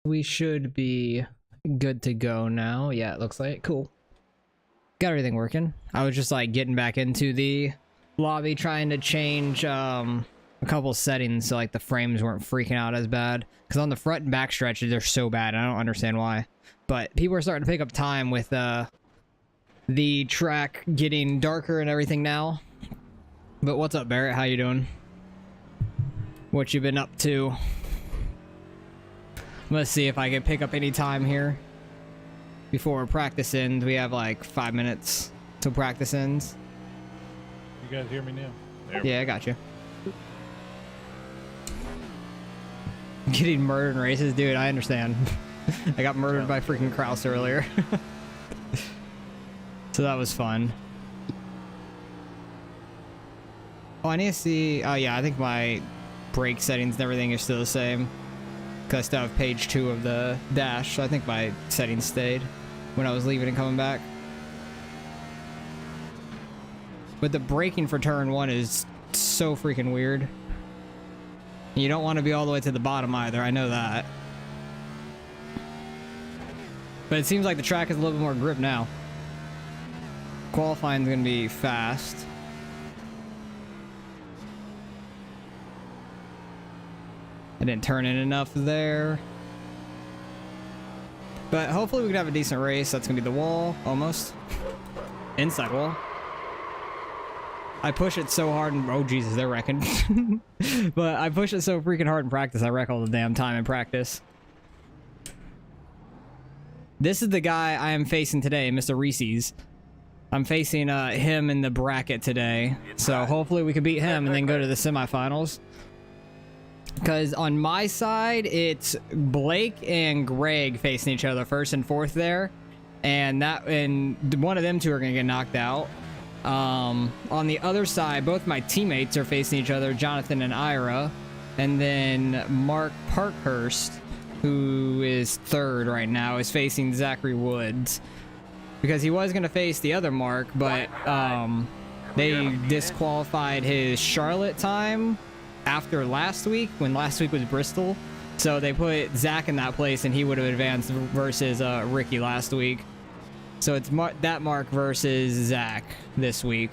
We should be good to go now. Yeah, it looks like it. Cool. Got everything working. I was just like getting back into the lobby trying to change a couple settings so like the frames weren't freaking out as bad. Because on the front and back stretches they're so bad. I don't understand why. But people are starting to pick up time with the track getting darker and everything now. But what's up, Barrett? How you doing? What you been up to? Let's see if I can pick up any time here before practice ends. We have like 5 minutes till practice ends. You guys hear me now? Yeah, I got you. Getting murdered in races, dude. I understand. I got murdered by freaking Kraus earlier. So that was fun. Oh, I need to see. Oh yeah, I think my brake settings and everything are still the same. Because I still have page 2 of the dash, so I think my settings stayed when I was leaving and coming back. But the braking for turn 1 is so freaking weird. You don't want to be all the way to the bottom either, I know that. But it seems like the track has a little bit more grip now. Qualifying is going to be fast. I didn't turn in enough there. But hopefully we can have a decent race. That's going to be the wall, almost. Inside wall. I push it so hard and... Oh, Jesus, they're wrecking. But I push it so freaking hard in practice, I wreck all the damn time in practice. This is the guy I am facing today, Mr. Reese's. I'm facing him in the bracket today. So hopefully we can beat him and then go to the semifinals. Because on my side, it's Blake and Greg facing each other first and fourth there. And one of them two are going to get knocked out. On the other side, both my teammates are facing each other, Jonathan and Ira. And then Mark Parkhurst, who is third right now, is facing Zachary Woods. Because he was going to face the other Mark, but they disqualified his Charlotte time after last week, when last week was Bristol. So they put Zach in that place and he would have advanced versus Ricky last week. So it's that Mark versus Zach this week.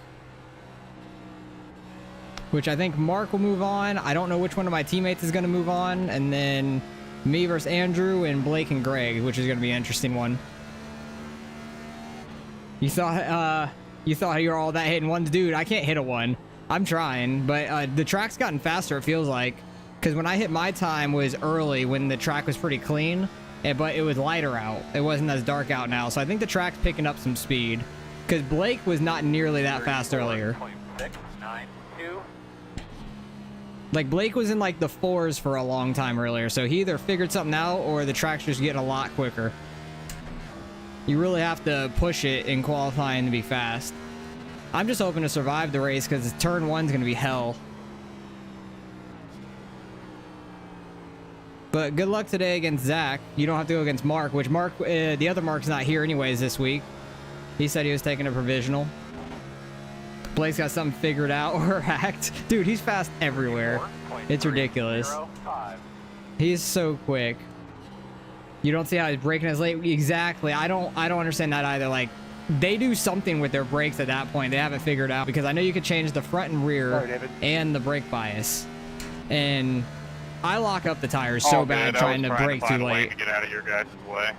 Which I think Mark will move on. I don't know which one of my teammates is going to move on. And then me versus Andrew and Blake and Greg, which is going to be an interesting one. You thought you were all that hitting ones? Dude, I can't hit a 1. I'm trying, but the track's gotten faster, it feels like. Because when I hit my time was early when the track was pretty clean, but it was lighter out. It wasn't as dark out now, so I think the track's picking up some speed. Because Blake was not nearly that fast earlier. Like, Blake was in like the 4s for a long time earlier, so he either figured something out or the track's just getting a lot quicker. You really have to push it in qualifying to be fast. I'm just hoping to survive the race because turn 1's going to be hell. But good luck today against Zach. You don't have to go against Mark, which Mark, the other Mark's not here anyways this week. He said he was taking a provisional. Blake's got something figured out or hacked. Dude, he's fast everywhere. It's ridiculous. He's so quick. You don't see how he's braking as late. Exactly. I don't understand that either. Like, they do something with their brakes at that point. They haven't figured out, because I know you could change the front and rear and the brake bias. And I lock up the tires so bad trying to brake too late. To get out of your guys' way.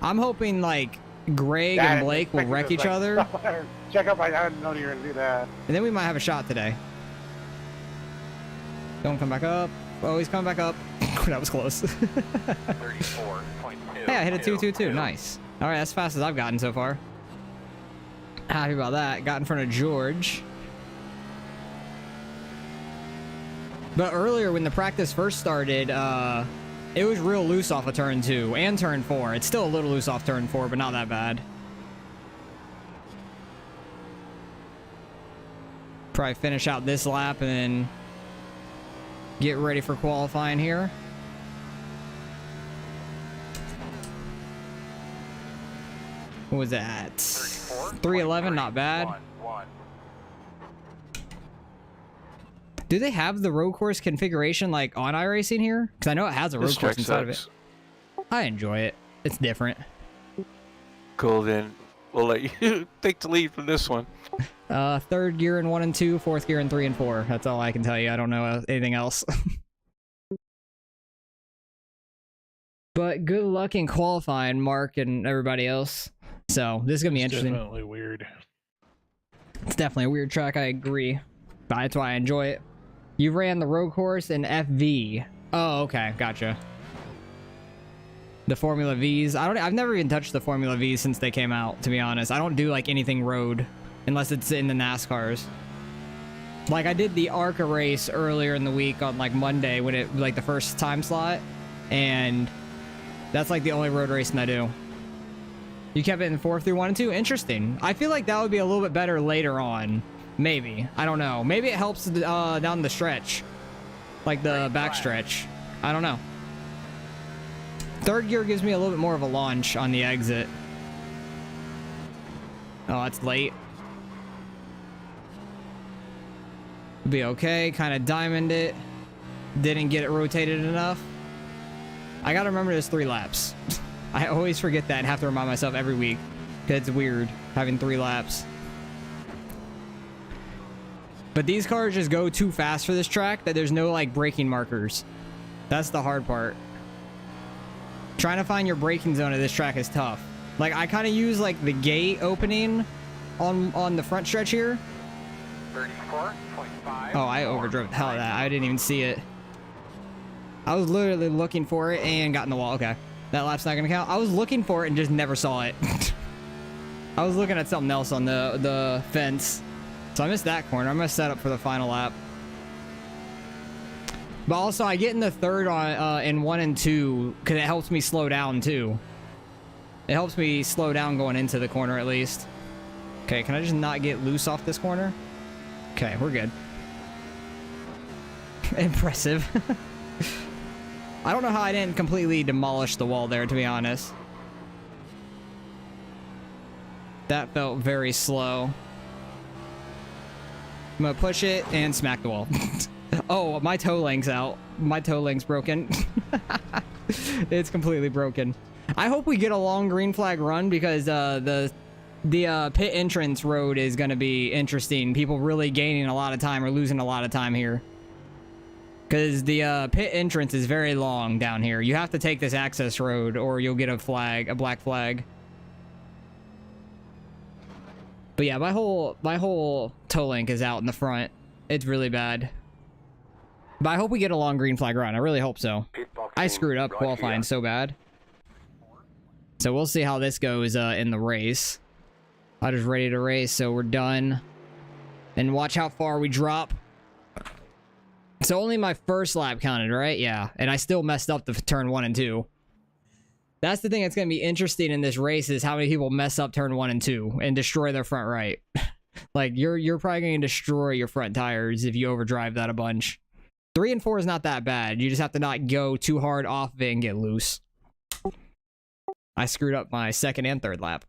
I'm hoping like Greg and Blake will wreck each other. Check up, I didn't know you were gonna do that. And then we might have a shot today. Don't come back up. Oh, he's coming back up. That was close. 34.2. Hey, I hit a 222. Nice. All right, that's as fast as I've gotten so far. Happy about that. Got in front of George. But earlier when the practice first started, it was real loose off of turn 2 and turn 4. It's still a little loose off turn 4, but not that bad. Probably finish out this lap and then get ready for qualifying here. What was that? 311, not bad. Do they have the road course configuration like on iRacing here? Because I know it has a road course inside of it. I enjoy it. It's different. Cool, then we'll let you take the lead from this one. Third gear in 1 and 2, fourth gear in 3 and 4. That's all I can tell you. I don't know anything else. But good luck in qualifying, Mark and everybody else. So this is gonna be interesting. Definitely weird. It's definitely a weird track. I agree, but that's why I enjoy it. You ran the road course in FV. Oh, okay, gotcha. The Formula V's. I've never even touched the Formula V's since they came out. To be honest, I don't do like anything road unless it's in the NASCARs. Like I did the ARCA race earlier in the week on like Monday when it like the first time slot, and that's like the only road racing I do. You kept it in 4 through 1 and 2? Interesting. I feel like that would be a little bit better later on. Maybe. I don't know. Maybe it helps down the stretch. Like the back stretch. I don't know. Third gear gives me a little bit more of a launch on the exit. Oh, that's late. Be okay. Kind of diamond it. Didn't get it rotated enough. I gotta remember there's 3 laps. I always forget that and have to remind myself every week. Because it's weird having 3 laps. But these cars just go too fast for this track that there's no like braking markers. That's the hard part. Trying to find your braking zone at this track is tough. Like I kind of use like the gate opening on the front stretch here. 34.5. Oh, I overdrove the hell out of that. I didn't even see it. I was literally looking for it and got in the wall. Okay. That lap's not gonna count. I was looking for it and just never saw it. I was looking at something else on the fence. So I missed that corner. I'm gonna set up for the final lap. But also I get in the third on in 1 and 2 because it helps me slow down too. It helps me slow down going into the corner at least. Okay, can I just not get loose off this corner? Okay, we're good. Impressive. I don't know how I didn't completely demolish the wall there, to be honest. That felt very slow. I'm gonna push it and smack the wall. Oh, my toe link's out. My toe link's broken. It's completely broken. I hope we get a long green flag run because the pit entrance road is gonna be interesting. People really gaining a lot of time or losing a lot of time here. Because the pit entrance is very long down here. You have to take this access road or you'll get a flag, a black flag. But yeah, my whole toe link is out in the front. It's really bad. But I hope we get a long green flag run. I really hope so. I screwed up qualifying so bad. So we'll see how this goes in the race. I'm just ready to race, so we're done. And watch how far we drop. So only my first lap counted, right? Yeah. And I still messed up the turn 1 and 2. That's the thing that's going to be interesting in this race is how many people mess up turn 1 and 2 and destroy their front right. Like, you're probably going to destroy your front tires if you overdrive that a bunch. 3 and 4 is not that bad. You just have to not go too hard off of it and get loose. I screwed up my second and third lap.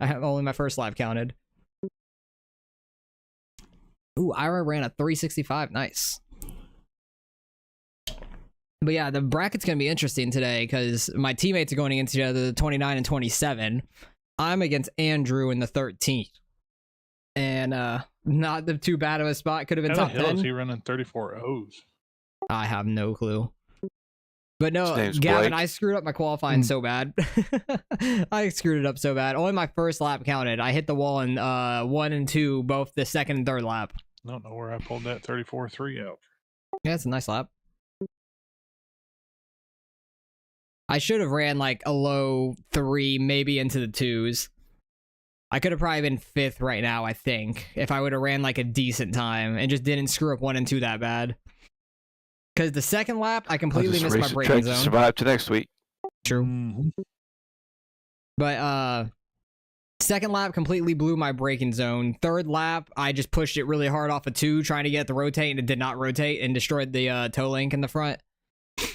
I have only my first lap counted. Ooh, Ira ran a 365. Nice. But yeah, the bracket's going to be interesting today because my teammates are going against each other, the 29 and 27. I'm against Andrew in the 13th. And not the too bad of a spot. Could have been How top the hell 10. is he running 34 O's? I have no clue. But no, His name's Gavin, Blake. I screwed up my qualifying so bad. I screwed it up so bad. Only my first lap counted. I hit the wall in 1 and 2, both the second and third lap. I don't know where I pulled that 34.3 out. Yeah, it's a nice lap. I should have ran like a low 3, maybe into the 2s. I could have probably been 5th right now, I think, if I would have ran like a decent time and just didn't screw up 1 and 2 that bad. Because the second lap, I completely missed my braking zone. Survive to next week. True. But second lap completely blew my braking zone. Third lap, I just pushed it really hard off a 2, trying to get it to rotate, and it did not rotate and destroyed the toe link in the front.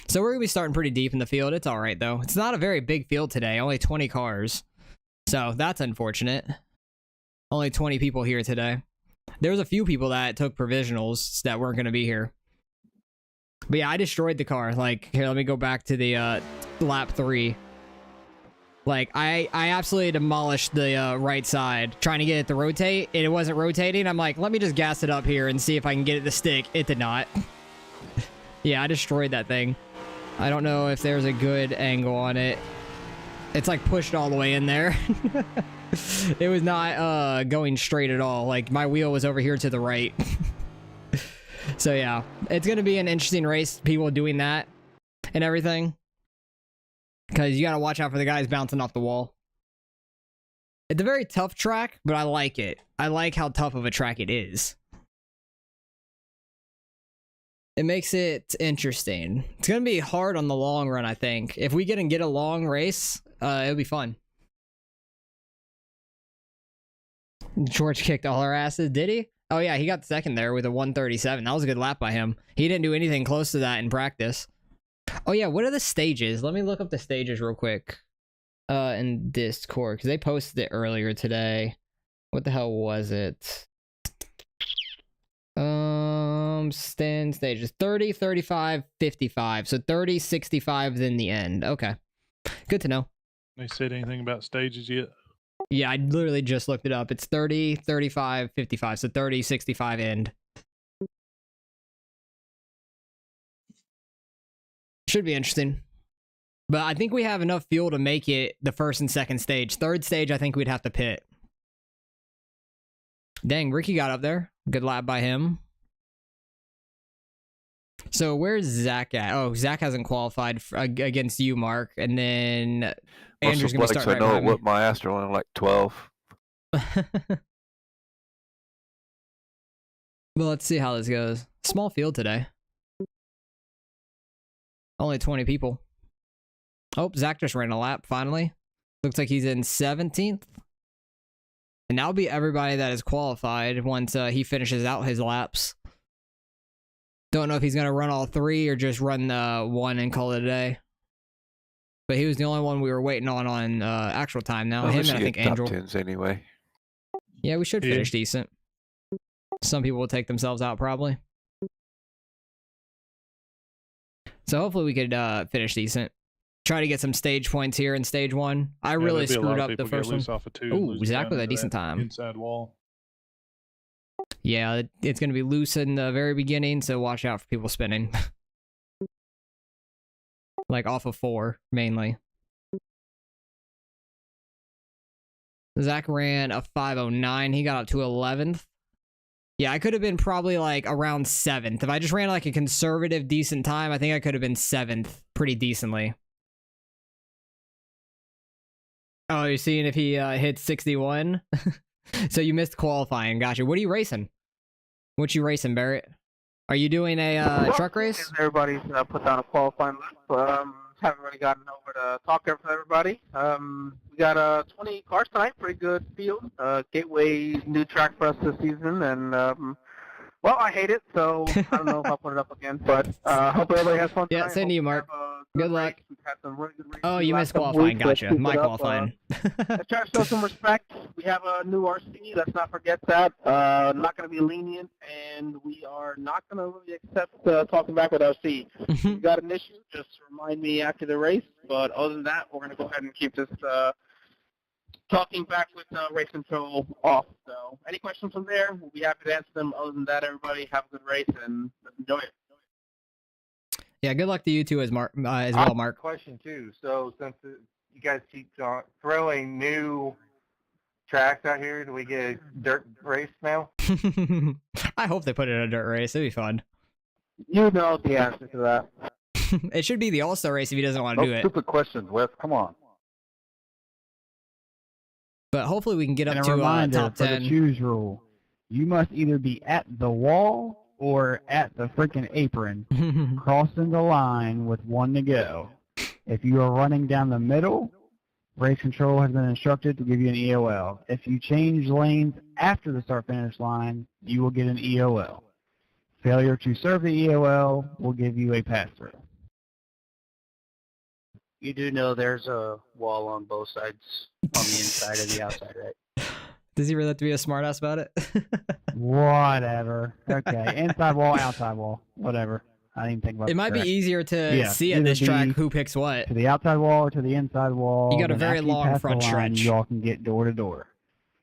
So we're gonna be starting pretty deep in the field. It's all right though. It's not a very big field today. Only 20 cars, so that's unfortunate. Only 20 people here today. There was a few people that took provisionals that weren't gonna be here. But yeah, I destroyed the car. Like, here, let me go back to the lap 3. Like, I absolutely demolished the right side, trying to get it to rotate, and it wasn't rotating. I'm like, let me just gas it up here and see if I can get it to stick. It did not. Yeah, I destroyed that thing. I don't know if there's a good angle on it. It's like pushed all the way in there. It was not going straight at all. Like, my wheel was over here to the right. So yeah, it's going to be an interesting race, people doing that and everything. Because you got to watch out for the guys bouncing off the wall. It's a very tough track, but I like it. I like how tough of a track it is. It makes it interesting. It's going to be hard on the long run, I think. If we get a long race, it'll be fun. George kicked all our asses, did he? Oh yeah, he got second there with a 137. That was a good lap by him. He didn't do anything close to that in practice. Oh yeah, what are the stages? Let me look up the stages real quick. In Discord, because they posted it earlier today. What the hell was it? Stand stages 30, 35, 55. So 30, 65 then the end. Okay. Good to know. They said anything about stages yet? Yeah, I literally just looked it up. It's 30, 35, 55. So 30, 65 end. Should be interesting. But I think we have enough fuel to make it the first and second stage. Third stage, I think we'd have to pit. Dang, Ricky got up there. Good lap by him. So where's Zach at? Oh, Zach hasn't qualified against you, Mark. And then Andrew's going to start right I know behind me. what my Astro on like 12. Well, let's see how this goes. Small field today. Only 20 people. Oh, Zach just ran a lap, finally. Looks like he's in 17th. And that'll be everybody that is qualified once he finishes out his laps. Don't know if he's going to run all 3 or just run one and call it a day. But he was the only one we were waiting on actual time now. Well, Him and I think Angel. Top 10s anyway. Yeah, we should finish decent. Some people will take themselves out probably. So hopefully we could finish decent. Try to get some stage points here in stage 1. I really screwed up the first one. Ooh, Zach with a decent time. Inside wall. Yeah, it's going to be loose in the very beginning, so watch out for people spinning. Like off of 4, mainly. Zach ran a 5:09. He got up to 11th. Yeah, I could have been probably like around 7th. If I just ran like a conservative, decent time, I think I could have been 7th pretty decently. Oh, you're seeing if he hits 61? So you missed qualifying. Gotcha. What are you racing? What you racing, Barrett? Are you doing a truck race? Everybody's put down a qualifying list. Haven't really gotten over to talk to everybody. We got 20 cars tonight. Pretty good field. Gateway new track for us this season, and well, I hate it, so I don't know if I'll put it up again. But hope everybody has fun tonight. Yeah, same to you, Mark. Good luck. We've had some really good races Oh, you missed couple qualifying. weeks. Let's Gotcha. keep My it up. qualifying. Let's try to show some respect. We have a new RC. Let's not forget that. Not going to be lenient, and we are not going to really accept talking back with RC. If you got an issue, just remind me after the race. But other than that, we're going to go ahead and keep this talking back with race control off. So any questions from there, we'll be happy to answer them. Other than that, everybody have a good race and let's enjoy it. Yeah, good luck to you too as well, Mark. Question too. So since you guys keep throwing new tracks out here, do we get a dirt race now? I hope they put it in a dirt race. It'd be fun. You know the answer to that. It should be the All-Star race if he doesn't want to do it. Stupid questions, Wes. Come on. But hopefully we can get up And a to reminder top for 10. the choose rule. You must either be at the wall or at the freaking apron, crossing the line with 1 to go. If you are running down the middle, race control has been instructed to give you an EOL. If you change lanes after the start-finish line, you will get an EOL. Failure to serve the EOL will give you a pass-through. You do know there's a wall on both sides, on the inside and the outside, right? Does he really have to be a smartass about it? Whatever. Okay, inside wall, outside wall, whatever. I didn't think about It might be track. easier to Yeah, see at either this track be who picks what. to the outside wall or to the inside wall. You got a then very after you long pass the front line, stretch. You all can get door to door.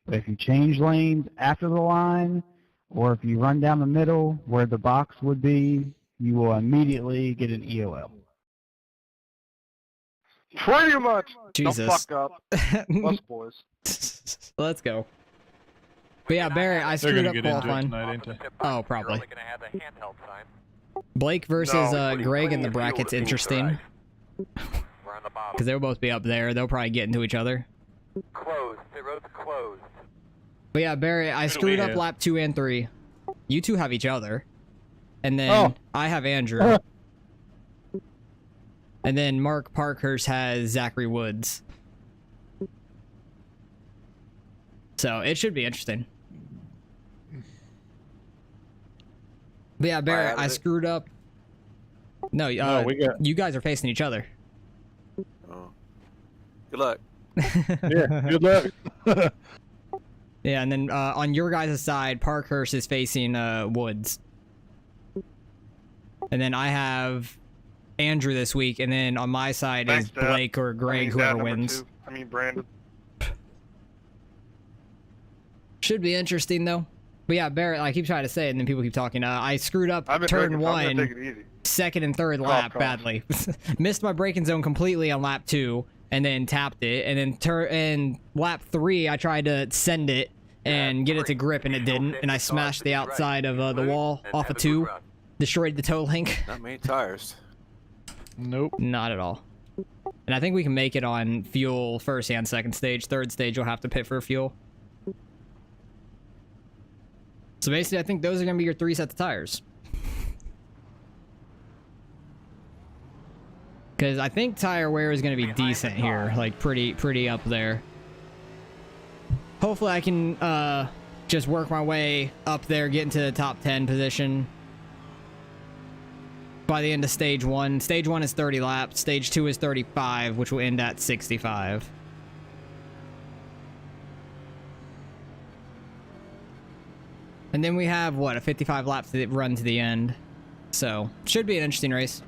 But if you change lanes after the line, or if you run down the middle where the box would be, you will immediately get an EOL. Pretty much. Jesus. Don't fuck up. Us boys. Let's go. But yeah, Barrett, I They're screwed gonna up get into it qualifying. tonight, ain't they? Oh, probably. Blake versus Greg in the bracket's interesting. Because they'll both be up there. They'll probably get into each other. Closed. The road's closed. But yeah, Barrett, I Who do screwed we up have? lap 2 and 3. You two have each other. And then I have Andrew. And then Mark Parkhurst has Zachary Woods. So it should be interesting. But yeah, Barrett, I screwed up. No, No, we got. you guys are facing each other. Oh. Good luck. Yeah. Good luck. Yeah, and then on your guys' side, Parkhurst is facing Woods. And then I have Andrew this week, and then on my side Thanks, is Dad. Blake or Greg, whoever wins. Brandon. Should be interesting though. But yeah, Barrett, I keep trying to say it, and then people keep talking. I screwed up I've been turn drinking, so I'm gonna 1, take it easy. second and third lap badly. Missed my braking zone completely on lap 2, and then tapped it. And then lap 3, I tried to send it and get it to grip, and it didn't. And I smashed the outside of the wall off of 2, destroyed the toe link. Not many tires. Nope. Not at all. And I think we can make it on fuel first and second stage. Third stage, you'll have to pit for fuel. So basically, I think those are going to be your 3 sets of tires. Because I think tire wear is going to be decent here. Like, pretty up there. Hopefully, I can just work my way up there, get into the top 10 position by the end of stage 1. Stage 1 is 30 laps. Stage 2 is 35, which will end at 65. And then we have, what, a 55 laps to run to the end. So, should be an interesting race.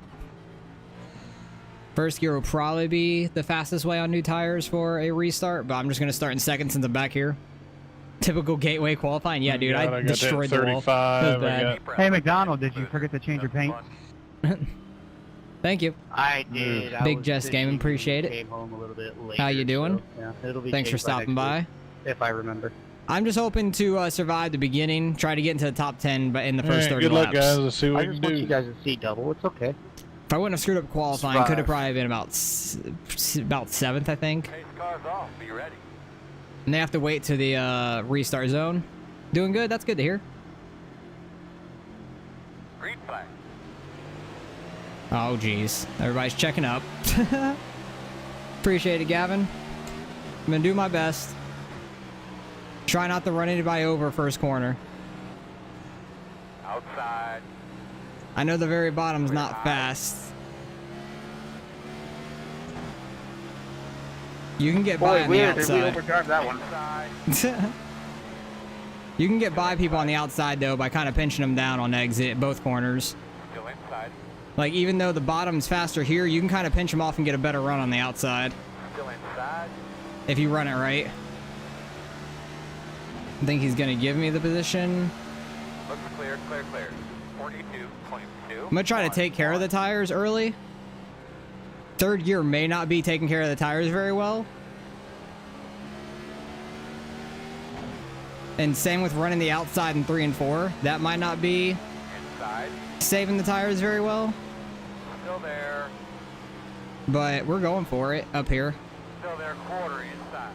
First gear will probably be the fastest way on new tires for a restart, but I'm just going to start in second since I'm back here. Typical gateway qualifying. Yeah, dude, God, I got destroyed that the wall. 35. That was I bad. got Hey, McDonald, did you forget to change your paint? Thank you. I did. I Big was Jess Gaming, fishing, appreciate it. Came home a little bit later. How you doing? So, yeah, it'll be Thanks for changed by stopping next by. week, if I remember. I'm just hoping to survive the beginning, try to get into the top 10, but in the first 30 Good luck, laps. guys. Let's see what I we just can want do. you guys to see double. It's okay. If I wouldn't have screwed up qualifying, could have Survive. probably been about 7th, I think. Pace car's off. Be ready. And they have to wait to the restart zone. Doing good. That's good to hear. Green flag. Oh, geez. Everybody's checking up. Appreciate it, Gavin. I'm going to do my best. Try not to run anybody over first corner. Outside. I know the very bottom's not fast. You can get by Boy, on the weird. Did we outside. overdrive that one? Inside. You can get by people on the outside, though, by kind of pinching them down on exit, both corners. Still inside. Like, even though the bottom's faster here, you can kind of pinch them off and get a better run on the outside. Still inside. If you run it right. I think he's going to give me the position. Looks clear. Clear. Clear. 42.2. I'm going to try to take care of the tires early. Third gear may not be taking care of the tires very well. And same with running the outside in 3 and 4. That might not be Inside. saving the tires very well. Still there. But we're going for it up here. Still there. Quarter inside.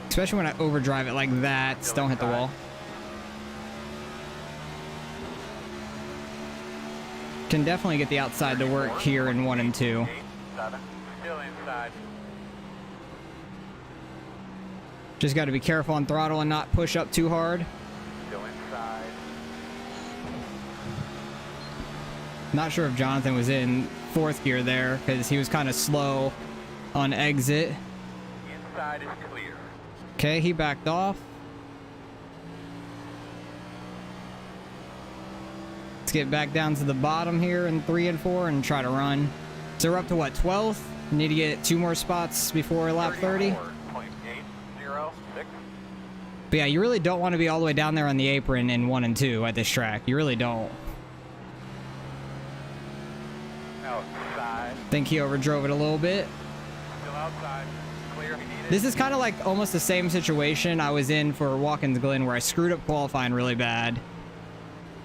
Especially when I overdrive it like that. Don't hit the wall. Can definitely get the outside to work here in 1 and 2. 7. Still inside. Just got to be careful on throttle and not push up too hard. Still inside. Not sure if Jonathan was in 4th gear there because he was kind of slow on exit. Inside is clear. Okay, he backed off. Let's get back down to the bottom here in 3 and 4 and try to run. So we're up to what, 12th? Need to get 2 more spots before lap 30. 34.806. But yeah, you really don't want to be all the way down there on the apron in 1 and 2 at this track. You really don't. Outside. Think he overdrove it a little bit. Still outside. Clear if you need it. This is kind of like almost the same situation I was in for Watkins Glen, where I screwed up qualifying really bad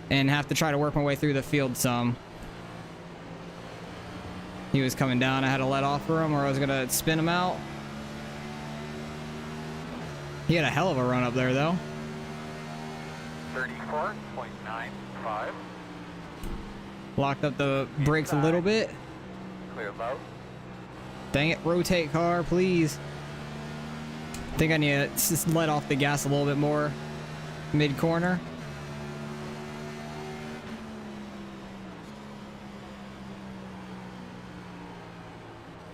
and have to try to work my way through the field some. He was coming down. I had to let off for him or I was going to spin him out. He had a hell of a run up there, though. 34.95. Locked up the brakes a little bit. Clear low. Dang it, rotate car, please. I think I need to just let off the gas a little bit more mid-corner.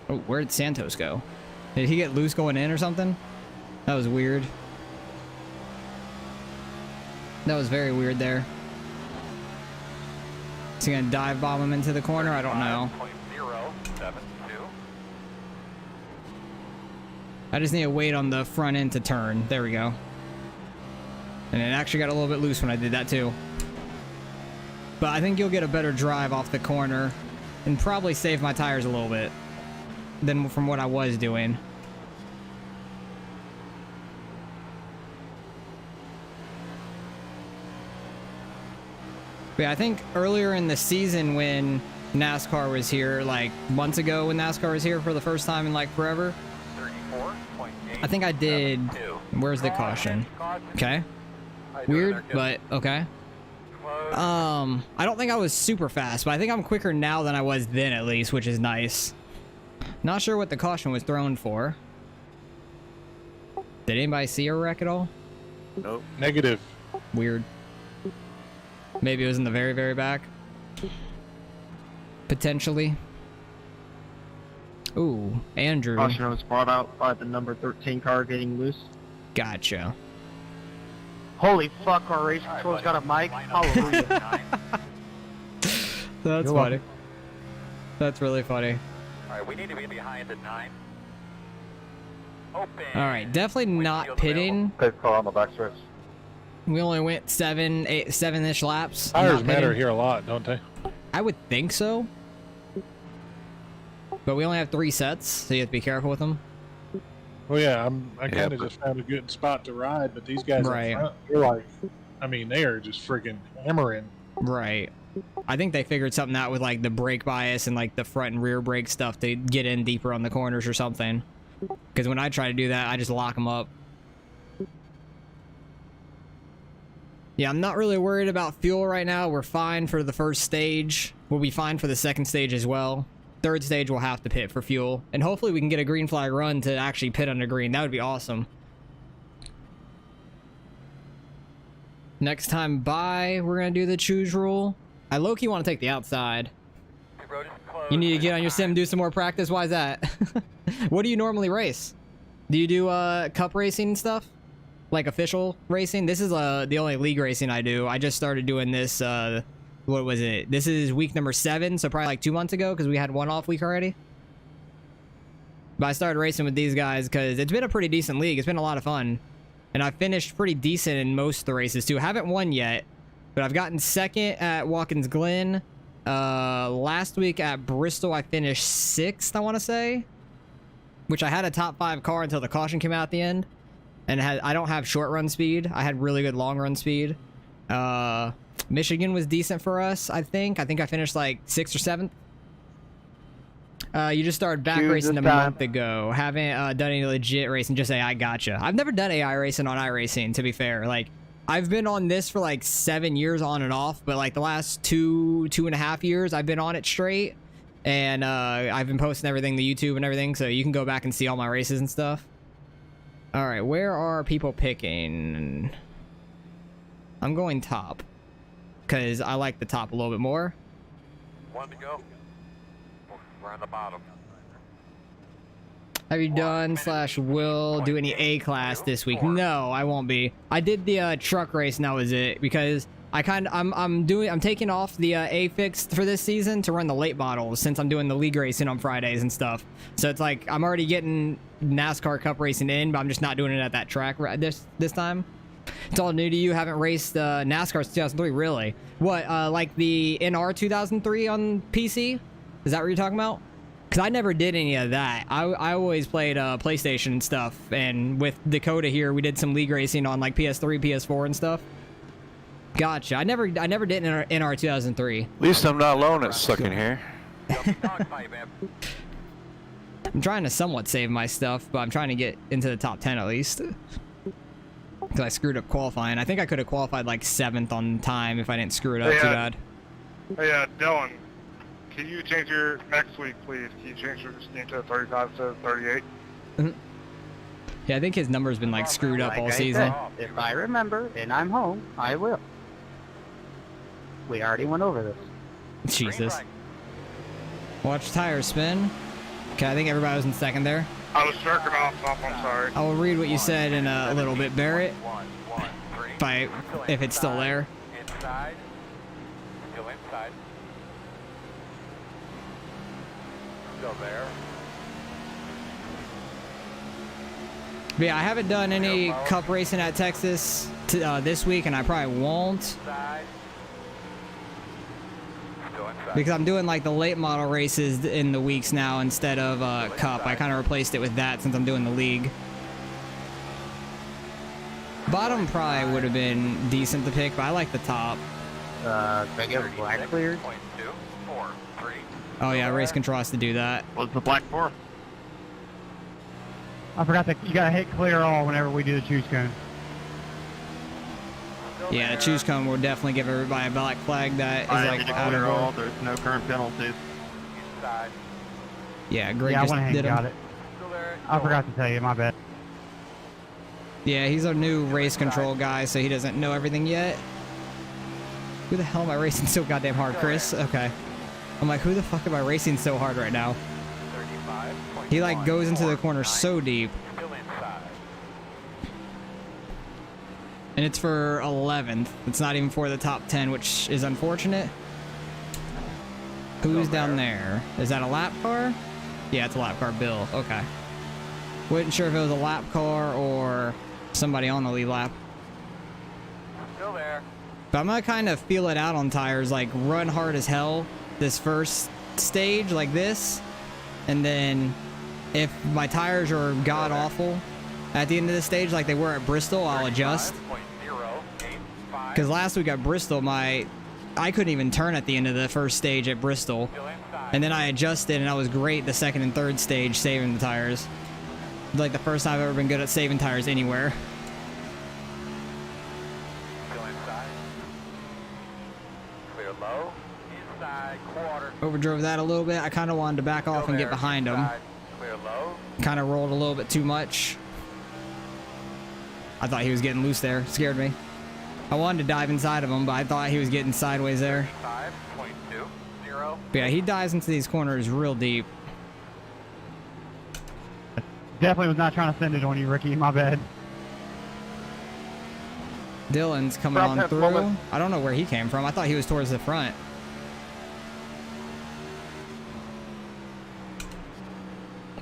Oh, where did Santos go? Did he get loose going in or something? That was weird. That was very weird there. Is he gonna dive bomb him into the corner? I don't know. 5.072. I just need to wait on the front end to turn. There we go. And it actually got a little bit loose when I did that too. But I think you'll get a better drive off the corner and probably save my tires a little bit than from what I was doing. But yeah, I think earlier in the season when NASCAR was here, like months ago when NASCAR was here for the first time in like forever, 34.8. I think I did. Where's the caution? Okay. Weird, but okay. I don't think I was super fast, but I think I'm quicker now than I was then at least, which is nice. Not sure what the caution was thrown for. Did anybody see a wreck at all? Nope. Negative. Weird. Maybe it was in the very, very back. Potentially. Ooh, Andrew. Caution was brought out by the number 13 car getting loose. Gotcha. Holy fuck, our race control's got a mic. Hallelujah. That's You're funny. welcome. That's really funny. Alright, we need to be behind at 9. Open. Alright, definitely not Windshield pitting. Safe car on the backstretch. We only went 7-ish laps. I'm Tires not matter pitting. here a lot, don't they? I would think so. But we only have 3 sets, so you have to be careful with them. Well, yeah, I Yeah, kind of but- just found a good spot to ride, but these guys Right. up front, they're like, I mean, they are just freaking hammering. Right. I think they figured something out with like the brake bias and like the front and rear brake stuff to get in deeper on the corners or something. Because when I try to do that, I just lock them up. Yeah, I'm not really worried about fuel right now. We're fine for the first stage. We'll be fine for the second stage as well. Third stage, we'll have to pit for fuel. And hopefully we can get a green flag run to actually pit under green. That would be awesome. Next time by, we're going to do the choose rule. I low-key want to take the outside. The road is closed. You need to get on your sim, do some more practice. Why is that? What do you normally race? Do you do cup racing and stuff? Like official racing? This is the only league racing I do. I just started doing this, what was it? This is week number 7, so probably like 2 months ago because we had one off week already. But I started racing with these guys because it's been a pretty decent league. It's been a lot of fun. And I finished pretty decent in most of the races too. I haven't won yet, but I've gotten second at Watkins Glen. Last week at Bristol, I finished 6th, I want to say. Which I had a top 5 car until the caution came out at the end. And I don't have short run speed. I had really good long run speed. Michigan was decent for us, I think. I think I finished like 6th or 7th. You just started back Choose racing a this time. month ago. Haven't done any legit racing. Just say, I gotcha. I've never done AI racing on iRacing, to be fair. Like, I've been on this for like 7 years on and off, but like the last 2.5 years, I've been on it straight. And I've been posting everything to YouTube and everything, so you can go back and see all my races and stuff. All right, where are people picking? I'm going top because I like the top a little bit more. 1 to go. We're on the bottom. Have you done / will do any A class this week? No, I won't be. I did the truck race and that was it because I'm taking off the A fix for this season to run the late models since I'm doing the league racing on Fridays and stuff. So it's like I'm already getting NASCAR Cup racing in, but I'm just not doing it at that track this time. It's all new to you. Haven't raced NASCAR since 2003, really? What, like the NR 2003 on PC? Is that what you're talking about? Because I never did any of that. I always played PlayStation and stuff, and with Dakota here, we did some league racing on like PS3, PS4, and stuff. Gotcha. I never did NR 2003. At least I'm not alone at stuck in here. I'm trying to somewhat save my stuff, but I'm trying to get into the top 10 at least. Because I screwed up qualifying. I think I could have qualified like 7th on time if I didn't screw it up too bad. Hey, Dylan, can you change your next week, please? Can you change your scheme to 35 instead of 38? Yeah, I think his number's been like screwed up all season. Said, if I remember and I'm home, I will. We already went over this. Jesus. Watch tires spin. Okay, I think everybody was in second there. I was jerking off, I'm sorry. I will read what you said in a little bit, Barrett. If it's still there. Inside. Still inside. Still there. But yeah, I haven't done any cup racing at Texas this week, and I probably won't. Because I'm doing like the late model races in the weeks now instead of cup. I kind of replaced it with that since I'm doing the league. Bottom probably would have been decent to pick, but I like the top. Can I get black cleared? Oh yeah, race control has to do that. What's the black for? I forgot that you gotta hit clear all whenever we do the choose cone. Yeah, the choose cone will definitely give everybody a black flag that is like out of all. There's no current penalties. Yeah, Greg Yeah, I just went ahead did and him. got it. I forgot to tell you, my bad. Yeah, he's our new race control guy, so he doesn't know everything yet. Who the hell am I racing so goddamn hard, Chris? Okay. I'm like, who the fuck am I racing so hard right now? He like goes into the corner so deep. And it's for 11th. It's not even for the top 10, which is unfortunate. Who's down there? Is that a lap car? Yeah, it's a lap car. Bill. Okay. Wasn't sure if it was a lap car or somebody on the lead lap. Still there. But I'm gonna kind of feel it out on tires, like run hard as hell this first stage like this. And then if my tires are god awful at the end of the stage like they were at Bristol, I'll adjust. Because last week at Bristol, I couldn't even turn at the end of the first stage at Bristol. And then I adjusted and I was great the second and third stage saving the tires. Like the first time I've ever been good at saving tires anywhere. Still inside. Clear low. Inside quarter. Overdrove that a little bit. I kind of wanted to back off and get behind him. Clear low. Kind of rolled a little bit too much. I thought he was getting loose there. Scared me. I wanted to dive inside of him, but I thought he was getting sideways there. 5.20. But yeah, he dives into these corners real deep. Definitely was not trying to send it on you, Ricky. My bad. Dylan's coming Drop on that through. moment. I don't know where he came from. I thought he was towards the front.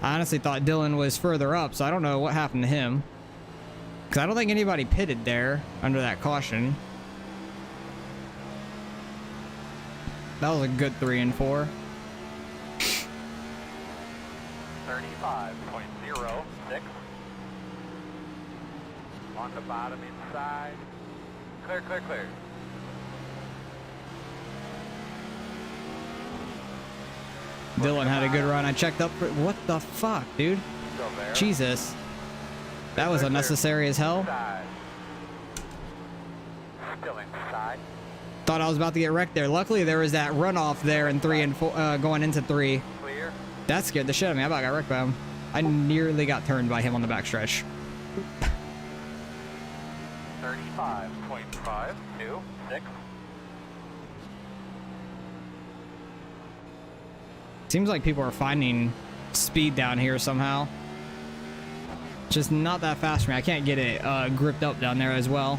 I honestly thought Dylan was further up, so I don't know what happened to him. Because I don't think anybody pitted there under that caution. That was a good 3 and 4. 35.06. On the bottom inside. Clear, clear, clear. Dylan had a good run. I checked up. What the fuck, dude? Still there. Jesus. That was unnecessary as hell. Inside. Still inside. Thought I was about to get wrecked there. Luckily, there was that runoff there in 3 and 4, going into 3. Clear. That scared the shit out of me. I about got wrecked by him. I nearly got turned by him on the backstretch. 35.526. Seems like people are finding speed down here somehow. Just not that fast for me. I can't get it gripped up down there as well.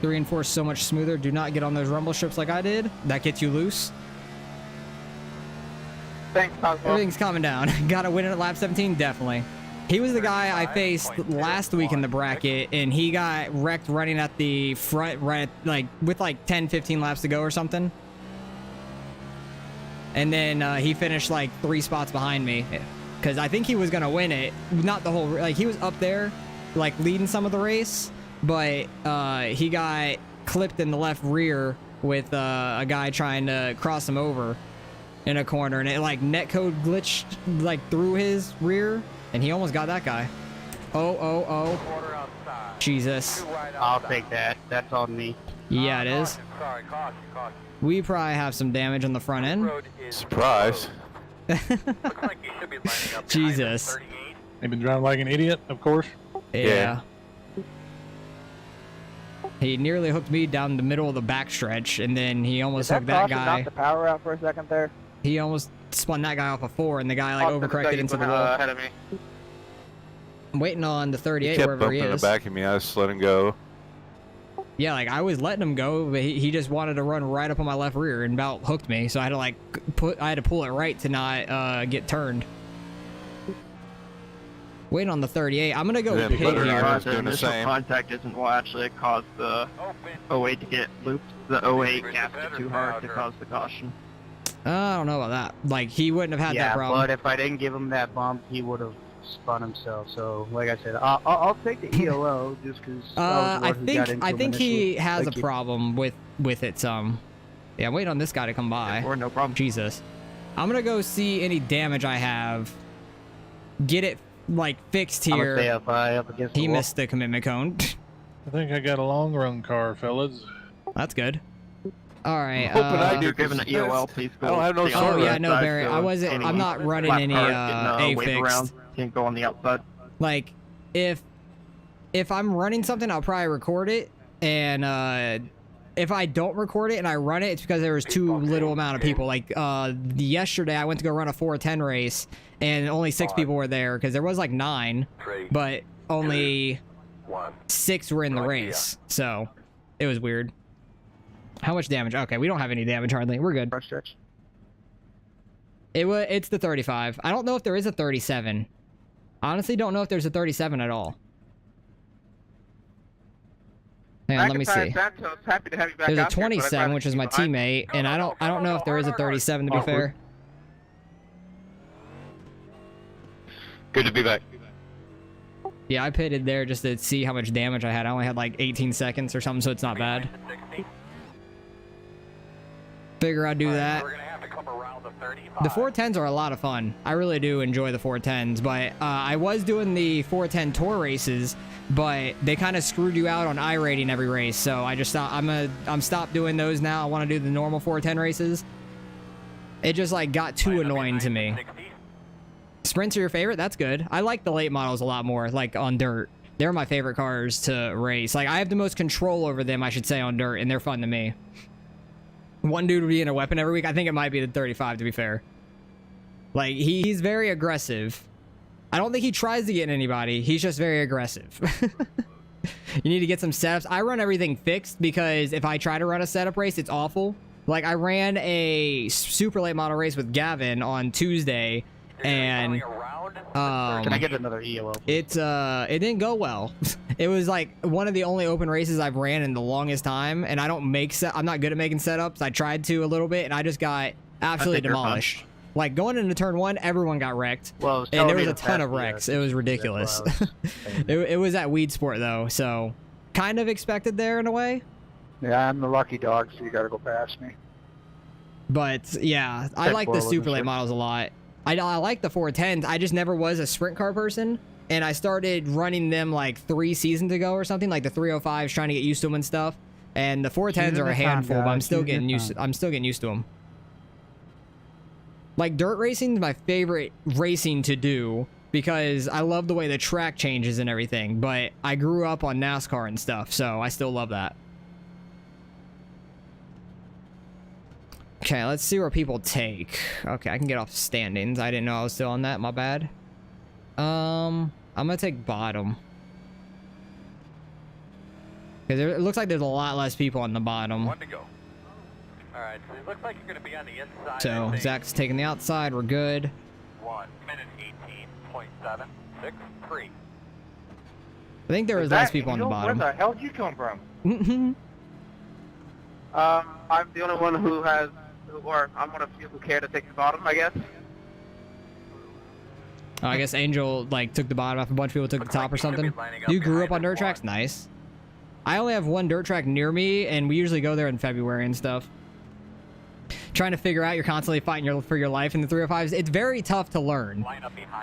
3 and 4 so much smoother. Do not get on those rumble strips like I did. That gets you loose. Thanks, Cosmo. Everything's calming down. Gotta win it at lap 17? Definitely. He was the guy I faced last week in the bracket, and he got wrecked running at the front, right, like, with like 10, 15 laps to go or something. And then he finished like 3 spots behind me, because I think he was gonna win it. Not the whole, like, he was up there, like, leading some of the race, but he got clipped in the left rear with a guy trying to cross him over in a corner, and it like netcode glitched like through his rear, and he almost got that guy. Oh. Jesus. I'll take that. That's on me. Yeah, it is. Sorry, caution. We probably have some damage on the front end. Surprise. Looks like you should be lining up. Jesus. 38. They've been driving like an idiot, of course. Yeah. He nearly hooked me down the middle of the backstretch, and then he almost hooked that guy. Knock the power out for a second there. He almost spun that guy off a 4, and the guy like overcorrected into the wall. Ahead of me. I'm waiting on the 38 He kept wherever he bumping is. the back of me. I just let him go. Yeah, like I was letting him go, but he just wanted to run right up on my left rear and about hooked me. So I had to like pull it right to not get turned. Waiting on the 38. I'm gonna go Then pit Butter here. Knife is doing the same. Contact isn't what actually caused the 08 to get looped. The 08 gapped it too hard to cause the caution. I don't know about that. Like he wouldn't have had that problem. But if I didn't give him that bump, he would have spun himself. So, like I said, I'll take the ELO just because. I think he has a problem with it. Yeah, I'm waiting on this guy to come by. Or no problem. Jesus. I'm gonna go see any damage I have. Get it like fixed I'm here. gonna stay up against He the wall. missed the commitment cone. I think I got a long run car, fellas. That's good. All right. Hoping I do. You're given an EOL, please go. I don't have no stay on short the Oh yeah, right no, side, Barry. so I wasn't. any I'm not running flat any cars getting, A wave around. fixed. Can't go on the outside. Like if I'm running something, I'll probably record it, and if I don't record it and I run it, it's because there was too little amount of people. Like yesterday, I went to go run a 410 race, and only 6 people were there because there was like 9, but only 6 were in the race, so it was weird. How much damage? Okay, we don't have any damage hardly. We're good. Front stretch. It's the 35. I don't know if there is a 37. Honestly, don't know if there's a 37 at all. Hang on, let me see. Happy to have you back There's a out here, but I'd 27, rather which is keep my you behind. teammate, and I don't know if there is a 37 to be fair. Good to be back. Yeah, I pitted there just to see how much damage I had. I only had like 18 seconds or something, so it's not bad. Figure I'd do that. We're gonna have to come around the 35. The 410s are a lot of fun. I really do enjoy the 410s, but I was doing the 410 tour races, but they kind of screwed you out on iRating every race, so I just thought I'm stopped doing those now. I want to do the normal 410 races. It just like got too annoying to me. Sprints are your favorite? That's good. I like the late models a lot more, like on dirt. They're my favorite cars to race. Like I have the most control over them, I should say, on dirt, and they're fun to me. One dude would be in a weapon every week. I think it might be the 35, to be fair. Like, he's very aggressive. I don't think he tries to get anybody. He's just very aggressive. You need to get some setups. I run everything fixed because if I try to run a setup race, it's awful. Like, I ran a super late model race with Gavin on Tuesday, and Can I get another ELO? it didn't go well. It was like one of the only open races I've ran in the longest time, and I don't make I'm not good at making setups. I tried to a little bit, and I just got absolutely demolished. Like going into turn 1, everyone got wrecked, Well, and there was a ton of wrecks. It was ridiculous. It was at Weed Sport though, so kind of expected there in a way. Yeah, I'm the lucky dog, so you gotta go past me. But yeah, I like the super late models a lot. I like the 410s. I just never was a sprint car person, and I started running them like 3 seasons ago or something, like the 305s, trying to get used to them and stuff. And the 410s are a handful, but I'm still getting used to them. Like dirt racing is my favorite racing to do because I love the way the track changes and everything. But I grew up on NASCAR and stuff, so I still love that. Okay, let's see where people take. Okay, I can get off standings. I didn't know I was still on that. My bad. I'm gonna take bottom. Because it looks like there's a lot less people on the bottom. 1 to go. All right, so it looks like you're going to be on the inside. So Zach's taking the outside. We're good. 1 minute 18.763. I think there was less people on the bottom. Where the hell did you come from? I'm the only one who has, or I'm one of the few who care to take the bottom, I guess. Oh, I guess Angel like took the bottom off. A bunch of people took the top or something. You grew up on dirt tracks? Nice. I only have one dirt track near me, and we usually go there in February and stuff. Trying to figure out, you're constantly fighting for your life in the 305s. It's very tough to learn.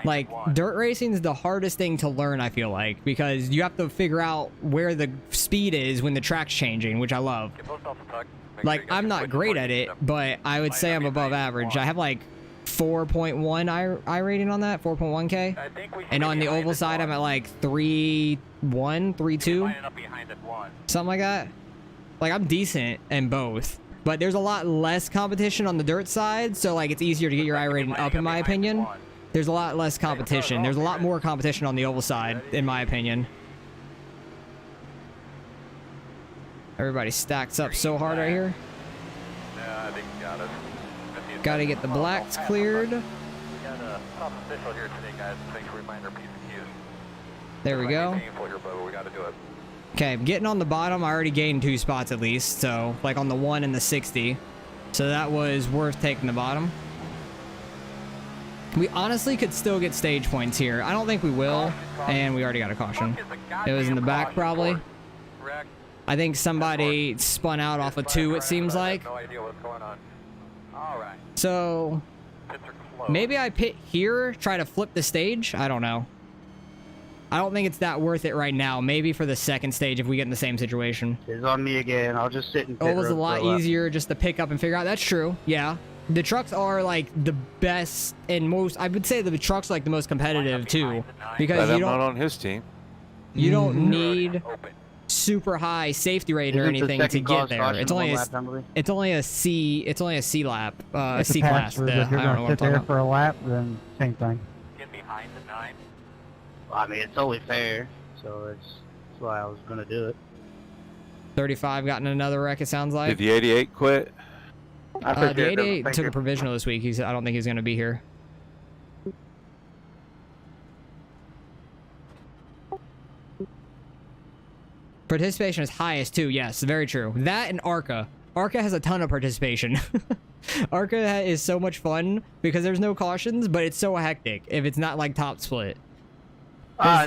Like, dirt racing is the hardest thing to learn, I feel like, because you have to figure out where the speed is when the track's changing, which I love. Like, I'm not great at it, but I would say I'm above average. I have like 4.1 I rating on that, 4.1K. And on the oval side, I'm at like 3.1, 3.2, something like that. Like, I'm decent in both. But there's a lot less competition on the dirt side, so like it's easier to get your I rating up, in my opinion. There's a lot less competition. There's a lot more competition on the oval side, in my opinion. Everybody stacks up so hard right here. Yeah, I think you got it. Gotta get the blacks cleared. We got a top official here today, guys. Thanks for reminder piece of cues. There we go. We got to do it. Okay, getting on the bottom, I already gained 2 spots at least, so like on the 1 and the 60. So that was worth taking the bottom. We honestly could still get stage points here. I don't think we will, and we already got a caution. It was in the back probably. I think somebody spun out off of 2, it seems like. No idea what's going on. All right. So maybe I pit here, try to flip the stage. I don't know. I don't think it's that worth it right now. Maybe for the second stage if we get in the same situation. It's on me again. I'll just sit and pit. It was a lot easier just to pick up and figure out. That's true. Yeah. The trucks are like the best and most, I would say the trucks are like the most competitive too. Because you not don't, on his team. You don't need super high safety rating or anything to get there. It's only a C lap, a C class. If you're gonna sit there for a lap, then same thing. Get behind the 9. I mean, it's only fair, so that's why I was gonna do it. 35 got in another wreck, it sounds like. Did the 88 quit? The 88 took a provisional this week. I don't think he's gonna be here. Participation is highest too. Yes, very true. That and ARCA. ARCA has a ton of participation. ARCA is so much fun because there's no cautions, but it's so hectic if it's not like top split.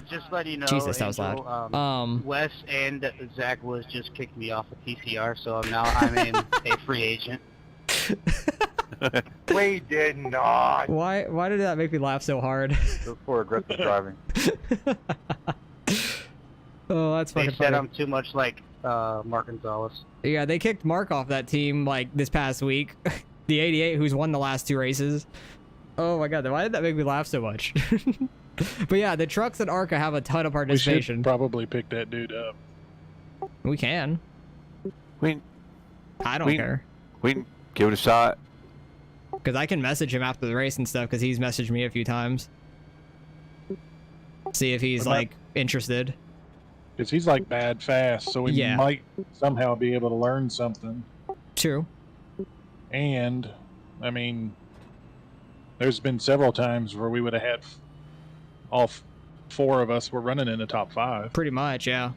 Just let you know, Jesus, that was loud. Wes and Zach was just kicked me off of TCR, so now I'm in a free agent. We did not. Why did that make me laugh so hard? For aggressive driving. Oh, that's fucking funny. They said funny. I'm too much like Mark Gonzalez. Yeah, they kicked Mark off that team like this past week. The 88, who's won the last 2 races. Oh my god, why did that make me laugh so much? But yeah, the trucks at ARCA have a ton of participation. We should probably pick that dude up. We can. I don't care. We can give it a shot. Because I can message him after the race and stuff, because he's messaged me a few times. See if he's, like, interested. Because he's, like, bad fast, so we might somehow be able to learn something. True. And, I mean, there's been several times where we would have had all 4 of us were running in the top 5. Pretty much, yeah.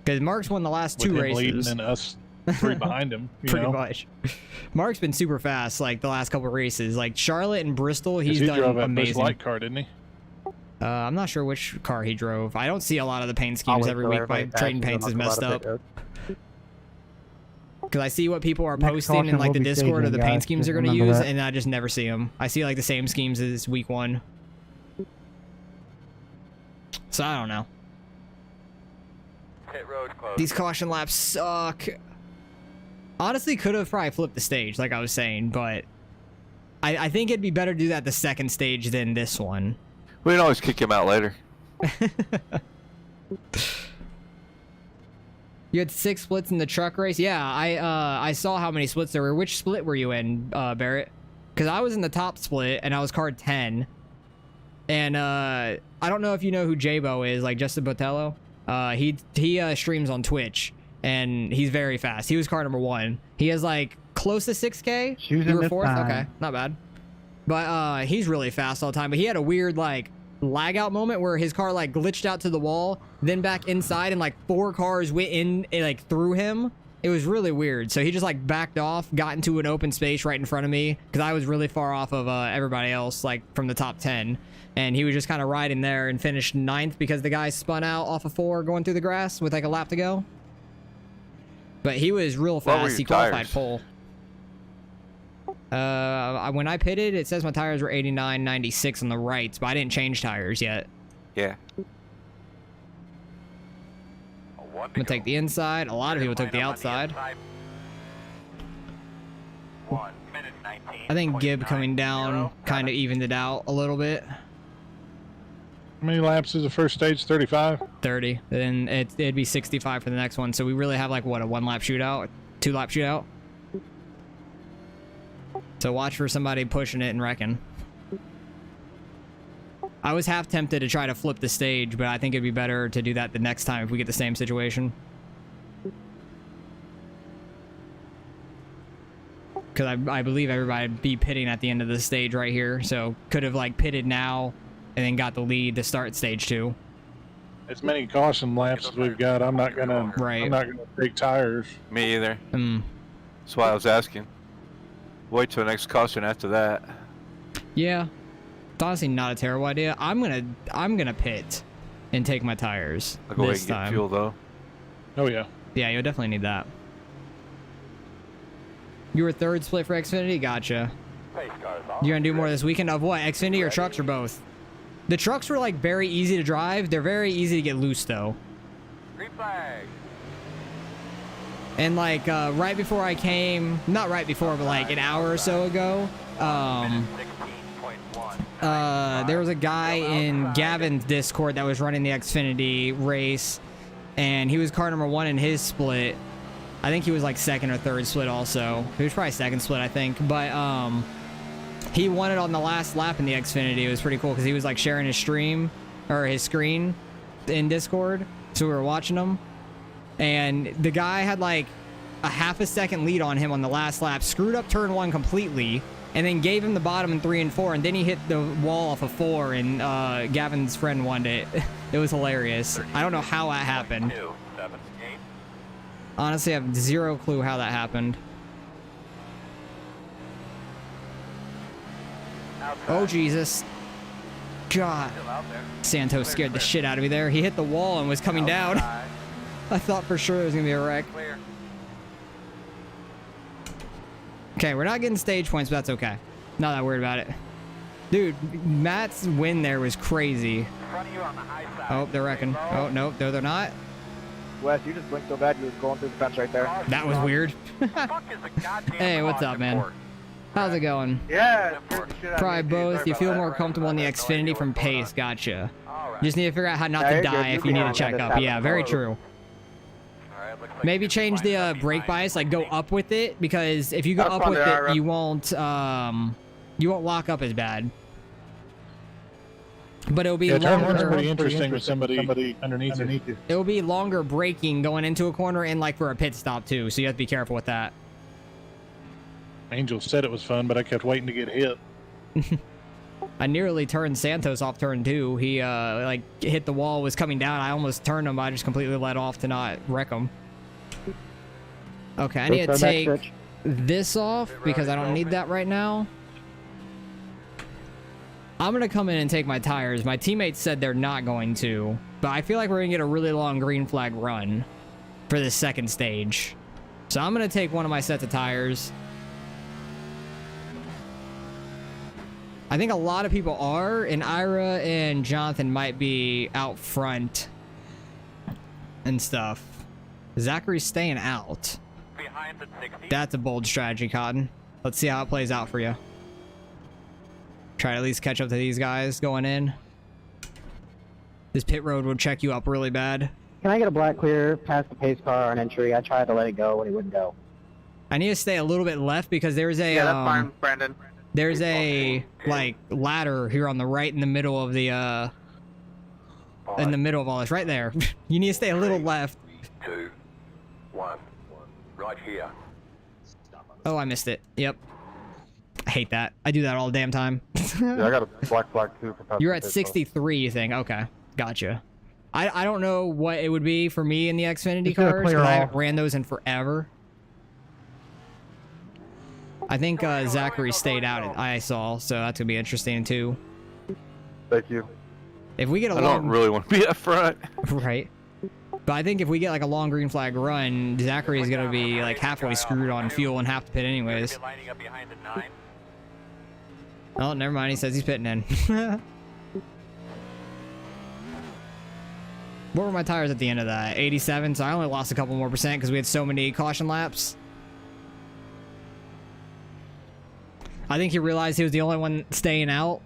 Because Mark's won the last 2 With him races. leading and us 3 behind him. Pretty much. Mark's been super fast, like, the last couple races. Like, Charlotte and Bristol, he's done drove amazing. That light car, didn't he? I'm not sure which car he drove. I don't see a lot of the paint schemes every week. My trading paints is messed up. Because I see what people are posting in, like, the Discord of the paint schemes they're going to use, and I just never see them. I see, like, the same schemes as week 1. So I don't know. Pit road closed. These caution laps suck. Honestly, could have probably flipped the stage, like I was saying, but I think it'd be better to do that the second stage than this one. We can always kick him out later. You had 6 splits in the truck race? Yeah, I saw how many splits there were. Which split were you in, Barrett? Because I was in the top split, and I was card 10. And I don't know if you know who J-Bo is, like Justin Botello. He streams on Twitch, and he's very fast. He was car number 1. He has like close to 6K. You were 4th? Okay, not bad. But he's really fast all the time. But he had a weird like lag out moment where his car like glitched out to the wall, then back inside, and like 4 cars went in like through him. It was really weird. So he just like backed off, got into an open space right in front of me because I was really far off of everybody else, like from the top 10. And he was just kind of riding there and finished 9th because the guy spun out off of 4 going through the grass with like a lap to go. But he was real fast. He qualified pole. When I pitted, it says my tires were 89.96 on the right, but I didn't change tires yet. Yeah. I'm gonna take the inside. A lot of people took the outside. I think Gibb coming down kind of evened it out a little bit. How many laps is the first stage? 35? 30. Then it'd be 65 for the next one. So we really have like, what, a 1-lap shootout? 2-lap shootout? So watch for somebody pushing it and wrecking. I was half tempted to try to flip the stage, but I think it'd be better to do that the next time if we get the same situation. Because I believe everybody would be pitting at the end of the stage right here. So could have like pitted now and then got the lead to start stage 2. As many caution laps as we've got, I'm not gonna take tires. Me either. That's why I was asking. Wait till the next caution after that. Yeah. It's honestly not a terrible idea. I'm gonna pit and take my tires I'll go this ahead and time. get fuel though. Oh yeah. Yeah, you'll definitely need that. You were 3rd split for Xfinity? Gotcha. You're gonna do more this weekend of what? Xfinity or trucks or both? The trucks were like very easy to drive. They're very easy to get loose though. Green flag. And like right before I came, not right before, but like an hour or so ago, there was a guy in Gavin's Discord that was running the Xfinity race, and he was car number 1 in his split. I think he was like 2nd or 3rd split also. He was probably 2nd split, I think. But he won it on the last lap in the Xfinity. It was pretty cool because he was like sharing his stream or his screen in Discord, so we were watching him. And the guy had like a half a second lead on him on the last lap, screwed up turn 1 completely, and then gave him the bottom in 3 and 4, and then he hit the wall off of 4, and Gavin's friend won it. It was hilarious. I don't know how that happened. Honestly, I have zero clue how that happened. Oh, Jesus. God. Santos scared the shit out of me there. He hit the wall and was coming down. I thought for sure it was going to be a wreck. Okay, we're not getting stage points, but that's okay. Not that worried about it. Dude, Matt's win there was crazy. Oh, they're wrecking. Oh, no, they're not. Wes, you just blinked so bad you was going through the fence right there. That was weird. Hey, what's up, man? How's it going? Yeah. Probably both. You feel more comfortable in the Xfinity from pace. Gotcha. You just need to figure out how not to die if you need to check up. Yeah, very true. Maybe change the brake bias, like go up with it, because if you go up with it, you won't lock up as bad. But it'll be turn longer. one's pretty interesting with somebody underneath you. It'll be longer braking going into a corner and like for a pit stop too, so you have to be careful with that. Angel said it was fun, but I kept waiting to get hit. I nearly turned Santos off turn 2. He like hit the wall, was coming down. I almost turned him. I just completely let off to not wreck him. Okay, I need to take this off because I don't need that right now. I'm going to come in and take my tires. My teammates said they're not going to, but I feel like we're going to get a really long green flag run for this second stage. So I'm going to take one of my sets of tires. I think a lot of people are, and Ira and Jonathan might be out front and stuff. Zachary's staying out. That's a bold strategy, Cotton. Let's see how it plays out for you. Try to at least catch up to these guys going in. This pit road will check you up really bad. Can I get a black clear past the pace car on entry? I tried to let it go and it wouldn't go. I need to stay a little bit left because there's a Yeah, that's fine, Brandon. There's a like ladder here on the right in the middle of the in the middle of all this, right there. You need to stay a little left. 2, 1. Right here. Oh, I missed it. Yep. I hate that. I do that all the damn time. Yeah, I got a black flag too. For You're at 63, you think? Okay, gotcha. I don't know what it would be for me in the Xfinity cars, because I haven't ran those in forever. I think Zachary stayed out, I saw, so that's gonna be interesting too. Thank you. If we get a I don't really want to be up front. Right. But I think if we get like a long green flag run, Zachary is gonna be like halfway screwed on fuel and have to pit anyways. Oh, never mind. He says he's pitting in. What were my tires at the end of that? 87, so I only lost a couple more percent because we had so many caution laps. I think he realized he was the only one staying out,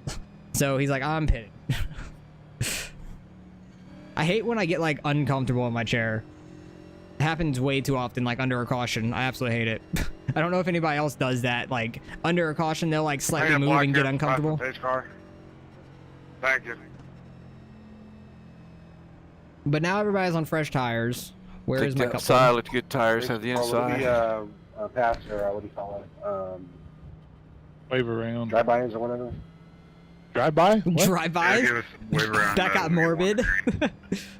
so he's like, I'm pitting. I hate when I get like uncomfortable in my chair. It happens way too often, like under a caution. I absolutely hate it. I don't know if anybody else does that. Like under a caution, they'll like slightly move and get uncomfortable. Thank you. But now everybody's on fresh tires. Where is my cup? Let's get tires on the inside. Pass or what do you call it? Wave around. Drive-bys or whatever. Drive-by? Drive-bys? That got morbid.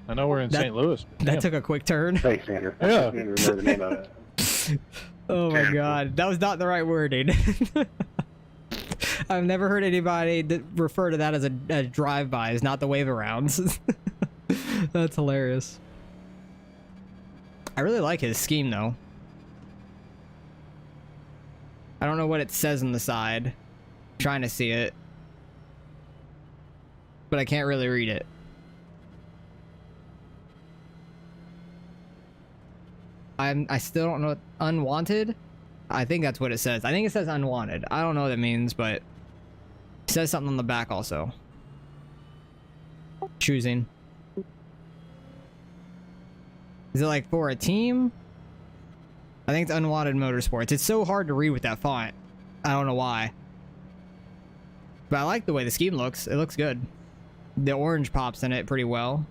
I know we're in St. Louis. That took a quick turn. Thanks, Andrew. Yeah. Oh my god, that was not the right wording. I've never heard anybody refer to that as a drive-bys, not the wave-arounds. That's hilarious. I really like his scheme, though. I don't know what it says on the side. I'm trying to see it. But I can't really read it. I still don't know what unwanted. I think that's what it says. I think it says unwanted. I don't know what it means, but it says something on the back also. Choosing. Is it like for a team? I think it's unwanted motorsports. It's so hard to read with that font. I don't know why. But I like the way the scheme looks. It looks good. The orange pops in it pretty well.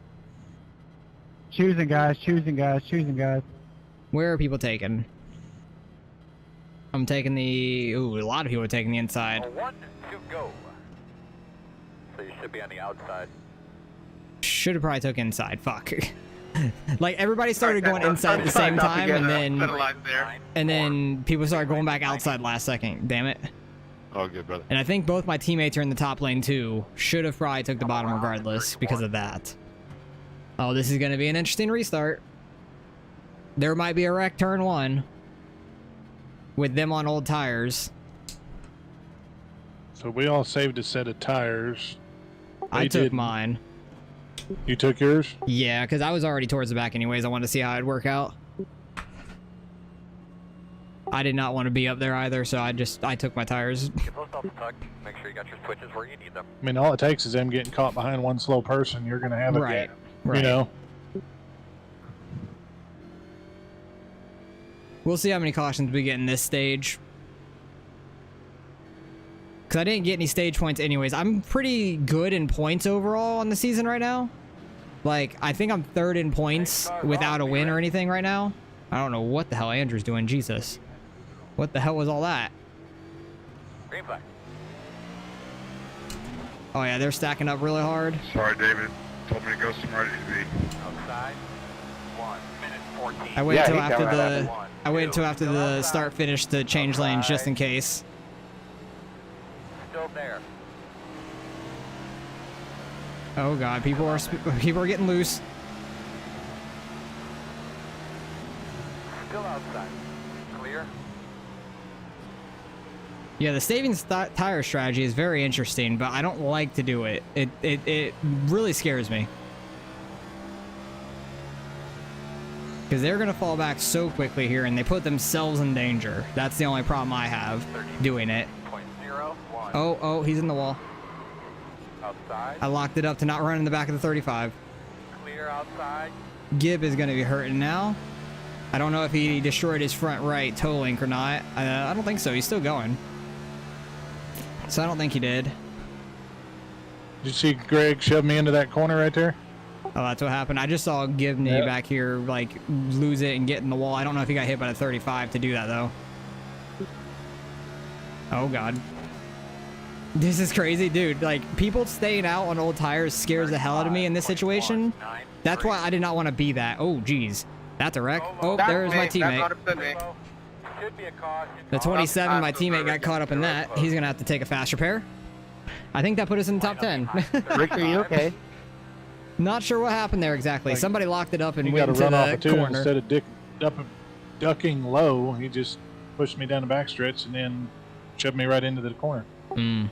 Choosing, guys. Choosing, guys. Choosing, guys. Where are people taking? I'm taking the... Ooh, a lot of people are taking the inside. 1, 2, go. So you should be on the outside. Should have probably took inside. Fuck. Like everybody started going inside at the same time, and then people started going back outside last second. Damn it. Oh, good, brother. And I think both my teammates are in the top lane too. Should have probably took the bottom regardless because of that. Oh, this is going to be an interesting restart. There might be a wreck turn 1 with them on old tires. So we all saved a set of tires. I took mine. You took yours? Yeah, because I was already towards the back anyways. I wanted to see how it'd work out. I did not want to be up there either, so I took my tires. Get those off the tuck. Make sure you got your switches where you need them. I mean, all it takes is them getting caught behind one slow person. You're going to have a Right. gap, Right. you know? We'll see how many cautions we get in this stage. Because I didn't get any stage points anyways. I'm pretty good in points overall on the season right now. Like, I think I'm 3rd in points without a win or anything right now. I don't know what the hell Andrew's doing. Jesus. What the hell was all that? Green flag. Oh yeah, they're stacking up really hard. Sorry, David. Told me to go somewhere to be. Outside. 1 minute 14. I waited until after the start finish to change lanes just in case. Still there. Oh god, people are getting loose. Still outside. Clear. Yeah, the saving tire strategy is very interesting, but I don't like to do it. It really scares me. Because they're going to fall back so quickly here, and they put themselves in danger. That's the only problem I have doing it. Oh, he's in the wall. Outside. I locked it up to not run in the back of the 35. Clear outside. Gibb is going to be hurting now. I don't know if he destroyed his front right toe link or not. I don't think so. He's still going. So I don't think he did. Did you see Greg shove me into that corner right there? Oh, that's what happened. I just saw Givney Yep. back here, like, lose it and get in the wall. I don't know if he got hit by the 35 to do that, though. Oh, God. This is crazy, dude. Like, people staying out on old tires scares the hell out of me in this situation. That's why I did not want to be that. Oh, geez. That's a wreck. Oh, there's my teammate. The 27, my teammate got caught up in that. He's going to have to take a fast repair. I think that put us in the top 10. Rick, are you okay? Not sure what happened there exactly. Somebody locked it up and He went got to into run off the of two corner. instead of ducking low. He just pushed me down the backstretch and then shoved me right into the corner. Mm.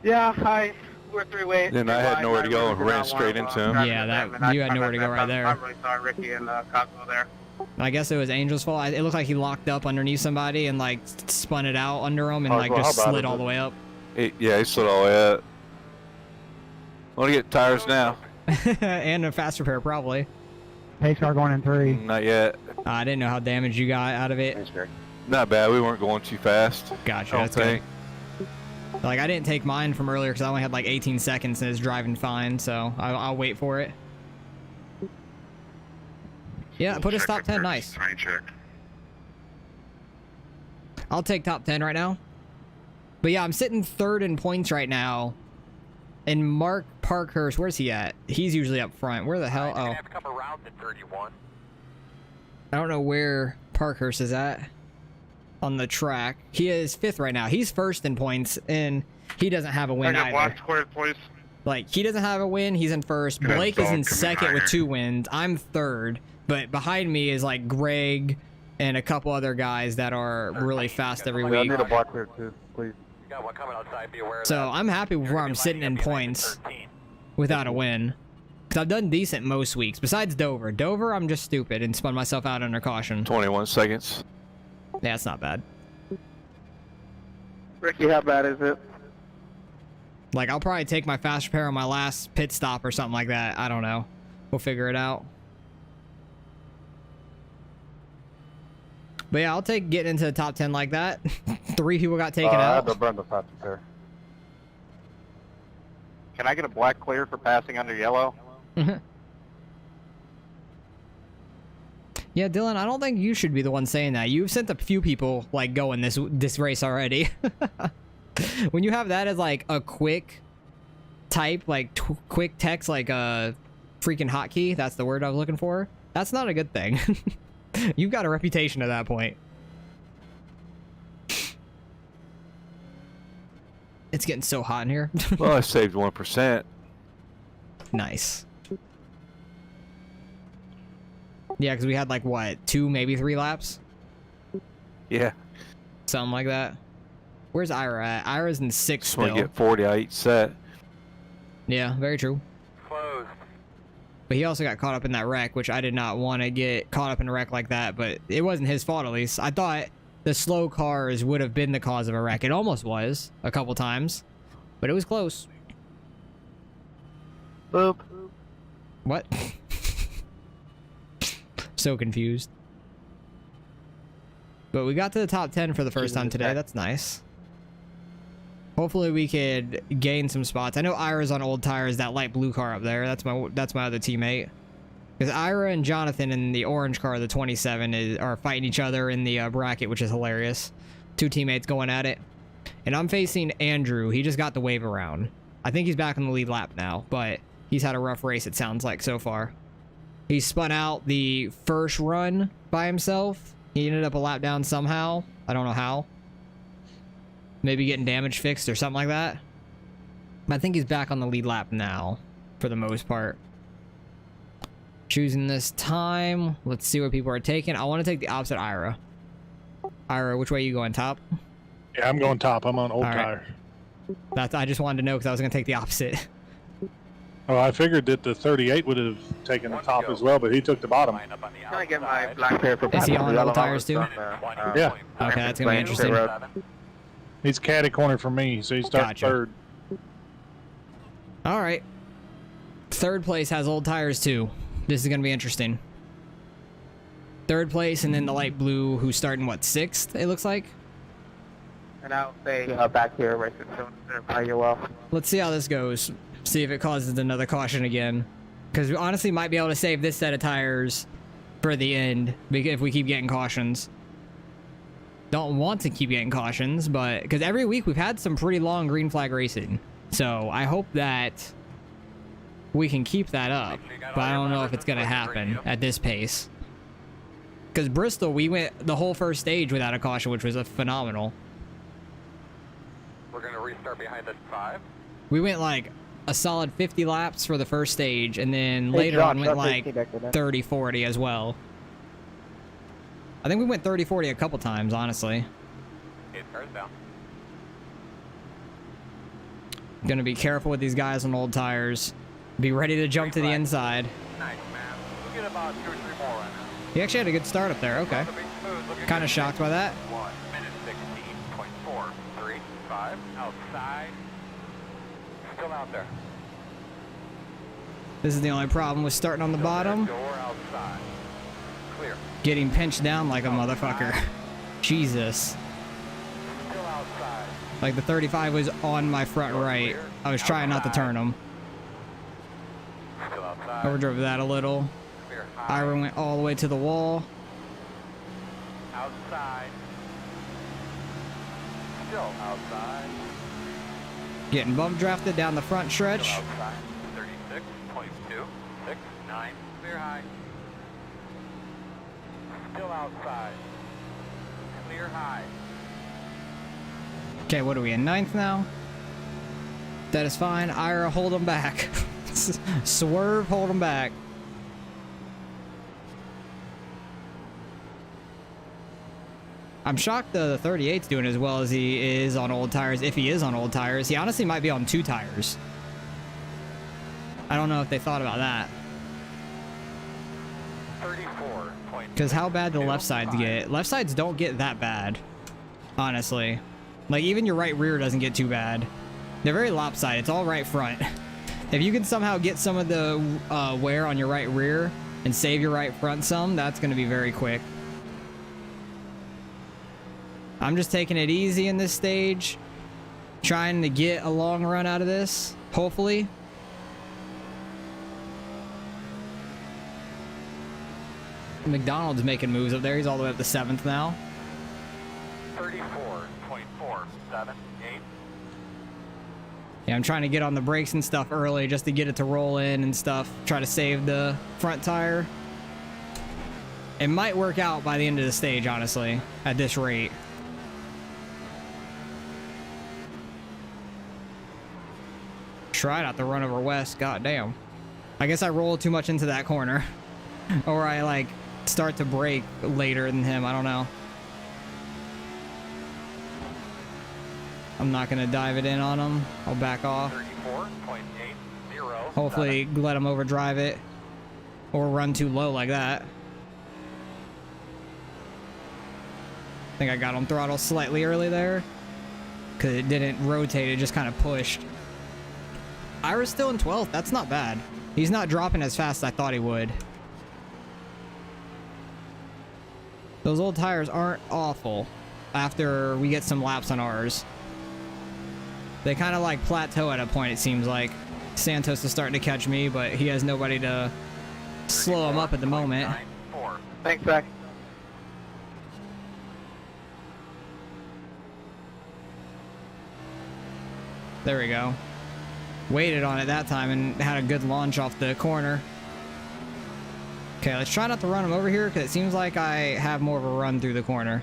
Yeah, we're three-way. Then I had nowhere to go and ran straight into him. Yeah, that you had nowhere to go right there. I'm really sorry, Ricky and Cosmo there. I guess it was Angel's fault. It looked like he locked up underneath somebody and like spun it out under him and like well, just how bad slid is all it? the way up. Yeah, he slid all the way up. I want to get tires now. And a fast repair probably. Pace car going in 3. Not yet. I didn't know how damaged you got out of it. Thanks, Greg. Not bad. We weren't going too fast. Gotcha. I don't That's good. think. Like I didn't take mine from earlier because I only had like 18 seconds and it's driving fine, so I'll wait for it. Yeah, put us top 10. Nice. I'll take top 10 right now. But yeah, I'm sitting third in points right now. And Mark Parkhurst, where's he at? He's usually up front. Where the hell? Oh. I don't know where Parkhurst is at on the track. He is 5th right now. He's 1st in points, and he doesn't have a win I get either. black squared, please. Like, he doesn't have a win. He's in 1st. Blake is in 2nd with 2 wins. I'm 3rd. But behind me is, like, Greg and a couple other guys that are really fast every I week. need a block clear too, please. So I'm happy with where I'm sitting in points without a win. Because I've done decent most weeks, besides Dover. Dover, I'm just stupid and spun myself out under caution. 21 seconds. Yeah, it's not bad. Ricky, how bad is it? Like, I'll probably take my fast repair on my last pit stop or something like that. I don't know. We'll figure it out. But yeah, I'll take getting into the top 10 like that. 3 people got taken I out. had to burn the fast repair. Can I get a black clear for passing under yellow? Yeah, Dylan, I don't think you should be the one saying that. You've sent a few people like going this race already. When you have that as like a quick type, like quick text, like a freaking hotkey, that's the word I was looking for. That's not a good thing. You've got a reputation at that point. It's getting so hot in here. Well, I saved 1%. Nice. Yeah, because we had like, what, 2, maybe 3 laps? Yeah. Something like that. Where's Ira at? Ira's in 6th Just want still. to get 40 out each set. Yeah, very true. Closed. But he also got caught up in that wreck, which I did not want to get caught up in a wreck like that, but it wasn't his fault at least. I thought the slow cars would have been the cause of a wreck. It almost was a couple times, but it was close. Boop. What? So confused. But we got to the top 10 for the first time today. That's nice. Hopefully we could gain some spots. I know Ira's on old tires, that light blue car up there. That's my other teammate. Because Ira and Jonathan in the orange car, the 27, are fighting each other in the bracket, which is hilarious. 2 teammates going at it. And I'm facing Andrew. He just got the wave around. I think he's back in the lead lap now, but he's had a rough race, it sounds like, so far. He spun out the first run by himself. He ended up a lap down somehow. I don't know how. Maybe getting damage fixed or something like that. I think he's back on the lead lap now, for the most part. Choosing this time. Let's see what people are taking. I want to take the opposite Ira. Ira, which way are you going? Top? Yeah, I'm going top. I'm on old All right. tire. I just wanted to know because I was going to take the opposite. Oh, I figured that the 38 would have taken the top as well, but he took the bottom. Can I get my black pair for Is he on yellow? old tires too? Yeah. Okay, that's going to be interesting. He's caddy corner for me, so he's starting Gotcha. 3rd. All right. 3rd place has old tires too. This is going to be interesting. 3rd place, and then the light blue, who's starting, what, 6th, it looks like? And I'll say back here, right there. How you well? Let's see how this goes. See if it causes another caution again. Because we honestly might be able to save this set of tires for the end if we keep getting cautions. Don't want to keep getting cautions, but because every week we've had some pretty long green flag racing. So I hope that we can keep that up, but I don't know if it's going to happen at this pace. Because Bristol, we went the whole first stage without a caution, which was phenomenal. We're going to restart behind us 5. We went like a solid 50 laps for the first stage, and then later on went like 30, 40 as well. I think we went 30, 40 a couple times, honestly. Cars down. Gonna be careful with these guys on old tires. Be ready to jump to the inside. Nice, man. We'll get about 2 or 3 more right now. He actually had a good start up there. Okay. Kind of shocked by that. 1 minute 16.435 outside. Still out there. This is the only problem with starting on the bottom. Door outside. Clear. Getting pinched down like a motherfucker. Jesus. Still outside. Like the 35 was on my front right. I was trying not to turn him. Still outside. Overdrove that a little. Clear. High. Ira went all the way to the wall. Outside. Still outside. Getting bump drafted down the front stretch. Still outside. 36.269. Clear high. Still outside. Clear high. Okay, what are we in 9th now? That is fine. Ira, hold him back. Swerve, hold him back. I'm shocked the 38's doing as well as he is on old tires. If he is on old tires, he honestly might be on 2 tires. I don't know if they thought about that. 34. Because how bad do left sides get? Left sides don't get that bad, honestly. Like, even your right rear doesn't get too bad. They're very lopsided. It's all right front. If you can somehow get some of the wear on your right rear and save your right front some, that's going to be very quick. I'm just taking it easy in this stage. Trying to get a long run out of this, hopefully. McDonald's making moves up there. He's all the way up to 7th now. 34.478. Yeah, I'm trying to get on the brakes and stuff early just to get it to roll in and stuff. Try to save the front tire. It might work out by the end of the stage, honestly, at this rate. Try not to run over West. God damn. I guess I rolled too much into that corner. Or I, like, start to brake later than him. I don't know. I'm not going to dive it in on him. I'll back off. 34.80. Hopefully let him overdrive it. Or run too low like that. I think I got him throttle slightly early there. Because it didn't rotate. It just kind of pushed. Ira's still in 12th. That's not bad. He's not dropping as fast as I thought he would. Those old tires aren't awful after we get some laps on ours. They kind of like plateau at a point, it seems like. Santos is starting to catch me, but he has nobody to slow him up at the moment. Thanks, Zach. There we go. Waited on it that time and had a good launch off the corner. Okay, let's try not to run him over here because it seems like I have more of a run through the corner.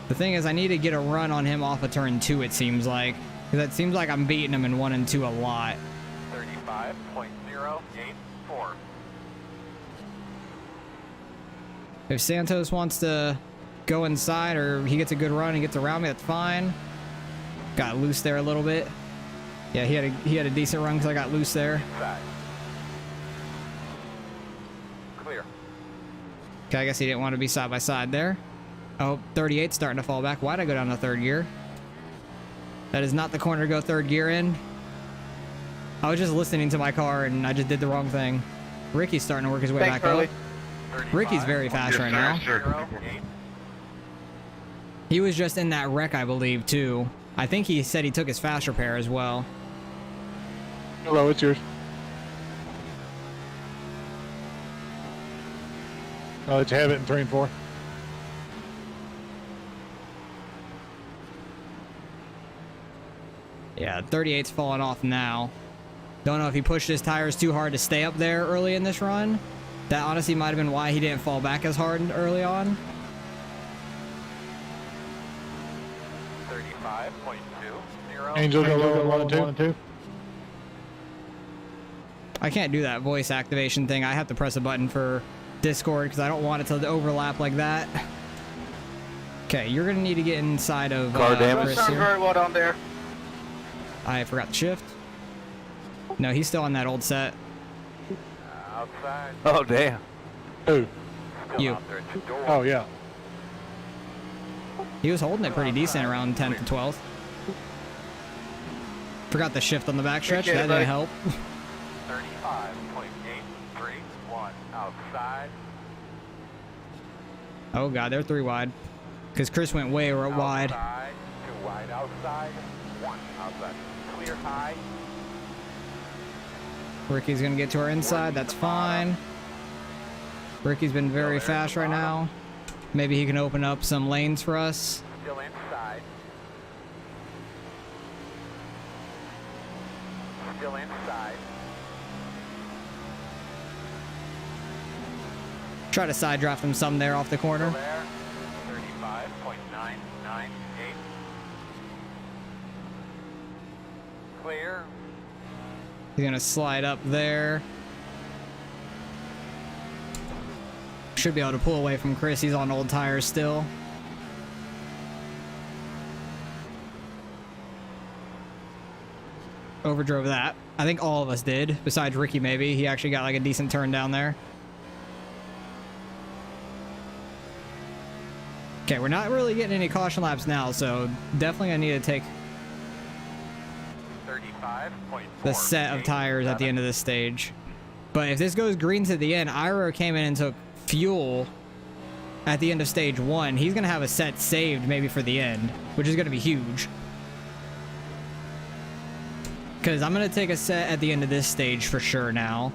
The thing is, I need to get a run on him off of turn 2, it seems like. Because it seems like I'm beating him in 1 and 2 a lot. 35.084. If Santos wants to go inside or he gets a good run and gets around me, that's fine. Got loose there a little bit. Yeah, he had a decent run because I got loose there. Inside. Clear. Okay, I guess he didn't want to be side by side there. Oh, 38's starting to fall back. Why'd I go down to 3rd gear? That is not the corner to go 3rd gear in. I was just listening to my car and I just did the wrong thing. Ricky's starting to work his way back up. Ricky's very fast right now. He was just in that wreck, I believe, too. I think he said he took his fast repair as well. Hello, it's yours. I'll let you have it in 3 and 4. Yeah, 38's falling off now. Don't know if he pushed his tires too hard to stay up there early in this run. That honestly might have been why he didn't fall back as hard early on. 35.20. Angel, go 1 and 2. I can't do that voice activation thing. I have to press a button for Discord because I don't want it to overlap like that. Okay, you're going to need to get inside of Car damage. Chris Sounds here. very well down there. I forgot the shift. No, he's still on that old set. Outside. Oh, damn. Who? Still You. out there at your door. Oh, yeah. He was holding it pretty decent around 10th to 12th. Forgot the shift on the backstretch. Appreciate That it, didn't buddy. help. 35.831 outside. Oh, God, they're 3 wide. Because Chris went way wide. Outside. 2 wide outside. 1 outside. Clear high. Ricky's going to get to our inside. That's fine. Ricky's been very fast right now. Maybe he can open up some lanes for us. Still inside. Still inside. Try to side draft him some there off the corner. Still there. 35.998. Clear. He's going to slide up there. Should be able to pull away from Chris. He's on old tires still. Overdrove that. I think all of us did, besides Ricky maybe. He actually got like a decent turn down there. Okay, we're not really getting any caution laps now, so definitely I need to take 35.4. the set of tires at the end of this stage. But if this goes green to the end, Iro came in and took fuel at the end of stage 1. He's going to have a set saved maybe for the end, which is going to be huge. Because I'm going to take a set at the end of this stage for sure now.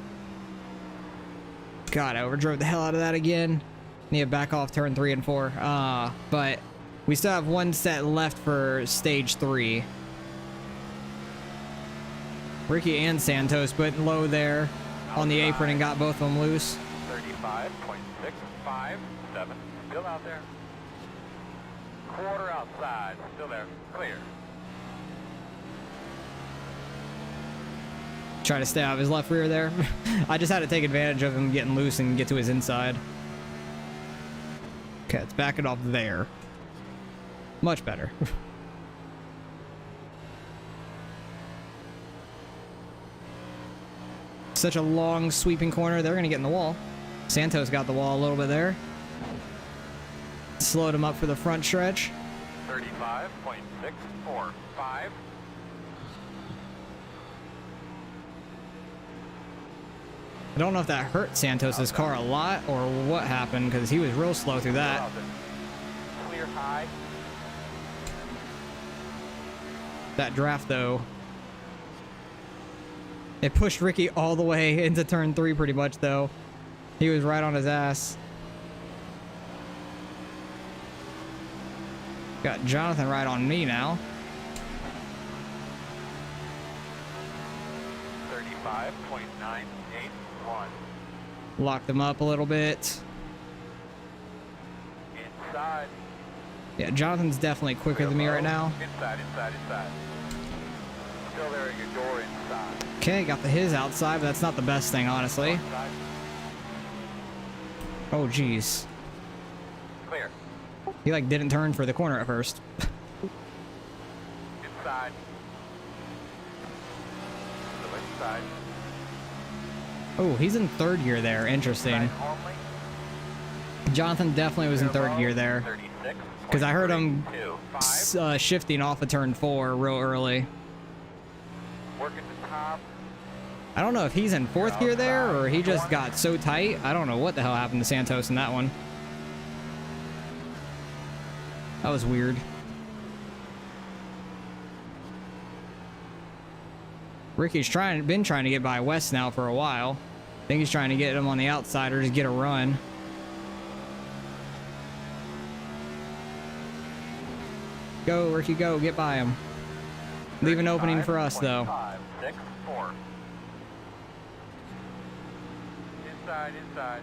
God, I overdrove the hell out of that again. Need to back off turn 3 and 4. But we still have 1 set left for stage 3. Ricky and Santos put low there on the apron and got both of them loose. 35.657. Still out there. Quarter outside. Still there. Clear. Try to stay out of his left rear there. I just had to take advantage of him getting loose and get to his inside. Okay, let's back it off there. Much better. Such a long sweeping corner. They're going to get in the wall. Santos got the wall a little bit there. Slowed him up for the front stretch. 35.645. I don't know if that hurt Santos's car a lot or what happened because he was real slow through that. Clear high. That draft though, it pushed Ricky all the way into turn 3 pretty much though. He was right on his ass. Got Jonathan right on me now. 35.981. Locked him up a little bit. Inside. Yeah, Jonathan's definitely quicker than me right now. Inside. Still there at your door inside. Okay, got the his outside, but that's not the best thing, honestly. Outside. Oh, jeez. Clear. He like didn't turn for the corner at first. Inside. Still inside. Oh, he's in 3rd gear there. Interesting. Inside only. Jonathan definitely was in 3rd gear there. 36. Because I heard him 5. shifting off of turn 4 real early. Working the top. I don't know if he's in 4th gear there or he just got so tight. I don't know what the hell happened to Santos in that one. That was weird. Ricky's been trying to get by West now for a while. I think he's trying to get him on the outside or just get a run. Go, Ricky, go. Get by him. Leave an opening for us, though. 6, 4. Inside.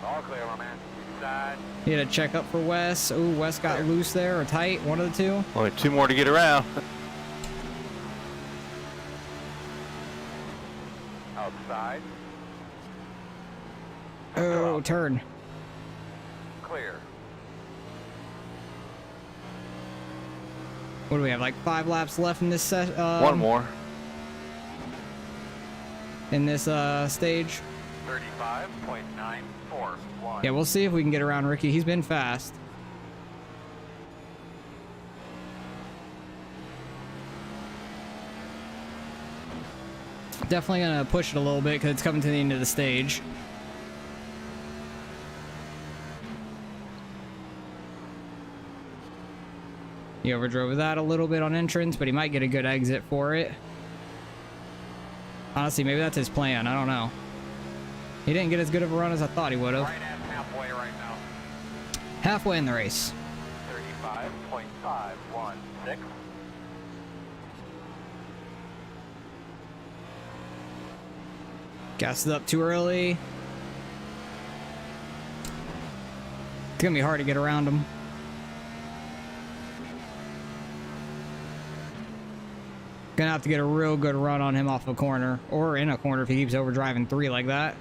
All clear, my man. Inside. He had a check up for Wes. Ooh, Wes got loose there, or tight. One of the two. Only 2 more to get around. Outside. Oh, turn. Clear. What do we have, like 5 laps left in this set? 1 more. In this stage? 35.941. Yeah, we'll see if we can get around Ricky. He's been fast. Definitely gonna push it a little bit because it's coming to the end of the stage. He overdrove that a little bit on entrance, but he might get a good exit for it. Honestly, maybe that's his plan. I don't know. He didn't get as good of a run as I thought he would have. Right at halfway right now. Halfway in the race. 35.516. Gassed it up too early. It's gonna be hard to get around him. Gonna have to get a real good run on him off a corner, or in a corner if he keeps overdriving 3 like that.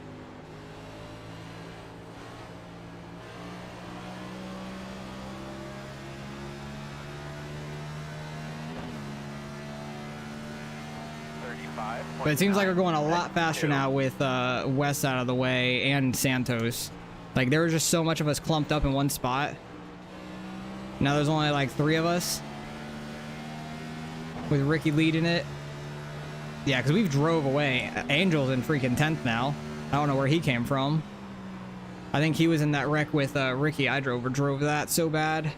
But it seems like we're going a lot faster now with West out of the way and Santos. Like, there was just so much of us clumped up in one spot. Now there's only like 3 of us. With Ricky leading it. Yeah, because we've drove away. Angel's in freaking 10th now. I don't know where he came from. I think he was in that wreck with Ricky. I drove that so bad.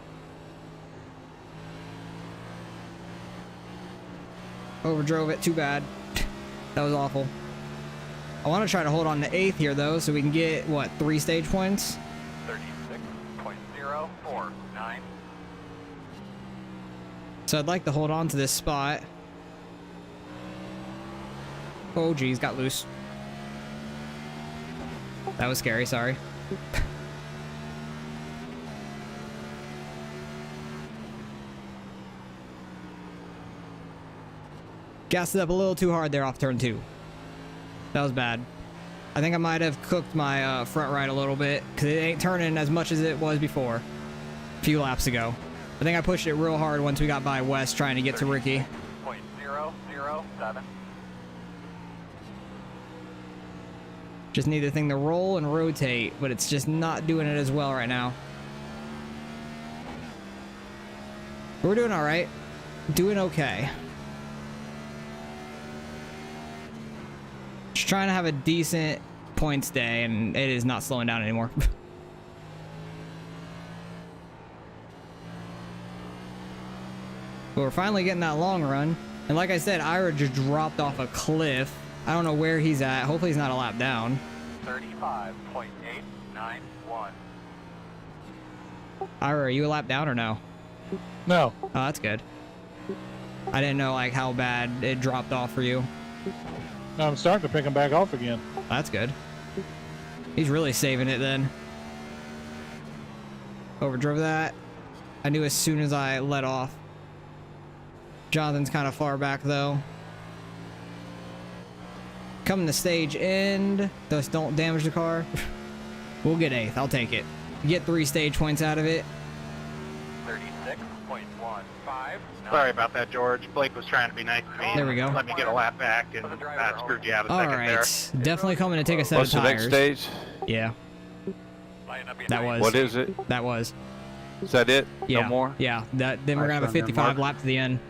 Overdrove it. Too bad. That was awful. I want to try to hold on to 8th here, though, so we can get, what, 3 stage points? 36.049. So I'd like to hold on to this spot. Oh, geez, got loose. That was scary, sorry. Gassed it up a little too hard there off turn 2. That was bad. I think I might have cooked my front right a little bit because it ain't turning as much as it was before. A few laps ago. I think I pushed it real hard once we got by West trying to get to Ricky. 0.007. Just need the thing to roll and rotate, but it's just not doing it as well right now. We're doing all right. Doing okay. Just trying to have a decent points day, and it is not slowing down anymore. But we're finally getting that long run. And like I said, Ira just dropped off a cliff. I don't know where he's at. Hopefully he's not a lap down. 35.891. Ira, are you a lap down or no? No. Oh, that's good. I didn't know like how bad it dropped off for you. No, I'm starting to pick him back off again. That's good. He's really saving it then. Overdrove that. I knew as soon as I let off. Jonathan's kind of far back though. Coming to stage end. Thus don't damage the car. We'll get 8th. I'll take it. Get 3 stage points out of it. 36.15. Sorry about that, George. Blake was trying to be nice to me. There we go. Let me get a lap back, and that screwed you out a second there. Alright. Definitely coming to take a set What's of the tires. next stage? Yeah. That was. What is it? That was. Is that it? Yeah. No more? Yeah. Then we're gonna have a 55 lap to the end.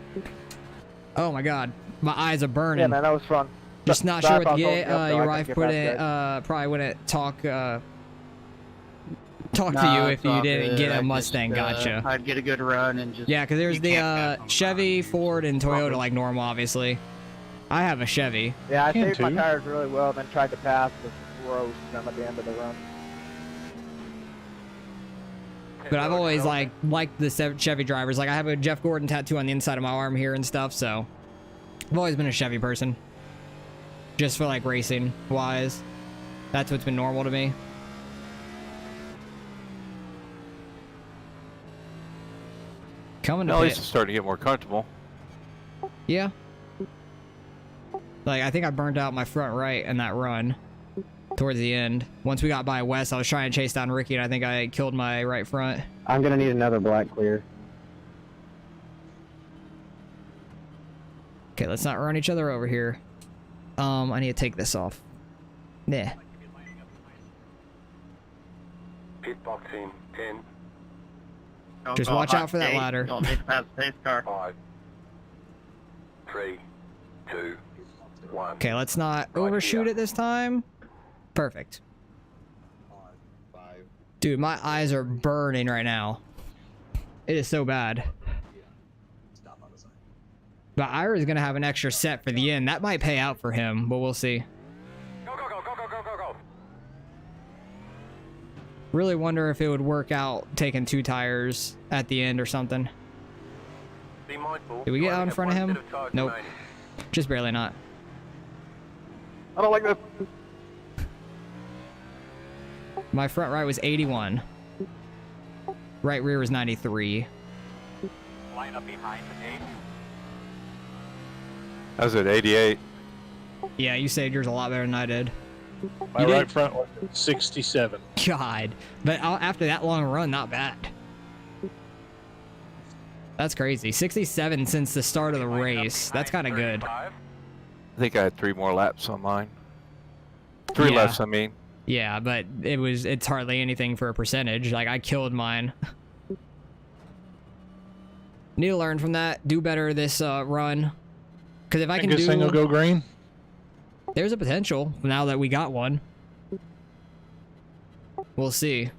Oh my god. My eyes are burning. Yeah, man, that was fun. Just not Sorry sure what if to I was get. holding you up, though. Your I wife couldn't put get it, past probably wouldn't talk talk to you if you didn't get a Mustang. Gotcha. I'd get a good run and just... Yeah, because there's the Chevy, Ford, and Toyota like normal, obviously. I have a Chevy. Yeah, I saved my tires really well, then tried to pass the roast them at the end of the run. But I've always liked the Chevy drivers. Like I have a Jeff Gordon tattoo on the inside of my arm here and stuff, so I've always been a Chevy person. Just for like racing wise. That's what's been normal to me. Coming to at pit. least it's starting to get more comfortable. Yeah. Like I think I burned out my front right in that run towards the end. Once we got by West, I was trying to chase down Ricky, and I think I killed my right front. I'm gonna need another black clear. Okay, let's not run each other over here. I need to take this off. Yeah. Pit box in 10. Just watch out for that ladder. Don't make past pace car. 5, 3, 2, 1. Okay, let's not overshoot it this time. Perfect. Dude, my eyes are burning right now. It is so bad. But Ira's gonna have an extra set for the end. That might pay out for him, but we'll see. Go, go, go, go, go, go, go, go. Really wonder if it would work out taking 2 tires at the end or something. Be mindful. Did we get out in front of him? Nope. Remaining. Just barely not. I don't like this. My front right was 81. Right rear was 93. Line up behind the 8. I was at 88. Yeah, you saved yours a lot better than I did. My You right did? front was 67. God. But after that long run, not bad. That's crazy. 67 since the start of the race. That's kind of good. I think I had 3 more laps on mine. 3 Yeah. laps, I mean. Yeah, but it's hardly anything for a percentage. Like, I killed mine. Need to learn from that. Do better this run. Because if I can Think this thing will do... go green? There's a potential now that we got one. We'll see.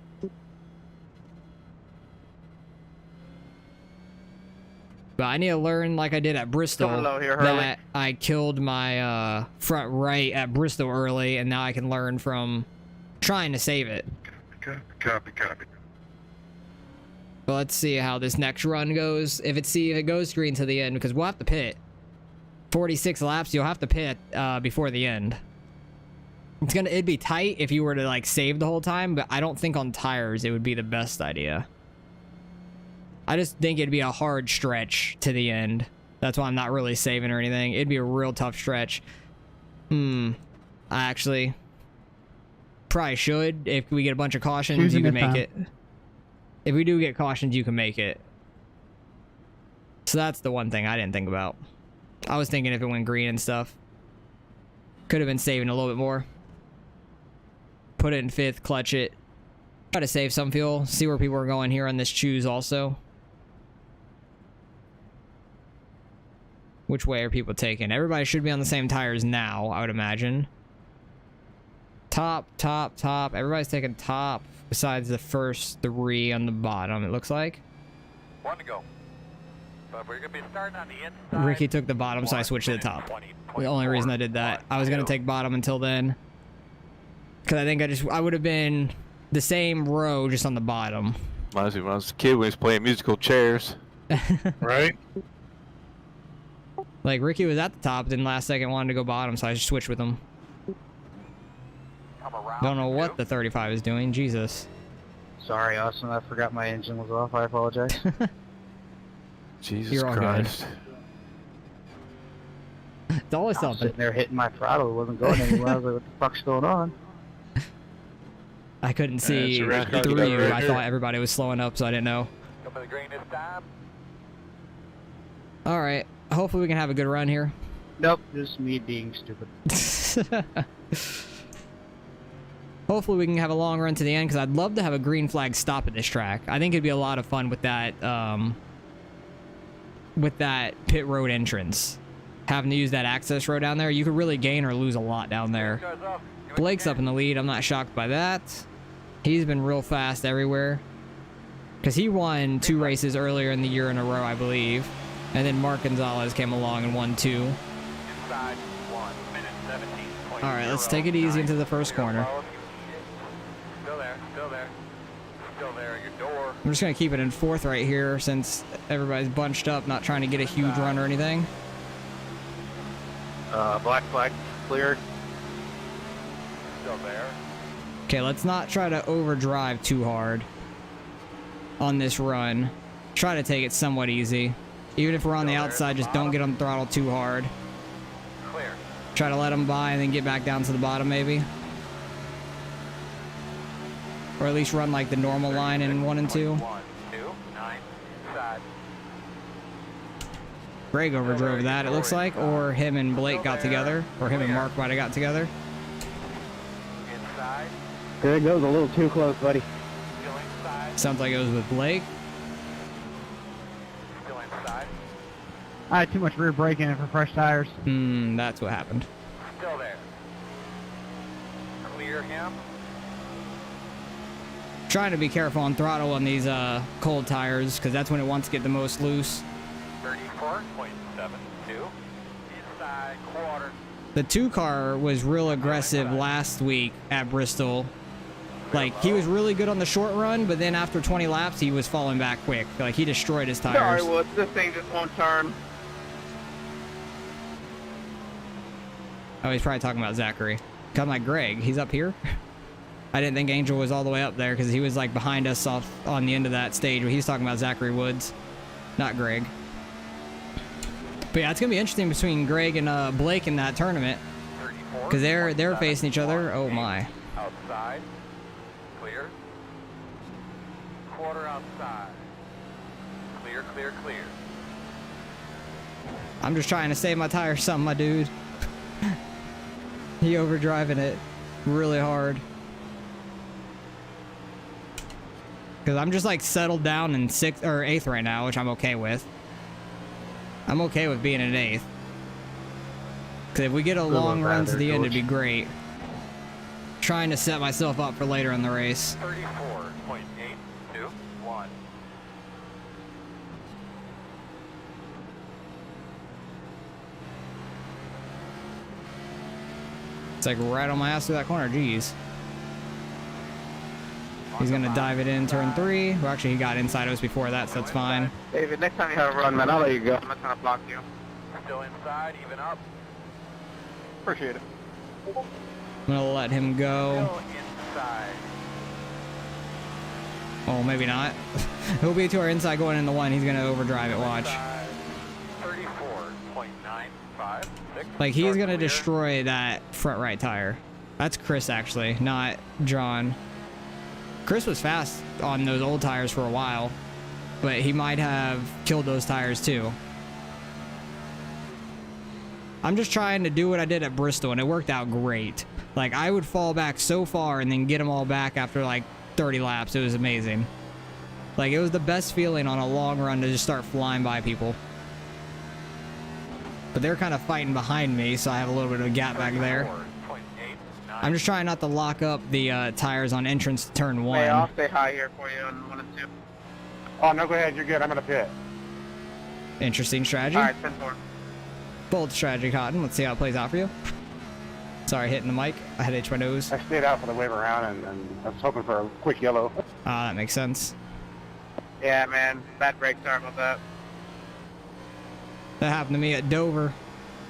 But I need to learn like I did at Bristol Coming low here, Hurley. that I killed my front right at Bristol early, and now I can learn from trying to save it. Copy. But let's see how this next run goes. If it goes green to the end, because we'll have to pit. 46 laps, you'll have to pit before the end. It'd be tight if you were to like save the whole time, but I don't think on tires it would be the best idea. I just think it'd be a hard stretch to the end. That's why I'm not really saving or anything. It'd be a real tough stretch. I actually probably should. If we get a bunch of cautions, you can make it. If we do get cautions, you can make it. So that's the one thing I didn't think about. I was thinking if it went green and stuff. Could have been saving a little bit more. Put it in 5th, clutch it. Try to save some fuel. See where people are going here on this choose also. Which way are people taking? Everybody should be on the same tires now, I would imagine. Top. Everybody's taking top besides the first 3 on the bottom, it looks like. 1 to go. But we're going to be starting on the inside. Ricky took the bottom, so I switched to the top. The only reason I did that. I was going to take bottom until then. Because I think I would have been the same row just on the bottom. Reminds me when I was a kid when he was playing musical chairs. Right? Like, Ricky was at the top, then last second wanted to go bottom, so I just switched with him. Don't know what the 35 is doing. Jesus. Sorry, Austin. I forgot my engine was off. I apologize. Jesus You're all good. Christ. It's always I was something. sitting there hitting my throttle. It wasn't going anywhere. I was like, what the fuck's going on? I couldn't see it's a red car through you. right I here. thought everybody was slowing up, so I didn't know. Come to the green this time. All right. Hopefully we can have a good run here. Nope, just me being stupid. Hopefully we can have a long run to the end, because I'd love to have a green flag stop at this track. I think it'd be a lot of fun with that pit road entrance. Having to use that access road down there, you could really gain or lose a lot down there. Blake's up in the lead. I'm not shocked by that. He's been real fast everywhere. Because he won 2 races earlier in the year in a row, I believe. And then Mark Gonzalez came along and won 2. Inside 1 minute 17.0. Alright, let's take it easy into the first corner. Still there, still there. Still there at your door. I'm just going to keep it in 4th right here since everybody's bunched up, not trying to get a huge run or anything. Black flag cleared. Still there. Okay, let's not try to overdrive too hard on this run. Try to take it somewhat easy. Even if we're on the outside, just don't get on the throttle too hard. Clear. Try to let them by and then get back down to the bottom maybe. Or at least run like the normal line in 1 and 2. 1, 2, 9, inside. Greg overdrove that, it looks like, or him and Blake got together, or him and Mark might have got together. Inside. There goes a little too close, buddy. Still inside. Sounds like it was with Blake. Still inside. I had too much rear braking for fresh tires. That's what happened. Still there. Clear him. Trying to be careful on throttle on these cold tires, because that's when it wants to get the most loose. 34.72. Inside quarter. The 2 car was real aggressive last week at Bristol. Like, he was really good on the short run, but then after 20 laps, he was falling back quick. Like, he destroyed his tires. Sorry, Woods. This thing just won't turn. Oh, he's probably talking about Zachary. I'm like, Greg, he's up here? I didn't think Angel was all the way up there because he was like behind us off on the end of that stage, but he's talking about Zachary Woods, not Greg. But yeah, it's gonna be interesting between Greg and Blake in that tournament because they're facing each other. Oh my! Outside. Clear. Quarter outside. Clear, clear, clear. I'm just trying to save my tires, some my dude. He overdriving it really hard. Because I'm just like settled down in 6th or 8th right now, which I'm okay with. I'm okay with being in 8th. Because if we get a long run to the end, it'd be great. Trying to set myself up for later in the race. 34.821. It's like right on my ass through that corner. Jeez. He's gonna dive it in turn 3. Well, actually, he got inside of us before that, so that's fine. David, next time you have a run, man, I'll let you go. I'm not trying to block you. Still inside, even up. Appreciate it. I'm gonna let him go. Still inside. Oh, maybe not. He'll be to our inside going in the 1. He's gonna overdrive it. Watch. 34.956. Like, he's gonna destroy that front right tire. That's Chris, actually, not John. Chris was fast on those old tires for a while, but he might have killed those tires too. I'm just trying to do what I did at Bristol, and it worked out great. Like, I would fall back so far and then get them all back after like 30 laps. It was amazing. Like, it was the best feeling on a long run to just start flying by people. But they're kind of fighting behind me, so I have a little bit of a gap back there. I'm just trying not to lock up the tires on entrance to turn 1. Hey, I'll stay high here for you on 1 and 2. Oh, no, go ahead. You're good. I'm going to pit. Interesting strategy. All right, 10-4. Bold strategy, Cotton. Let's see how it plays out for you. Sorry, hitting the mic. I had to itch my nose. I stayed out for the wave around, and I was hoping for a quick yellow. Ah, that makes sense. Yeah, man. Bad break. Sorry about that. That happened to me at Dover.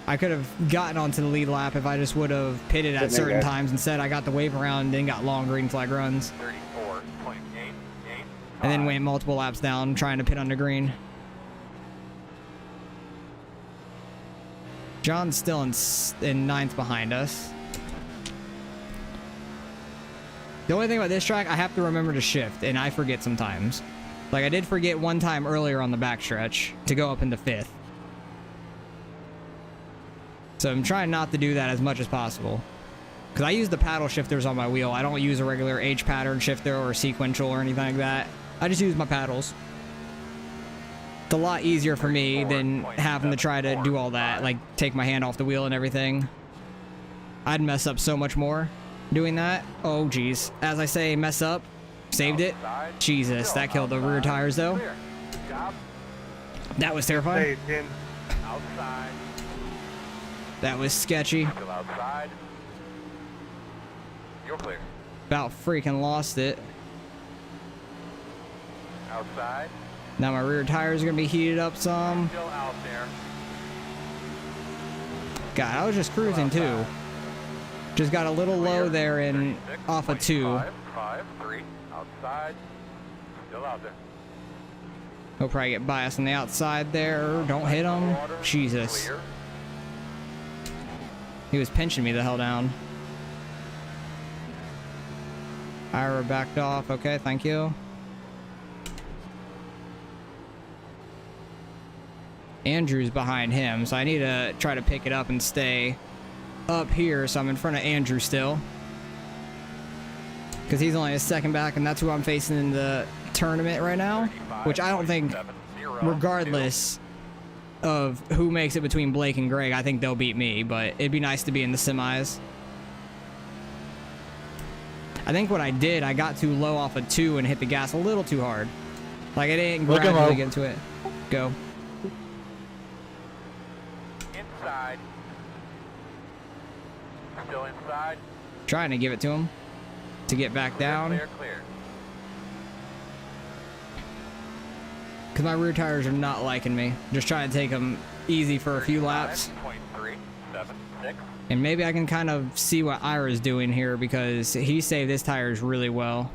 I could have gotten onto the lead lap if I just would have pitted at certain times. Instead, I got the wave around and then got long green flag runs. 34.885. And then went multiple laps down trying to pit under green. John's still in 9th behind us. The only thing about this track, I have to remember to shift, and I forget sometimes. Like, I did forget one time earlier on the backstretch to go up into 5th. So I'm trying not to do that as much as possible. Because I use the paddle shifters on my wheel. I don't use a regular H pattern shifter or sequential or anything like that. I just use my paddles. It's a lot easier for me than having to try to do all that. Like, take my hand off the wheel and everything. I'd mess up so much more. doing that. Oh, geez. As I say, mess up. Saved it. Jesus, that killed the rear tires, though. That was terrifying. Outside. That was sketchy. Still outside. You're clear. About freaking lost it. Outside. Now my rear tires are going to be heated up some. Still out there. God, I was just cruising, too. Just got a little low there and off of 2. 5, 3. Outside. Still out there. He'll probably get biased on the outside there. Don't hit him. Jesus. Clear. He was pinching me the hell down. Ira backed off. Okay, thank you. Andrew's behind him, so I need to try to pick it up and stay up here so I'm in front of Andrew still. Because he's only a second back, and that's who I'm facing in the tournament right now. Which I don't think, regardless of who makes it between Blake and Greg, I think they'll beat me, but it'd be nice to be in the semis. I think what I did, I got too low off of 2 and hit the gas a little too hard. Like I didn't gradually get into it. Go. Inside. Still inside. Trying to give it to him to get back down. Clear, clear. Because my rear tires are not liking me. Just trying to take them easy for a few laps. 0.376. And maybe I can kind of see what Ira's doing here because he saved his tires really well.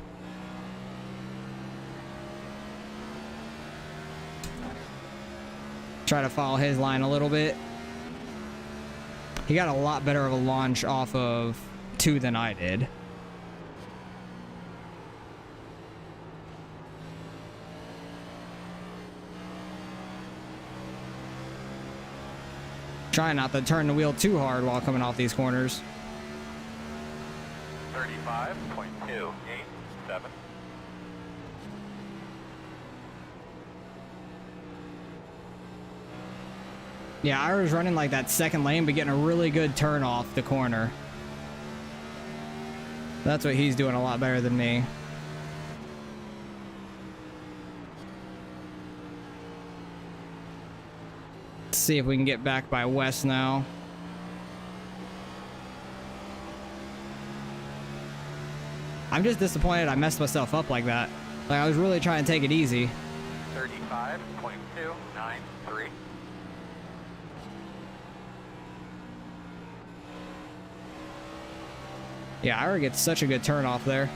Try to follow his line a little bit. He got a lot better of a launch off of 2 than I did. Trying not to turn the wheel too hard while coming off these corners. 35.287. Yeah, Ira's running like that second lane, but getting a really good turn off the corner. That's what he's doing a lot better than me. Let's see if we can get back by West now. I'm just disappointed I messed myself up like that. Like, I was really trying to take it easy. 35.293. Yeah, Ira gets such a good turn off there.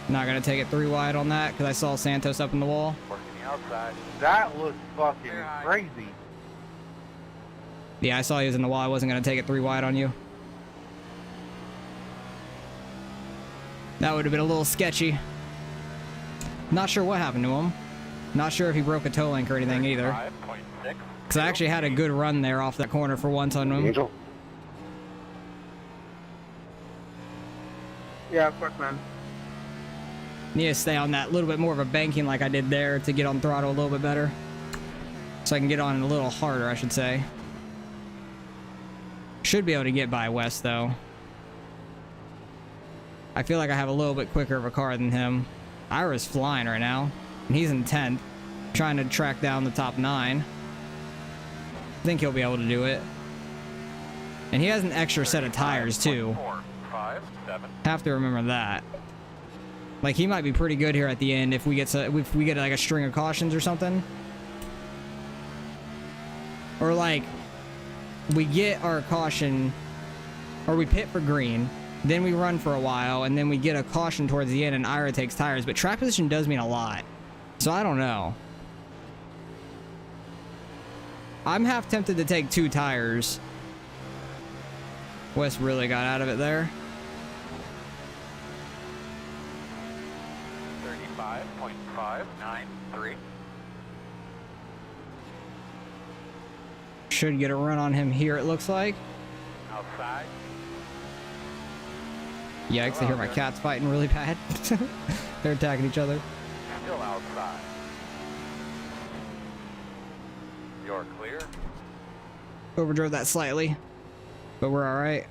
Not gonna take it 3 wide on that because I saw Santos up in the wall. Working the outside. That looks fucking crazy. Yeah, I saw he was in the wall. I wasn't gonna take it 3 wide on you. That would have been a little sketchy. Not sure what happened to him. Not sure if he broke a toe link or anything either. Because I actually had a good run there off that corner for once on him. Angel. Yeah, of course, man. Need to stay on that little bit more of a banking like I did there to get on throttle a little bit better. So I can get on a little harder, I should say. Should be able to get by West, though. I feel like I have a little bit quicker of a car than him. Ira's flying right now, and he's in 10th, trying to track down the top 9. I think he'll be able to do it. And he has an extra set of tires, too. 5, 7. Have to remember that. Like, he might be pretty good here at the end if we get like a string of cautions or something. Or like, we get our caution, or we pit for green, then we run for a while, and then we get a caution towards the end and Ira takes tires. But track position does mean a lot. So I don't know. I'm half tempted to take 2 tires. West really got out of it there. 35.593. Should get a run on him here, it looks like. Outside. Yikes, I hear my cats fighting really bad. They're attacking each other. Still outside. You're clear. Overdrove that slightly, but we're all right.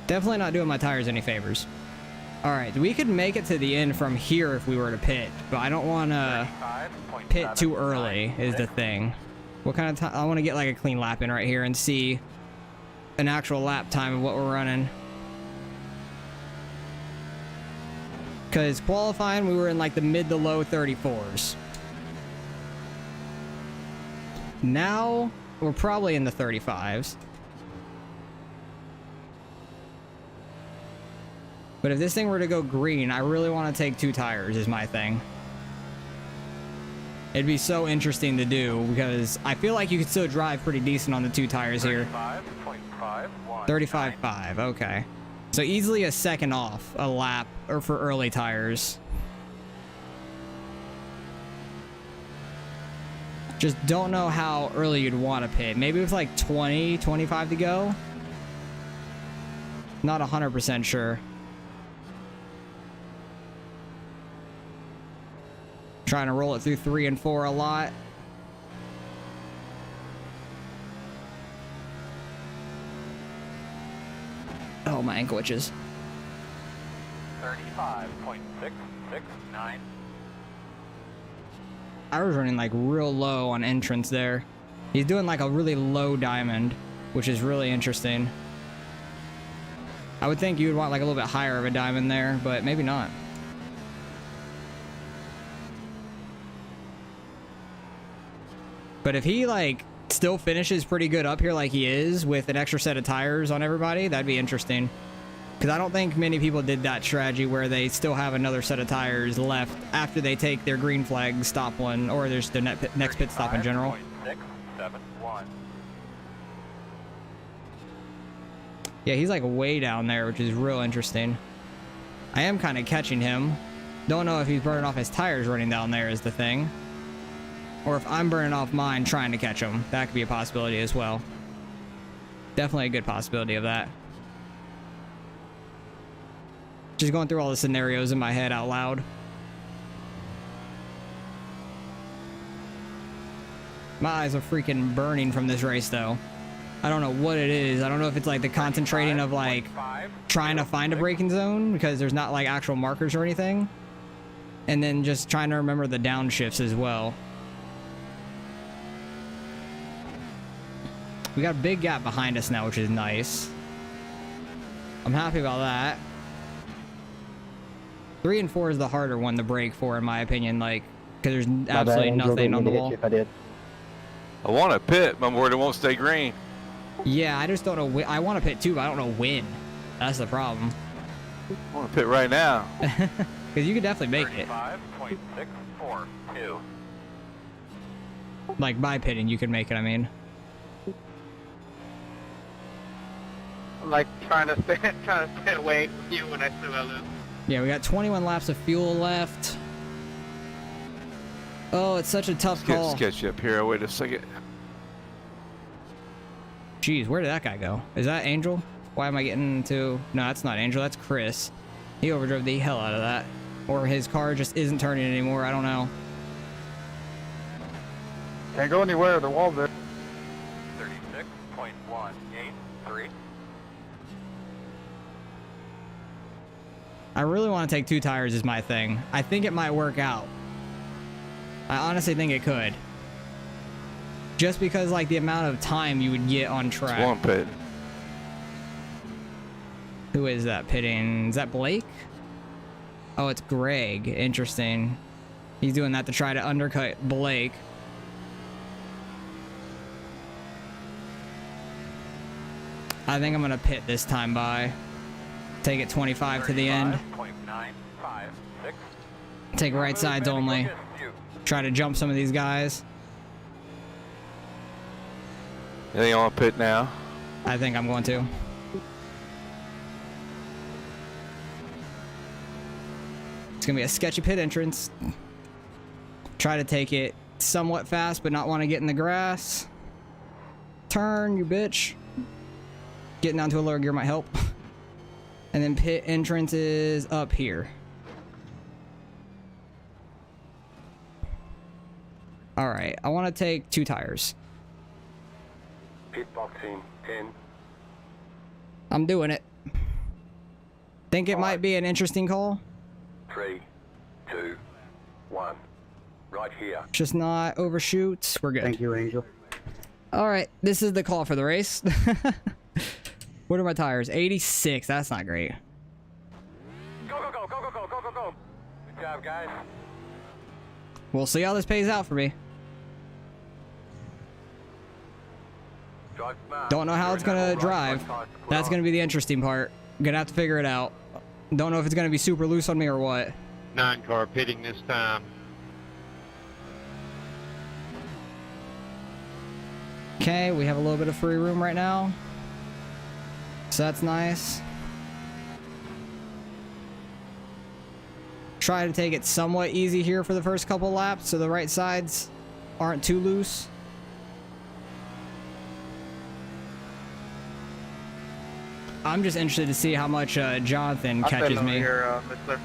Definitely not doing my tires any favors. All right, we could make it to the end from here if we were to pit, but I don't want to pit too early is the thing. What kind of time? I want to get like a clean lap in right here and see an actual lap time of what we're running. Because qualifying, we were in like the mid to low 34s. Now, we're probably in the 35s. But if this thing were to go green, I really want to take 2 tires is my thing. It'd be so interesting to do because I feel like you could still drive pretty decent on the 2 tires here. 35.5, okay. So easily a second off a lap or for early tires. Just don't know how early you'd want to pit. Maybe with like 20, 25 to go. Not 100% sure. Trying to roll it through 3 and 4 a lot. Oh, my ankle itches. 35.669. I was running like real low on entrance there. He's doing like a really low diamond, which is really interesting. I would think you would want like a little bit higher of a diamond there, but maybe not. But if he like still finishes pretty good up here like he is with an extra set of tires on everybody, that'd be interesting. Because I don't think many people did that strategy where they still have another set of tires left after they take their green flag stop one, or there's the next pit stop in general. 671. Yeah, he's like way down there, which is real interesting. I am kind of catching him. Don't know if he's burning off his tires running down there is the thing. Or if I'm burning off mine trying to catch him. That could be a possibility as well. Definitely a good possibility of that. Just going through all the scenarios in my head out loud. My eyes are freaking burning from this race though. I don't know what it is. I don't know if it's like the concentrating of like trying to find a braking zone because there's not like actual markers or anything. And then just trying to remember the downshifts as well. We got a big gap behind us now, which is nice. I'm happy about that. 3 and 4 is the harder one to brake for, in my opinion, like, because there's absolutely nothing on the wall. I want to pit, but I'm worried it won't stay green. Yeah, I just don't know. I want to pit too, but I don't know when. That's the problem. I want to pit right now. Because you could definitely make it. 35.642. Like, by pitting, you could make it, I mean. I'm like trying to stay away from you when I still lose. Yeah, we got 21 laps of fuel left. Oh, it's such a tough call. Sketchy up here. Wait a second. Jeez, where did that guy go? Is that Angel? Why am I getting to... No, that's not Angel. That's Chris. He overdrove the hell out of that. Or his car just isn't turning anymore. I don't know. Can't go anywhere. The wall's there. 36.183. I really want to take 2 tires is my thing. I think it might work out. I honestly think it could. Just because, like, the amount of time you would get on track. It's one pit. Who is that pitting? Is that Blake? Oh, it's Greg. Interesting. He's doing that to try to undercut Blake. I think I'm going to pit this time by. Take it 25 to the end. Take right sides only. Try to jump some of these guys. You think you want to pit now? I think I'm going to. It's going to be a sketchy pit entrance. Try to take it somewhat fast, but not want to get in the grass. Turn, you bitch. Getting down to a lower gear might help. And then pit entrance is up here. All right, I want to take 2 tires. Pit boxing 10. I'm doing it. Think it might be an interesting call. 3, 2, 1. Right here. Just not overshoot. We're good. Thank you, Angel. All right, this is the call for the race. What are my tires? 86. That's not great. Go, go, go, go, go, go, go, go, go. Good job, guys. We'll see how this pays out for me. Drive smart. Don't know how it's gonna drive. That's gonna be the interesting part. Gonna have to figure it out. Don't know if it's gonna be super loose on me or what. 9 car pitting this time. Okay, we have a little bit of free room right now. So that's nice. Try to take it somewhat easy here for the first couple laps so the right sides aren't too loose. I'm just interested to see how much Jonathan catches me. Here, Mr.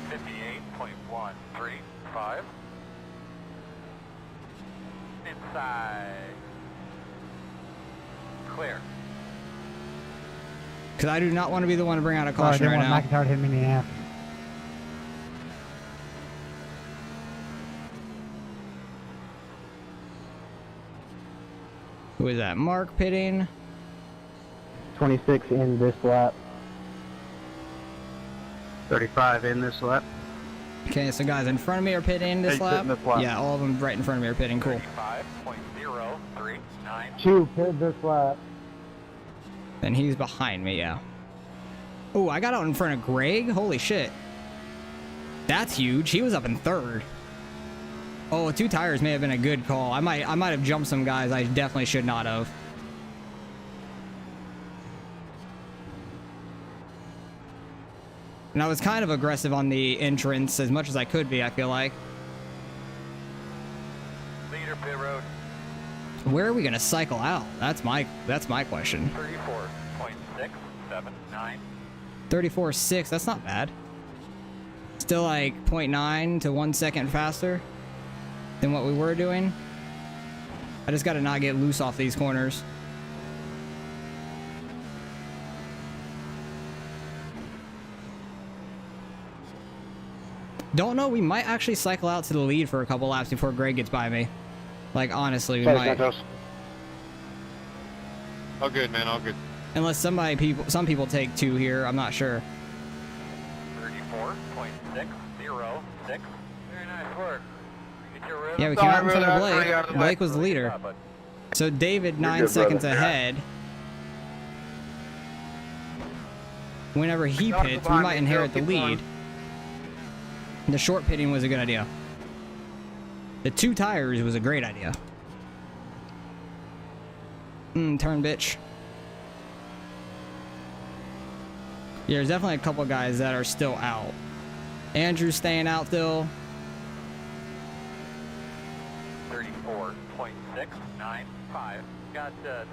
58.135. Inside. Clear. Because I do not want to be the one to bring out a caution right now. McIntyre hit me in the ass. Who is that? Mark pitting. 26 in this lap. 35 in this lap. Okay, so guys in front of me are pitting this lap. This lap. Yeah, all of them right in front of me are pitting. Cool. 35.039. 2 pit this lap. And he's behind me, yeah. Oh, I got out in front of Greg? Holy shit. That's huge. He was up in 3rd. Oh, 2 tires may have been a good call. I might have jumped some guys I definitely should not have. And I was kind of aggressive on the entrance as much as I could be, I feel like. Leader pit road. Where are we gonna cycle out? That's my question. 34.679. 34.6, that's not bad. Still like 0.9 to 1 second faster than what we were doing. I just gotta not get loose off these corners. Don't know, we might actually cycle out to the lead for a couple laps before Greg gets by me. Like, honestly, we might. All good, man, all good. Unless some people take 2 here, I'm not sure. 34.606. Very nice work. Get your rhythm. Yeah, we came out in front of Blake. Blake was the leader. So David 9 seconds ahead. Whenever he pits, we might inherit the lead. The short pitting was a good idea. The 2 tires was a great idea. Turn, bitch. Yeah, there's definitely a couple guys that are still out. Andrew's staying out still. 34.695. Got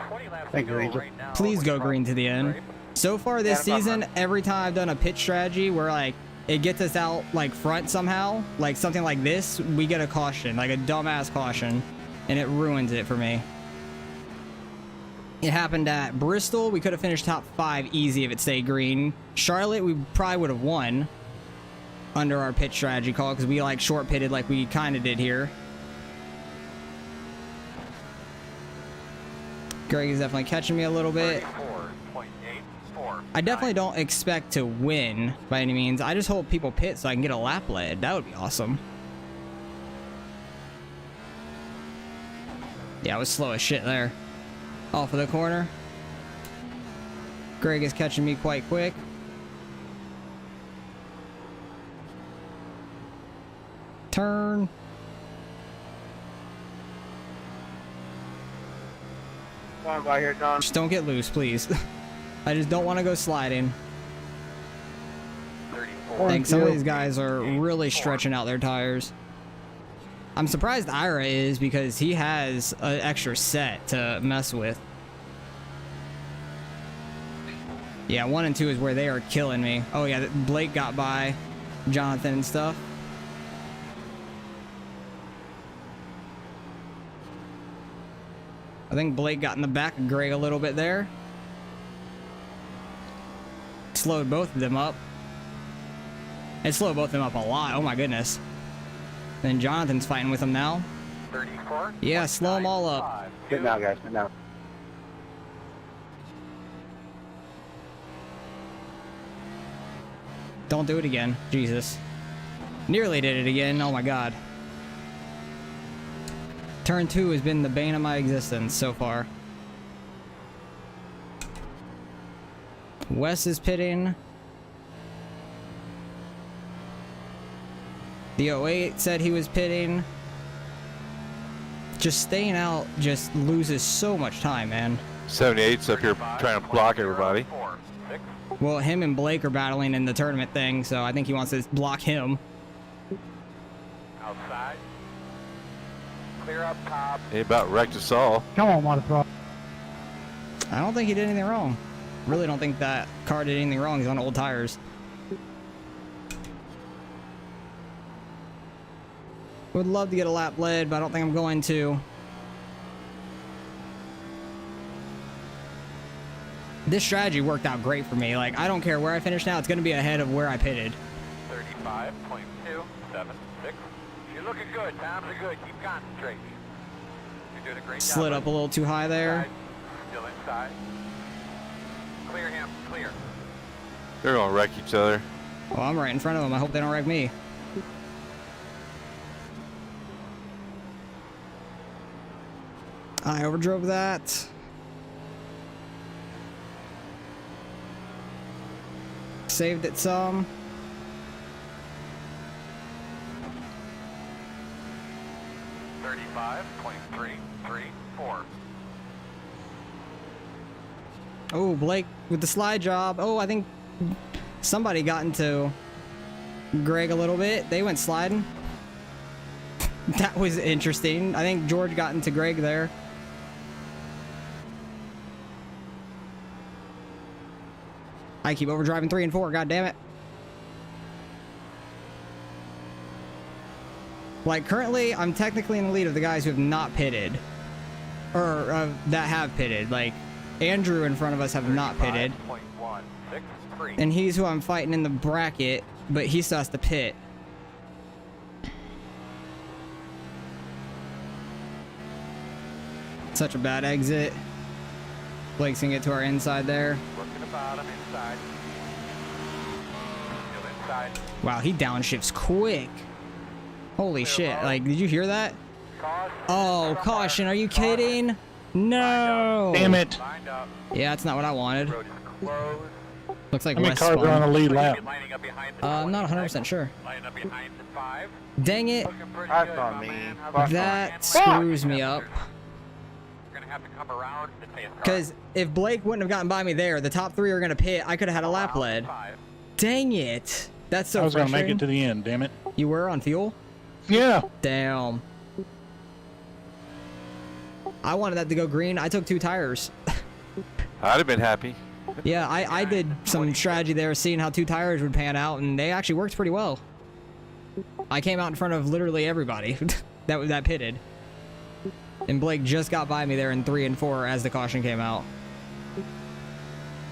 20 laps Thank to you, go Angel. right now. Please go green to the end. So far this season, every time I've done a pitch strategy where like it gets us out like front somehow, like something like this, we get a caution, like a dumbass caution, and it ruins it for me. It happened at Bristol. We could have finished top 5 easy if it stayed green. Charlotte, we probably would have won under our pitch strategy call because we like short pitted like we kind of did here. Greg is definitely catching me a little bit. I definitely don't expect to win by any means. I just hope people pit so I can get a lap lead. That would be awesome. Yeah, I was slow as shit there. Off of the corner. Greg is catching me quite quick. Turn. Come on by here, John. Just don't get loose, please. I just don't want to go sliding. I think some of these guys are really stretching out their tires. I'm surprised Ira is because he has an extra set to mess with. Yeah, 1 and 2 is where they are killing me. Oh yeah, Blake got by Jonathan and stuff. I think Blake got in the back of Greg a little bit there. Slowed both of them up. It slowed both of them up a lot. Oh my goodness. Then Jonathan's fighting with him now. 34. Yeah, slow them all up. Sit down, guys. Sit down. Don't do it again. Jesus. Nearly did it again. Oh my god. Turn 2 has been the bane of my existence so far. Wes is pitting. The 08 said he was pitting. Just staying out just loses so much time, man. 78's up here trying to block everybody. Well, him and Blake are battling in the tournament thing, so I think he wants to block him. Outside. Clear up top. He about wrecked us all. Come on, motherfucker. I don't think he did anything wrong. Really don't think that car did anything wrong. He's on old tires. Would love to get a lap led, but I don't think I'm going to. This strategy worked out great for me. Like, I don't care where I finish now. It's going to be ahead of where I pitted. 35.276. You're looking good. Times are good. Keep concentrating. You're doing a great job. Slid up a little too high there. Still inside. Clear him. Clear. They're gonna wreck each other. Well, I'm right in front of them. I hope they don't wreck me. I overdrove that. Saved it some. .334. Oh, Blake with the slide job. Oh, I think somebody got into Greg a little bit. They went sliding. That was interesting. I think George got into Greg there. I keep overdriving 3 and 4. God damn it. Like, currently, I'm technically in the lead of the guys who have not pitted. Or, that have pitted. Like, Andrew in front of us have not pitted. And he's who I'm fighting in the bracket, but he still has to pit. Such a bad exit. Blake's gonna get to our inside there. Working the bottom inside. Still inside. Wow, he downshifts quick. Holy shit. Like, did you hear that? Oh, caution. Are you kidding? No. Damn it. Yeah, that's not what I wanted. Looks like How many West cars are on the spun. lead lap? I'm not 100% sure. Dang it. That's on me. That screws me up. Have to come around to take Because if Blake wouldn't have gotten by me there, the top 3 are going to pit. I could have had a lap led. Dang it. That's so I was going to make frustrating. it to the end, damn it. You were on fuel? Yeah. Damn. I wanted that to go green. I took 2 tires. I'd have been happy. Yeah, I did some strategy there, seeing how 2 tires would pan out, and they actually worked pretty well. I came out in front of literally everybody that pitted. And Blake just got by me there in 3 and 4 as the caution came out.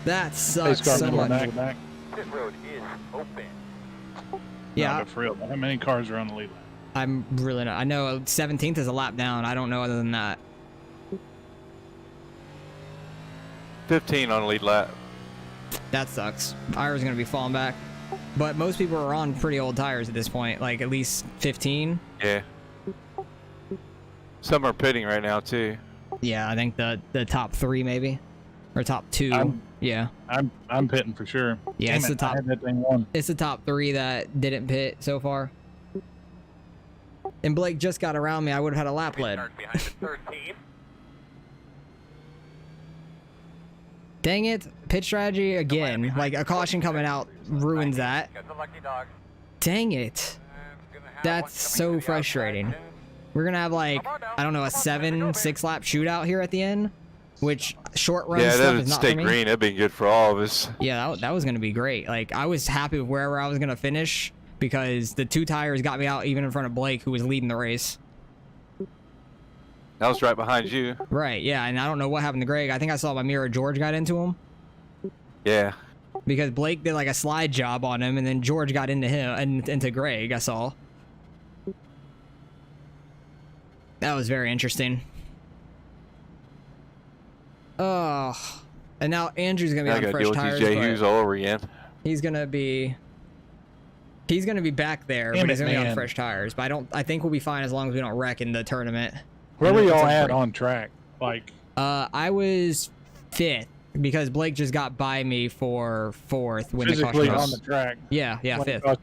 That sucks so much. Back. Pit road is open. Yeah. No, but for real, how many cars are on the lead lap? I'm really not. I know 17th is a lap down. I don't know other than that. 15 on the lead lap. That sucks. Ira's going to be falling back. But most people are on pretty old tires at this point, like at least 15. Yeah. Some are pitting right now too. Yeah, I think the top 3 maybe, or top 2. Yeah. I'm pitting for sure. Yeah, Damn it's it, the top. I had that thing won. It's the top 3 that didn't pit so far. And Blake just got around me. I would have had a lap led. Behind the 13. Dang it! Pit strategy again. Like a caution coming out ruins that. Got the lucky dog. Dang it! That's so frustrating. We're gonna have like, I don't know, a 6 lap shootout here at the end, which short run Yeah, stuff that would is not stay for me. green. That'd be good for all of us. Yeah, that was gonna be great. Like, I was happy with wherever I was gonna finish because the 2 tires got me out even in front of Blake, who was leading the race. That was right behind you. Right, yeah, and I don't know what happened to Greg. I think I saw my mirror George got into him. Yeah. Because Blake did like a slide job on him, and then George got into him and into Greg, I saw. That was very interesting. Oh, and now Andrew's gonna be on fresh tires. Jay Hughes all over again. He's gonna be back there, but he's gonna be on fresh tires. But I think we'll be fine as long as we don't wreck in the tournament. Where were y'all at on track? Like, I was 5th because Blake just got by me for 4th when physically the caution on the track. Yeah, 5th.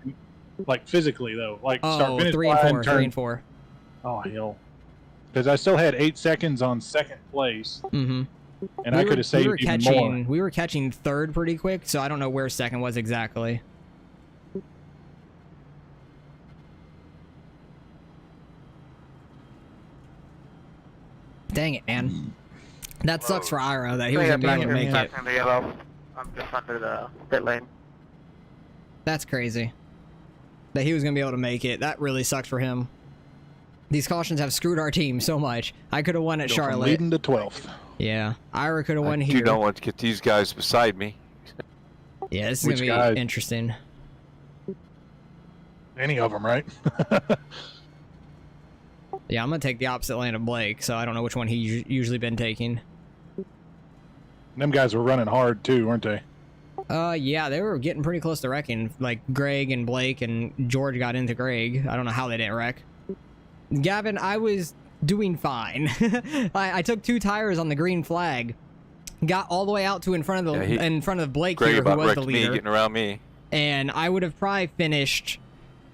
Like physically though, like start finish 3 and 4, 3 and 4. Oh hell! Because I still had 8 seconds on second place. Mm-hmm. And I could have saved even more. We were catching 3rd pretty quick, so I don't know where 2nd was exactly. Dang it, man. That sucks for Ira that he was going to be able to make it. I'm just under the pit lane. That's crazy. That he was going to be able to make it. That really sucks for him. These cautions have screwed our team so much. I could have won at Charlotte. Leading to 12th. Yeah. Ira could have won here. You don't want to get these guys beside me. Yeah, this is going to be interesting. Any of them, right? Yeah, I'm going to take the opposite lane of Blake, so I don't know which one he's usually been taking. Them guys were running hard too, weren't they? Yeah, they were getting pretty close to wrecking. Like, Greg and Blake and George got into Greg. I don't know how they didn't wreck. Gavin, I was doing fine. I took 2 tires on the green flag. Got all the way out to in front of Blake Greg here, who was the me, leader. getting around me. And I would have probably finished,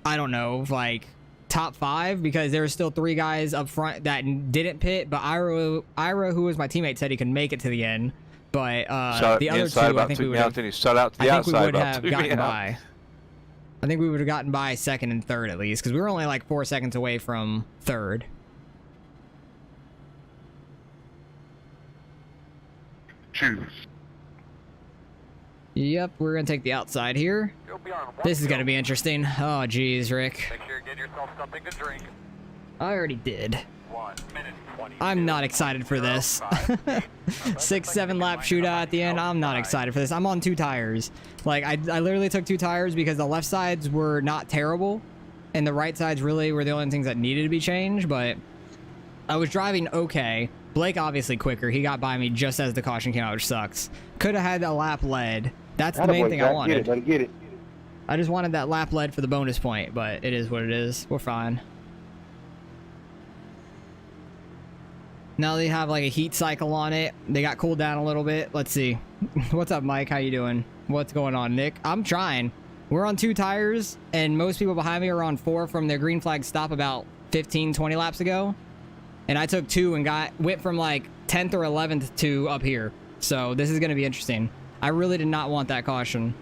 I don't know, like top 5 because there were still 3 guys up front that didn't pit. But Ira, who was my teammate, said he could make it to the end. But the other 2, I think we would have. Then he shut out to the outside. Gotten by. I think we would have gotten by 2nd and 3rd at least, because we were only like 4 seconds away from 3rd. Choose. Yep, we're gonna take the outside here. This is gonna be interesting. Oh, geez, Rick. Make sure you get yourself something to drink. I already did. 1 minute 20. I'm not excited for this. 6-7 lap shootout at the end. I'm not excited for this. I'm on 2 tires. Like, I literally took 2 tires because the left sides were not terrible, and the right sides really were the only things that needed to be changed, but I was driving okay. Blake obviously quicker. He got by me just as the caution came out, which sucks. Could have had a lap lead. That's the main thing I wanted. Get it. I just wanted that lap lead for the bonus point, but it is what it is. We're fine. Now they have like a heat cycle on it. They got cooled down a little bit. Let's see. What's up, Mike? How you doing? What's going on, Nick? I'm trying. We're on 2 tires, and most people behind me are on 4 from their green flag stop about 15, 20 laps ago. And I took 2 and went from like 10th or 11th to up here. So this is going to be interesting. I really did not want that caution.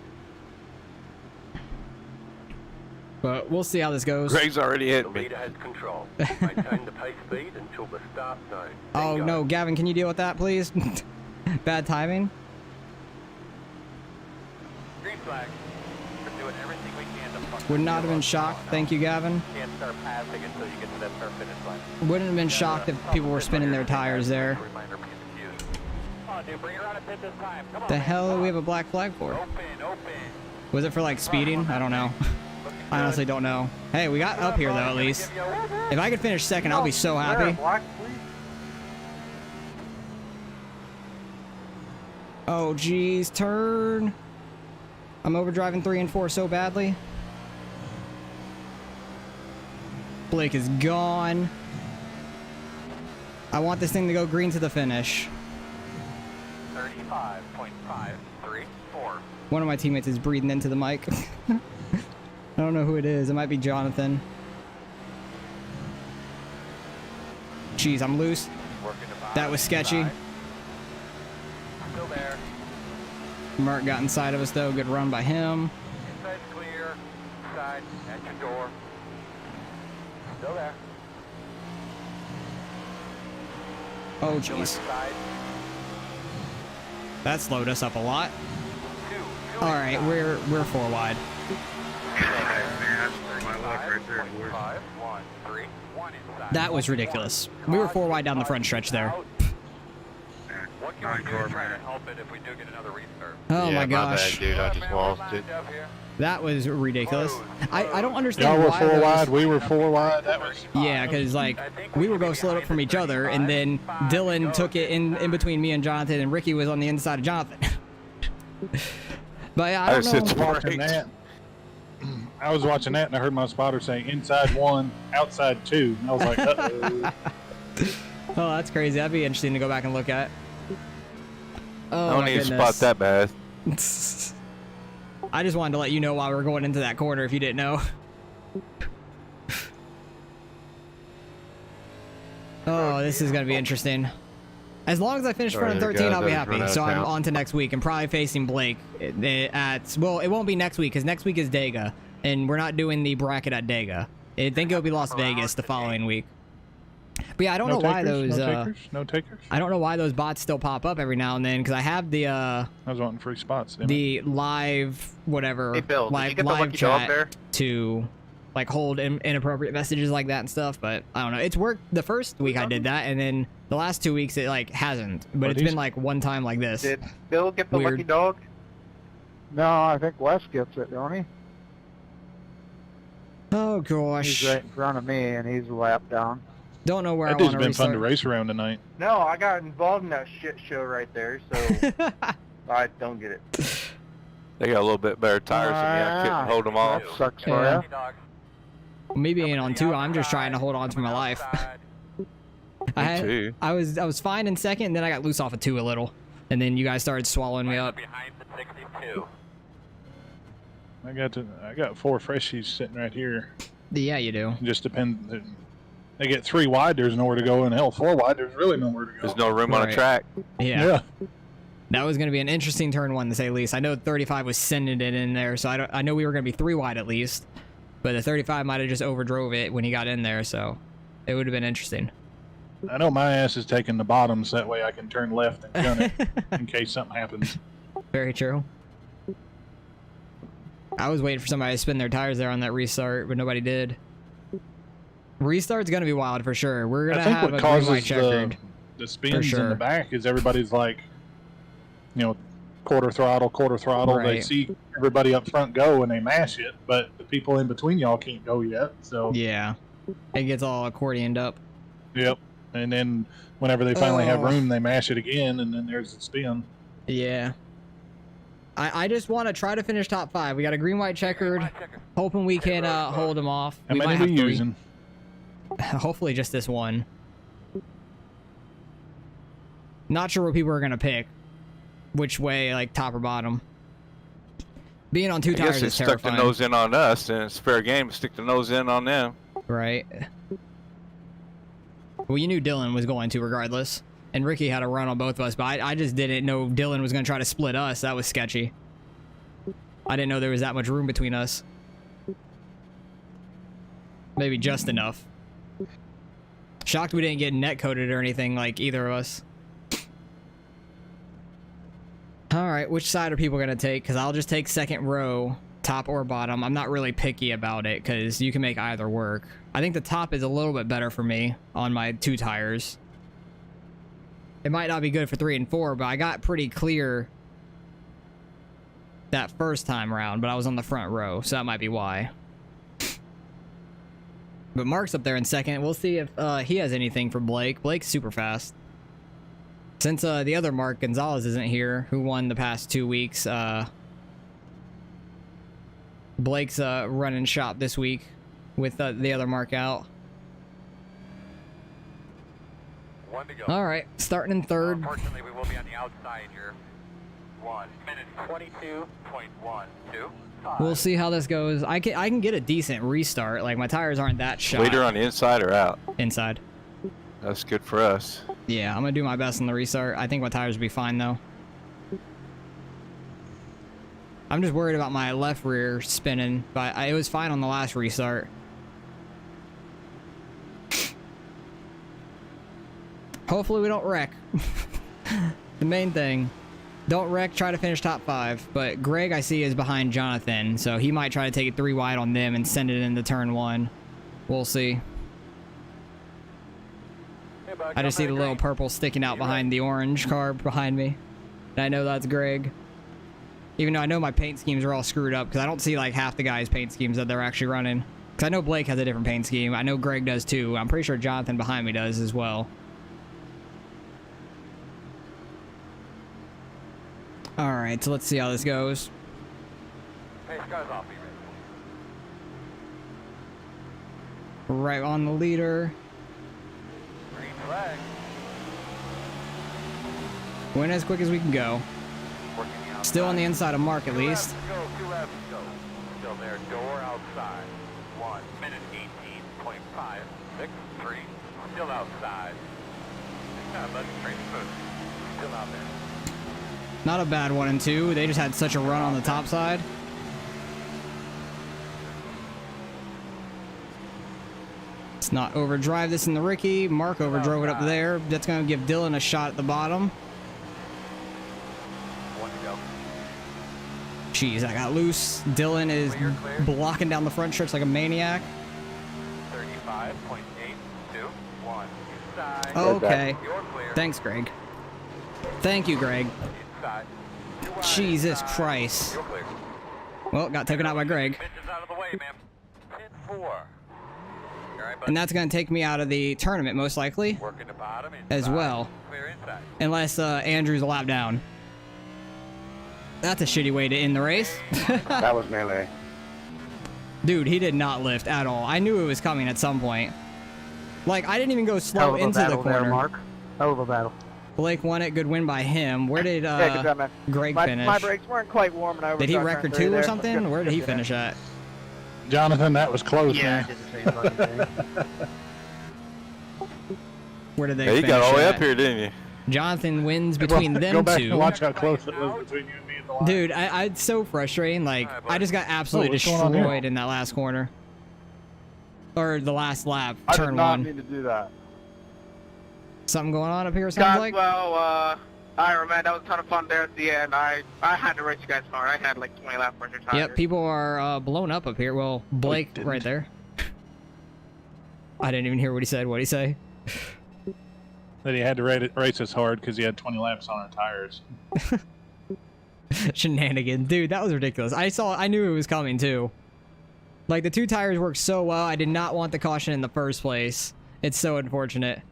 But we'll see how this goes. Greg's already hit me. Leader has control. Maintain the pace speed until the start zone. Oh no, Gavin, can you deal with that, please? Bad timing. Green flag. We're doing everything we can to fuck. Would not have been shocked. Thank you, Gavin. Can't start passing until you get to that start finish line. Wouldn't have been shocked if people were spinning their tires there. Oh, dude, bring her out of pit this time. Come on, The hell do we have a black flag for? Open. Was it for like speeding? I don't know. I honestly don't know. Hey, we got up here though, at least. If I could finish 2nd, I'll be so happy. Oh, geez, turn. I'm overdriving 3 and 4 so badly. Blake is gone. I want this thing to go green to the finish. 35.534. One of my teammates is breathing into the mic. I don't know who it is. It might be Jonathan. Jeez, I'm loose. That was sketchy. Still there. Mark got inside of us though. Good run by him. Inside's clear. Side at your door. Still there. Oh jeez. That slowed us up a lot. All right, we're 4 wide. That was ridiculous. We were 4 wide down the front stretch there. What can we do to try to help it if we do get another restart? Oh Yeah, my gosh. bad, dude. I just lost it. That was ridiculous. I don't understand Y'all were why 4 those... wide, we were 4 wide. That was Yeah, because like we were both slowed up from each other, and then Dylan took it in between me and Jonathan, and Ricky was on the inside of Jonathan. But I don't know. watching that. I was watching that, and I heard my spotter say inside 1, outside 2. And I was like, uh-oh. Oh, that's crazy. That'd be interesting to go back and look at. Oh, I don't my need to goodness. spot that bad. I just wanted to let you know why we were going into that corner if you didn't know. Oh, this is going to be interesting. As long as I finish front of 13, I'll be happy. So I'm on to next week and probably facing Blake well, it won't be next week because next week is Dega, and we're not doing the bracket at Dega. I think it'll be Las Vegas the following week. But yeah, I don't know why those no takers. I don't know why those bots still pop up every now and then because I have the I was wanting free spots. the live whatever Hey, Bill, did you get the live lucky dog chat there? to like hold inappropriate messages like that and stuff. But I don't know. It's worked the first week I did that, and then the last 2 weeks it like hasn't. But it's been like one time like this. Did Bill get the Weird. lucky dog? No, I think Wes gets it, don't he? Oh gosh. He's right in front of me, and he's a lap down. Don't know where That I dude's want to been fun to restart. race around tonight. No, I got involved in that shit show right there, so I don't get it. They got a little bit better tires than me. I couldn't hold them off. That sucks for Yeah. you. Me being on 2, I'm just trying to hold on to my life. too. I was fine in second, and then I got loose off of 2 a little, and then you guys started swallowing me up. Behind the 62. I got 4 freshies sitting right here. Yeah, you do. It just depends. They get 3 wide, there's nowhere to go, and hell, 4 wide, there's really nowhere to go. There's no room on Right. a track. Yeah. That was going to be an interesting turn 1 to say least. I know 35 was sending it in there, so I know we were going to be 3 wide at least, but the 35 might have just overdrove it when he got in there, so it would have been interesting. I know my ass is taking the bottoms, that way I can turn left and gun it in case something happens. Very true. I was waiting for somebody to spin their tires there on that restart, but nobody did. Restart's going to be wild for sure. We're going I to think have what a green white causes checkered. the spins sure. in the back is everybody's like, you know, quarter throttle. They Right. see everybody up front go and they mash it, but the people in between y'all can't go yet. So Yeah. It gets all accordioned up. Yep. And then whenever they finally have Oh. room, they mash it again, and then there's the spin. Yeah. I just want to try to finish top 5. We got a green white checkered. Hoping we can hold them off. How We many might have we 3. using? Hopefully just this one. Not sure what people are going to pick. Which way, like top or bottom. Being on 2 I tires guess is it stuck terrifying. the nose in on us, and it's fair game to stick the nose in on them. Right. Well, you knew Dylan was going to regardless. And Ricky had a run on both of us, but I just didn't know Dylan was going to try to split us. That was sketchy. I didn't know there was that much room between us. Maybe just enough. Shocked we didn't get net coated or anything like either of us. Alright, which side are people going to take? Because I'll just take second row, top or bottom. I'm not really picky about it because you can make either work. I think the top is a little bit better for me on my 2 tires. It might not be good for 3 and 4, but I got pretty clear that first time round, but I was on the front row, so that might be why. But Mark's up there in second. We'll see if he has anything for Blake. Blake's super fast. Since the other Mark Gonzalez isn't here, who won the past 2 weeks, Blake's running shop this week with the other Mark out. One to go. All right, starting in third. Unfortunately, we will be on the outside here. 1 minute 22.125. We'll see how this goes. I can get a decent restart. Like my tires aren't that shot. Leader on the inside or out? Inside. That's good for us. Yeah, I'm gonna do my best on the restart. I think my tires will be fine though. I'm just worried about my left rear spinning, but it was fine on the last restart. Hopefully we don't wreck. The main thing. Don't wreck, try to finish top 5. But Greg, I see, is behind Jonathan, so he might try to take it 3 wide on them and send it into turn 1. We'll see. I just see the little purple sticking out behind the orange car behind me. And I know that's Greg. Even though I know my paint schemes are all screwed up, because I don't see like half the guys' paint schemes that they're actually running. Because I know Blake has a different paint scheme. I know Greg does too. I'm pretty sure Jonathan behind me does as well. Alright, so let's see how this goes. Hey, guys off, be ready. Right on the leader. Green flag. Went as quick as we can go. Working the outside. Still on the inside of Mark at least. 2 laps to go. Still there, door outside. 1 minute 18.563. Still outside. Let's straight foot. Still out there. Not a bad 1 and 2. They just had such a run on the top side. Let's not overdrive this in the Ricky. Mark overdrove it up there. That's going to give Dylan a shot at the bottom. 1 to go. Jeez, I got loose. Dylan is blocking down the front stretch like a maniac. 35.821. Inside. Okay. You're clear. Thanks, Greg. Thank you, Greg. Inside. Jesus Christ. You're clear. Well, got taken out by Greg. Pitches out of the way, ma'am. Pin 4. And that's going to take me out of the tournament, most likely, Working the bottom, as well. Clear inside. Unless Andrew's a lap down. That's a shitty way to end the race. That was melee. Dude, he did not lift at all. I knew it was coming at some point. Like, I didn't even go slow into the corner. There, Mark. Hell of a battle. Blake won it. Good win by him. Where did Yeah, good job, man. Greg finish? My brakes weren't quite warm, and I Did he overshot record turn 3 2 or there, so something? good- Where did he good finish at? Jonathan, that was close, Yeah, man. I did the same fucking thing. Where did they Yeah, you finish got all the way at? up here, didn't you? Jonathan wins between them Go back two. and watch how close it was between you and me at the line. Dude, it's so frustrating. Like, I just got absolutely what's going on here? destroyed in that last corner. Or the last lap, I did turn not 1. mean to do that. Something going on up here, sounds Guys, like? well, Ira, man, that was a ton of fun there at the end. I had to race you guys hard. I had like 20 laps worth of time. Yep, people are blown up here. Well, Blake didn't. right there. I didn't even hear what he said. What'd he say? That he had to race us hard because he had 20 laps on our tires. Shenanigans. Dude, that was ridiculous. I knew it was coming too. Like, the 2 tires worked so well, I did not want the caution in the first place. It's so unfortunate.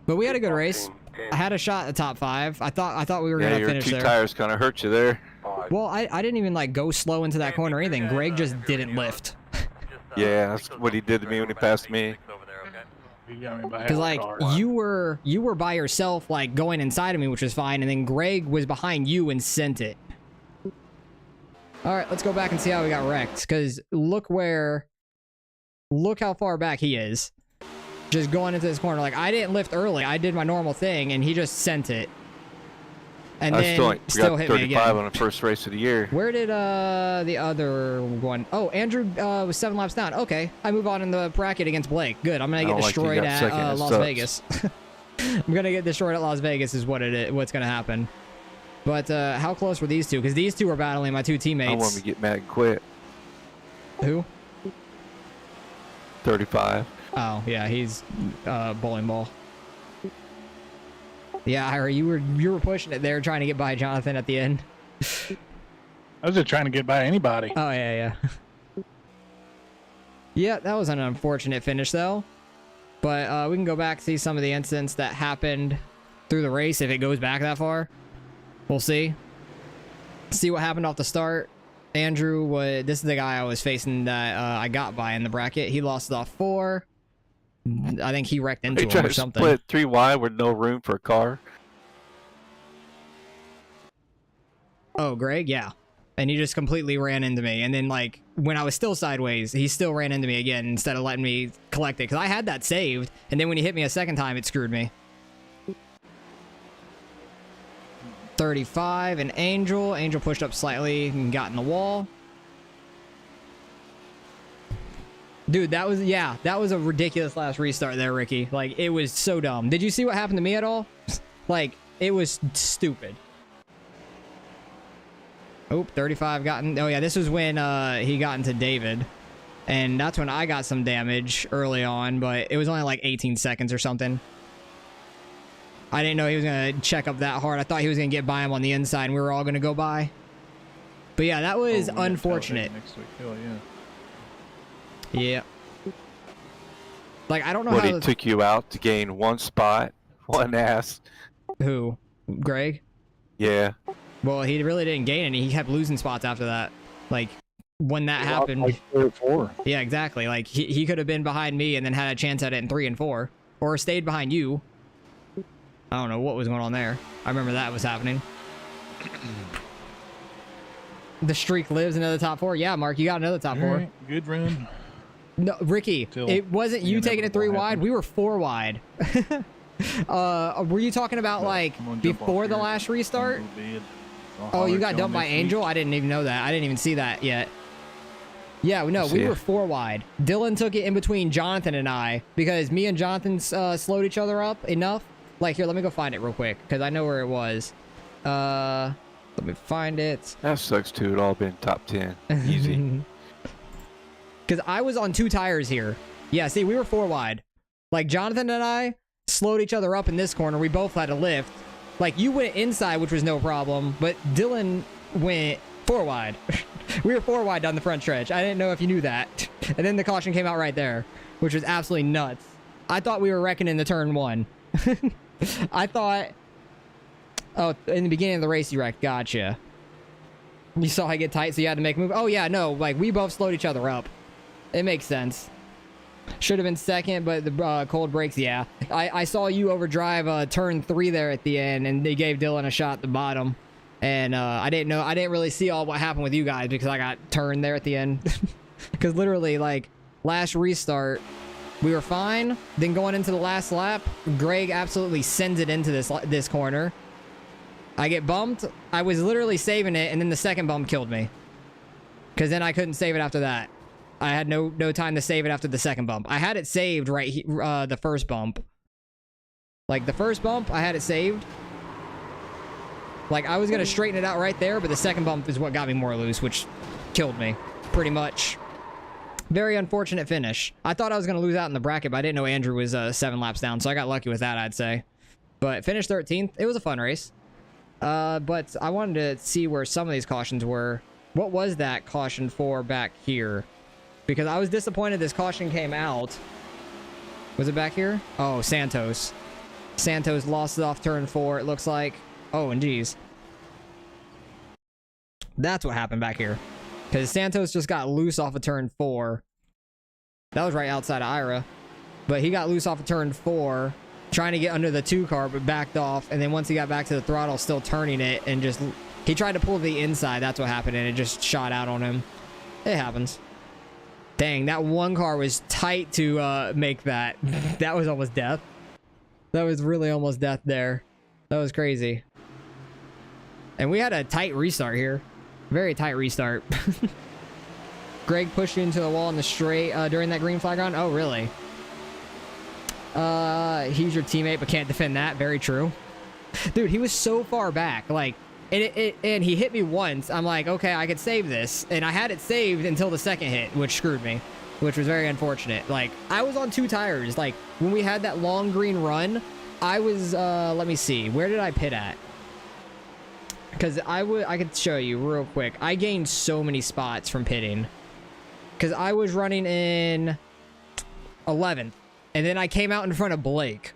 But we had a good race. I had a shot at the top 5. I thought we were Yeah, gonna your finish 2 there. tires kind of hurt you there. Well, I didn't even like go slow into that corner or anything. Greg just didn't lift. Yeah, that's what he did to me when he passed me. He got me by half Cause a like car. you were by yourself, like going inside of me, which was fine, and then Greg was behind you and sent it. All right, let's go back and see how we got wrecked. Cause look how far back he is. Just going into this corner. Like, I didn't lift early. I did my normal thing, and he just sent it. And I then still got hit me 35 again. on the first race of the year. Where did the other one? Oh, Andrew was 7 laps down. Okay, I move on in the bracket against Blake. Good. I'm gonna get don't like you destroyed got at second. It Las sucks. Vegas. I'm gonna get destroyed at Las Vegas is what's gonna happen. But how close were these two? Because these two were battling my 2 teammates. I want him to get mad and quit. Who? 35. Oh yeah, he's bowling ball. Yeah, Ira, you were pushing it there, trying to get by Jonathan at the end. I was just trying to get by anybody. Oh yeah. Yeah, that was an unfortunate finish though. But we can go back, see some of the incidents that happened through the race if it goes back that far. We'll see. See what happened off the start. Andrew, this is the guy I was facing that I got by in the bracket. He lost it off 4. I think he wrecked into He him tried or to something. split 3 wide with no room for a car. Oh, Greg? Yeah. And he just completely ran into me. And then, like, when I was still sideways, he still ran into me again instead of letting me collect it. Because I had that saved. And then when he hit me a second time, it screwed me. 35 and Angel. Angel pushed up slightly and got in the wall. Dude, that was a ridiculous last restart there, Ricky. Like, it was so dumb. Did you see what happened to me at all? Like, it was stupid. Oh, 35 gotten. Oh, yeah, this was when he got into David. And that's when I got some damage early on, but it was only like 18 seconds or something. I didn't know he was going to check up that hard. I thought he was going to get by him on the inside, and we were all going to go by. But yeah, that was unfortunate. Next week. Hell yeah. Yeah. Like, I don't know What, how... he took you out to gain one spot? One ass? Who? Greg? Yeah. Well, he really didn't gain any. He kept losing spots after that. Like, when that happened... Like 3 or 4. Yeah, exactly. Like, he could have been behind me and then had a chance at it in 3 and 4. Or stayed behind you. I don't know what was going on there. I remember that was happening. The streak lives into the top 4. Yeah, Mark, you got another top 4. Right, good run. No, Ricky, it wasn't you taking it 3 wide. We were 4 wide. Were you talking about like before the last restart? Oh, you got dumped by Angel? I didn't even know that. I didn't even see that yet. Yeah, no, we were 4 wide. Dylan took it in between Jonathan and I because me and Jonathan slowed each other up enough. Like, here, let me go find it real quick because I know where it was. Let me find it. That sucks too. It all been top 10. Easy. Because I was on 2 tires here. Yeah, see, we were 4 wide. Like, Jonathan and I slowed each other up in this corner. We both had a lift. Like, you went inside, which was no problem, but Dylan went 4 wide. We were 4 wide down the front stretch. I didn't know if you knew that. And then the caution came out right there, which was absolutely nuts. I thought we were wrecking in the turn 1. I thought... Oh, in the beginning of the race, you wrecked. Gotcha. You saw I get tight, so you had to make a move. Oh, yeah, no. Like, we both slowed each other up. It makes sense. Should have been second, but the cold brakes, yeah. I saw you overdrive turn 3 there at the end, and they gave Dylan a shot at the bottom. And I didn't really see all what happened with you guys because I got turned there at the end. Because literally, like, last restart, we were fine. Then going into the last lap, Greg absolutely sends it into this corner. I get bumped. I was literally saving it, and then the second bump killed me. Because then I couldn't save it after that. I had no time to save it after the second bump. I had it saved right here, the first bump. Like, the first bump, I had it saved. Like, I was going to straighten it out right there, but the second bump is what got me more loose, which killed me, pretty much. Very unfortunate finish. I thought I was going to lose out in the bracket, but I didn't know Andrew was 7 laps down, so I got lucky with that, I'd say. But finished 13th. It was a fun race. But I wanted to see where some of these cautions were. What was that caution for back here? Because I was disappointed this caution came out. Was it back here? Oh, Santos. Santos lost it off turn 4, it looks like. Oh, and geez. That's what happened back here. Because Santos just got loose off of turn 4. That was right outside of Ira. But he got loose off of turn 4, trying to get under the 2 car, but backed off. And then once he got back to the throttle, still turning it, and just... He tried to pull the inside, that's what happened, and it just shot out on him. It happens. Dang, that 1 car was tight to make that. That was almost death. That was really almost death there. That was crazy. And we had a tight restart here. Very tight restart. Greg pushed you into the wall in the straight during that green flag run. Oh, really? He's your teammate, but can't defend that. Very true. Dude, he was so far back. Like, and he hit me once. I'm like, okay, I could save this. And I had it saved until the second hit, which screwed me. Which was very unfortunate. Like, I was on 2 tires. Like, when we had that long green run, I was, let me see. Where did I pit at? Because I could show you real quick. I gained so many spots from pitting. Because I was running in 11th. And then I came out in front of Blake.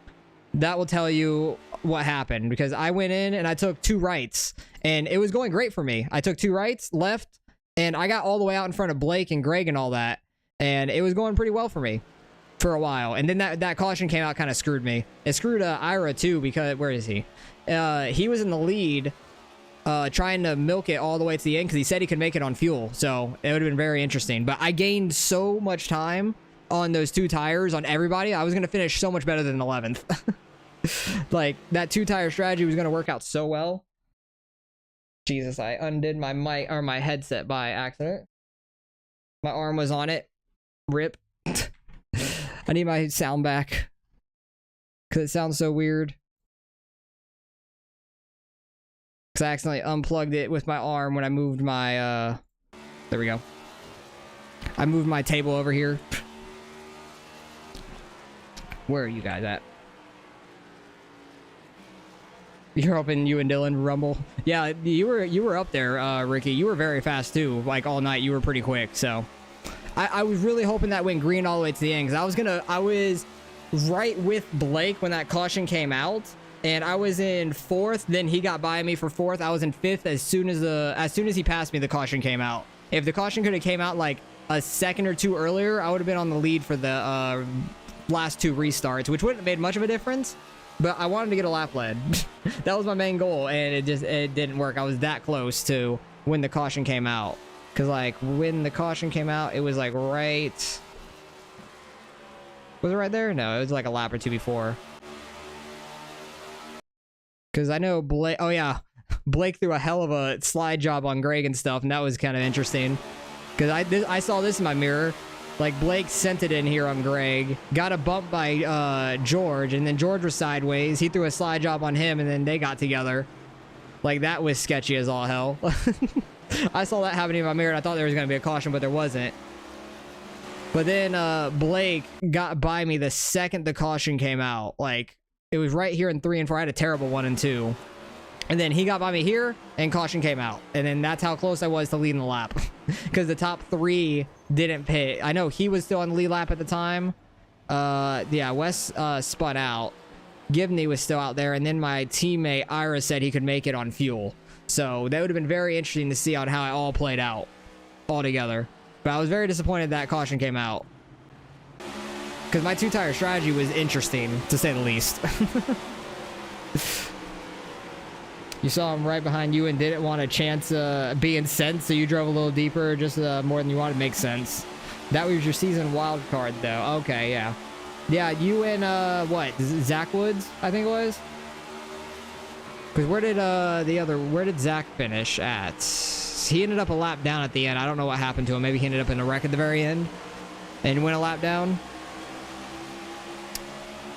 That will tell you what happened. Because I went in and I took 2 rights. And it was going great for me. I took 2 rights, left. And I got all the way out in front of Blake and Greg and all that. And it was going pretty well for me. For a while. And then that caution came out, kind of screwed me. It screwed Ira too, because... Where is he? He was in the lead... trying to milk it all the way to the end because he said he could make it on fuel. So it would have been very interesting. But I gained so much time on those 2 tires on everybody. I was going to finish so much better than 11th. Like, that 2-tire strategy was going to work out so well. Jesus, I undid my mic or my headset by accident. My arm was on it. Rip. I need my sound back. Because it sounds so weird. Because I accidentally unplugged it with my arm when I moved my, there we go. I moved my table over here. Where are you guys at? You're hoping you and Dylan rumble. Yeah, you were up there, Ricky. You were very fast too. Like all night, you were pretty quick. So, I was really hoping that went green all the way to the end. Cause I was right with Blake when that caution came out, and I was in 4th. Then he got by me for 4th. I was in 5th as soon as he passed me. The caution came out. If the caution could have came out like a second or two earlier, I would have been on the lead for the last 2 restarts, which wouldn't have made much of a difference. But I wanted to get a lap lead. That was my main goal, and it didn't work. I was that close to when the caution came out. Because, like, when the caution came out, it was, like, right... Was it right there? No, it was, like, a lap or 2 before. Because I know Blake... Oh, yeah. Blake threw a hell of a slide job on Greg and stuff, and that was kind of interesting. Because I saw this in my mirror. Like, Blake sent it in here on Greg, got a bump by George, and then George was sideways. He threw a slide job on him, and then they got together. Like, that was sketchy as all hell. I saw that happening in my mirror, and I thought there was going to be a caution, but there wasn't. But then Blake got by me the second the caution came out. Like, it was right here in 3 and 4. I had a terrible 1 and 2. And then he got by me here, and caution came out. And then that's how close I was to leading the lap. Because the top 3 didn't pit. I know he was still on the lead lap at the time. Yeah, Wes spun out. Gibney was still out there. And then my teammate, Ira, said he could make it on fuel. So that would have been very interesting to see on how it all played out all together. But I was very disappointed that caution came out. Because my 2-tire strategy was interesting, to say the least. You saw him right behind you and didn't want a chance being sent, so you drove a little deeper, just more than you wanted. Makes sense. That was your season wild card, though. Okay, yeah. Yeah, you and, what, Zach Woods, I think it was? Because where did Zach finish at? He ended up a lap down at the end. I don't know what happened to him. Maybe he ended up in a wreck at the very end and went a lap down.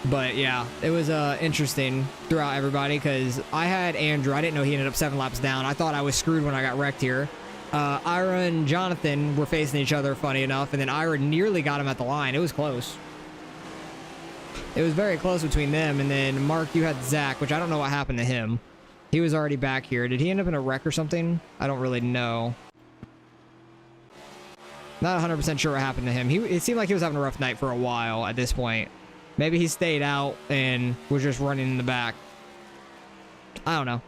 But yeah, it was interesting throughout everybody because I had Andrew. I didn't know he ended up 7 laps down. I thought I was screwed when I got wrecked here. Ira and Jonathan were facing each other, funny enough, and then Ira nearly got him at the line. It was close. It was very close between them, and then Mark, you had Zach, which I don't know what happened to him. He was already back here. Did he end up in a wreck or something? I don't really know. Not 100% sure what happened to him. It seemed like he was having a rough night for a while at this point. Maybe he stayed out and was just running in the back. I don't know.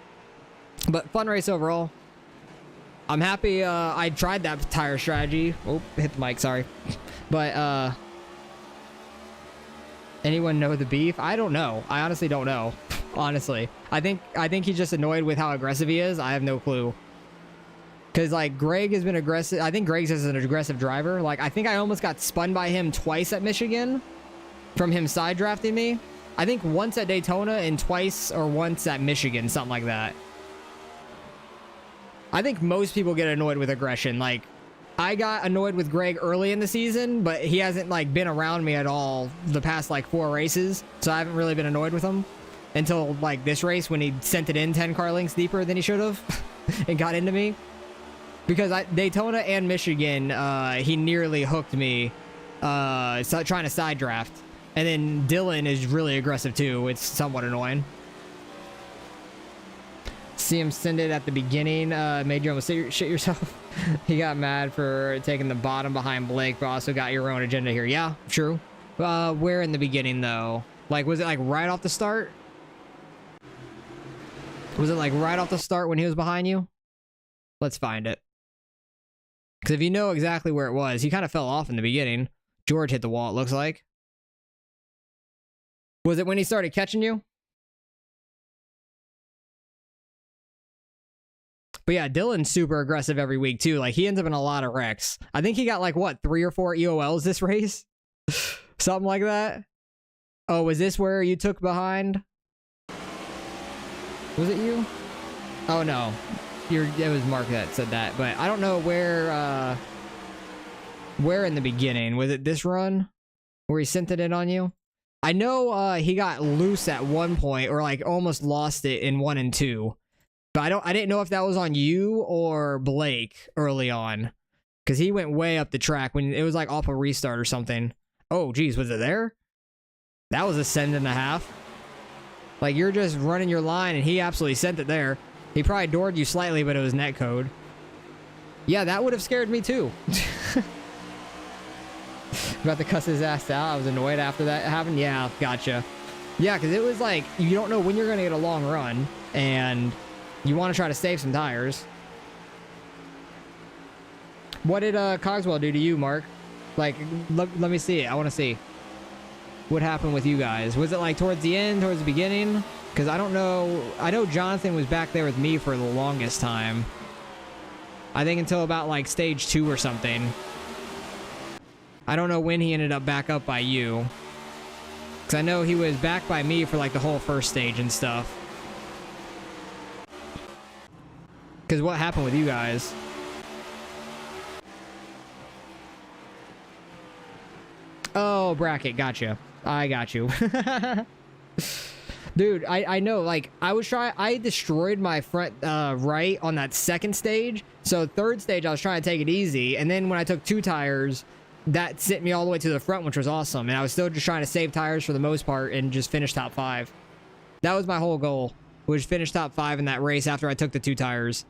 But fun race overall. I'm happy I tried that tire strategy. Oh, hit the mic, sorry. But, anyone know the beef? I don't know. I honestly don't know. Honestly. I think he's just annoyed with how aggressive he is. I have no clue. Because, like, Greg has been aggressive. I think Greg's just an aggressive driver. Like, I think I almost got spun by him twice at Michigan. From him side drafting me. I think once at Daytona and twice or once at Michigan, something like that. I think most people get annoyed with aggression. Like, I got annoyed with Greg early in the season, but he hasn't, like, been around me at all the past, like, 4 races. So I haven't really been annoyed with him until, like, this race when he sent it in 10 car lengths deeper than he should have and got into me. Because Daytona and Michigan, he nearly hooked me trying to side draft. And then Dylan is really aggressive too. It's somewhat annoying. See him send it at the beginning. Made you almost shit yourself. He got mad for taking the bottom behind Blake, but also got your own agenda here. Yeah, true. Where in the beginning though? Like, was it like right off the start? Was it like right off the start when he was behind you? Let's find it. Because if you know exactly where it was, he kind of fell off in the beginning. George hit the wall, it looks like. Was it when he started catching you? But yeah, Dylan's super aggressive every week too. Like, he ends up in a lot of wrecks. I think he got like, what, 3 or 4 EOLs this race? Something like that. Oh, was this where you took behind? Was it you? Oh no. It was Mark that said that. But I don't know where... Where in the beginning? Was it this run where he sent it in on you? I know he got loose at one point, or like almost lost it in 1 and 2. But I didn't know if that was on you or Blake early on, because he went way up the track when it was like off a restart or something. Oh, geez, was it there? That was a send and a half. Like, you're just running your line, and he absolutely sent it there. He probably doored you slightly, but it was netcode. Yeah, that would have scared me too. About to cuss his ass out. I was annoyed after that happened. Yeah, gotcha. Yeah, because it was like, you don't know when you're going to get a long run, and you want to try to save some tires. What did Cogswell do to you, Mark? Like, let me see it. I want to see what happened with you guys. Was it like towards the end, towards the beginning? Because I don't know. I know Jonathan was back there with me for the longest time. I think until about like stage 2 or something. I don't know when he ended up back up by you. Because I know he was back by me for like the whole first stage and stuff. Because what happened with you guys? Oh, bracket. Gotcha. I got you. Dude, I know, like, I destroyed my front right on that second stage. So third stage, I was trying to take it easy. And then when I took 2 tires, that sent me all the way to the front, which was awesome. And I was still just trying to save tires for the most part and just finish top 5. That was my whole goal, was finish top 5 in that race after I took the 2 tires.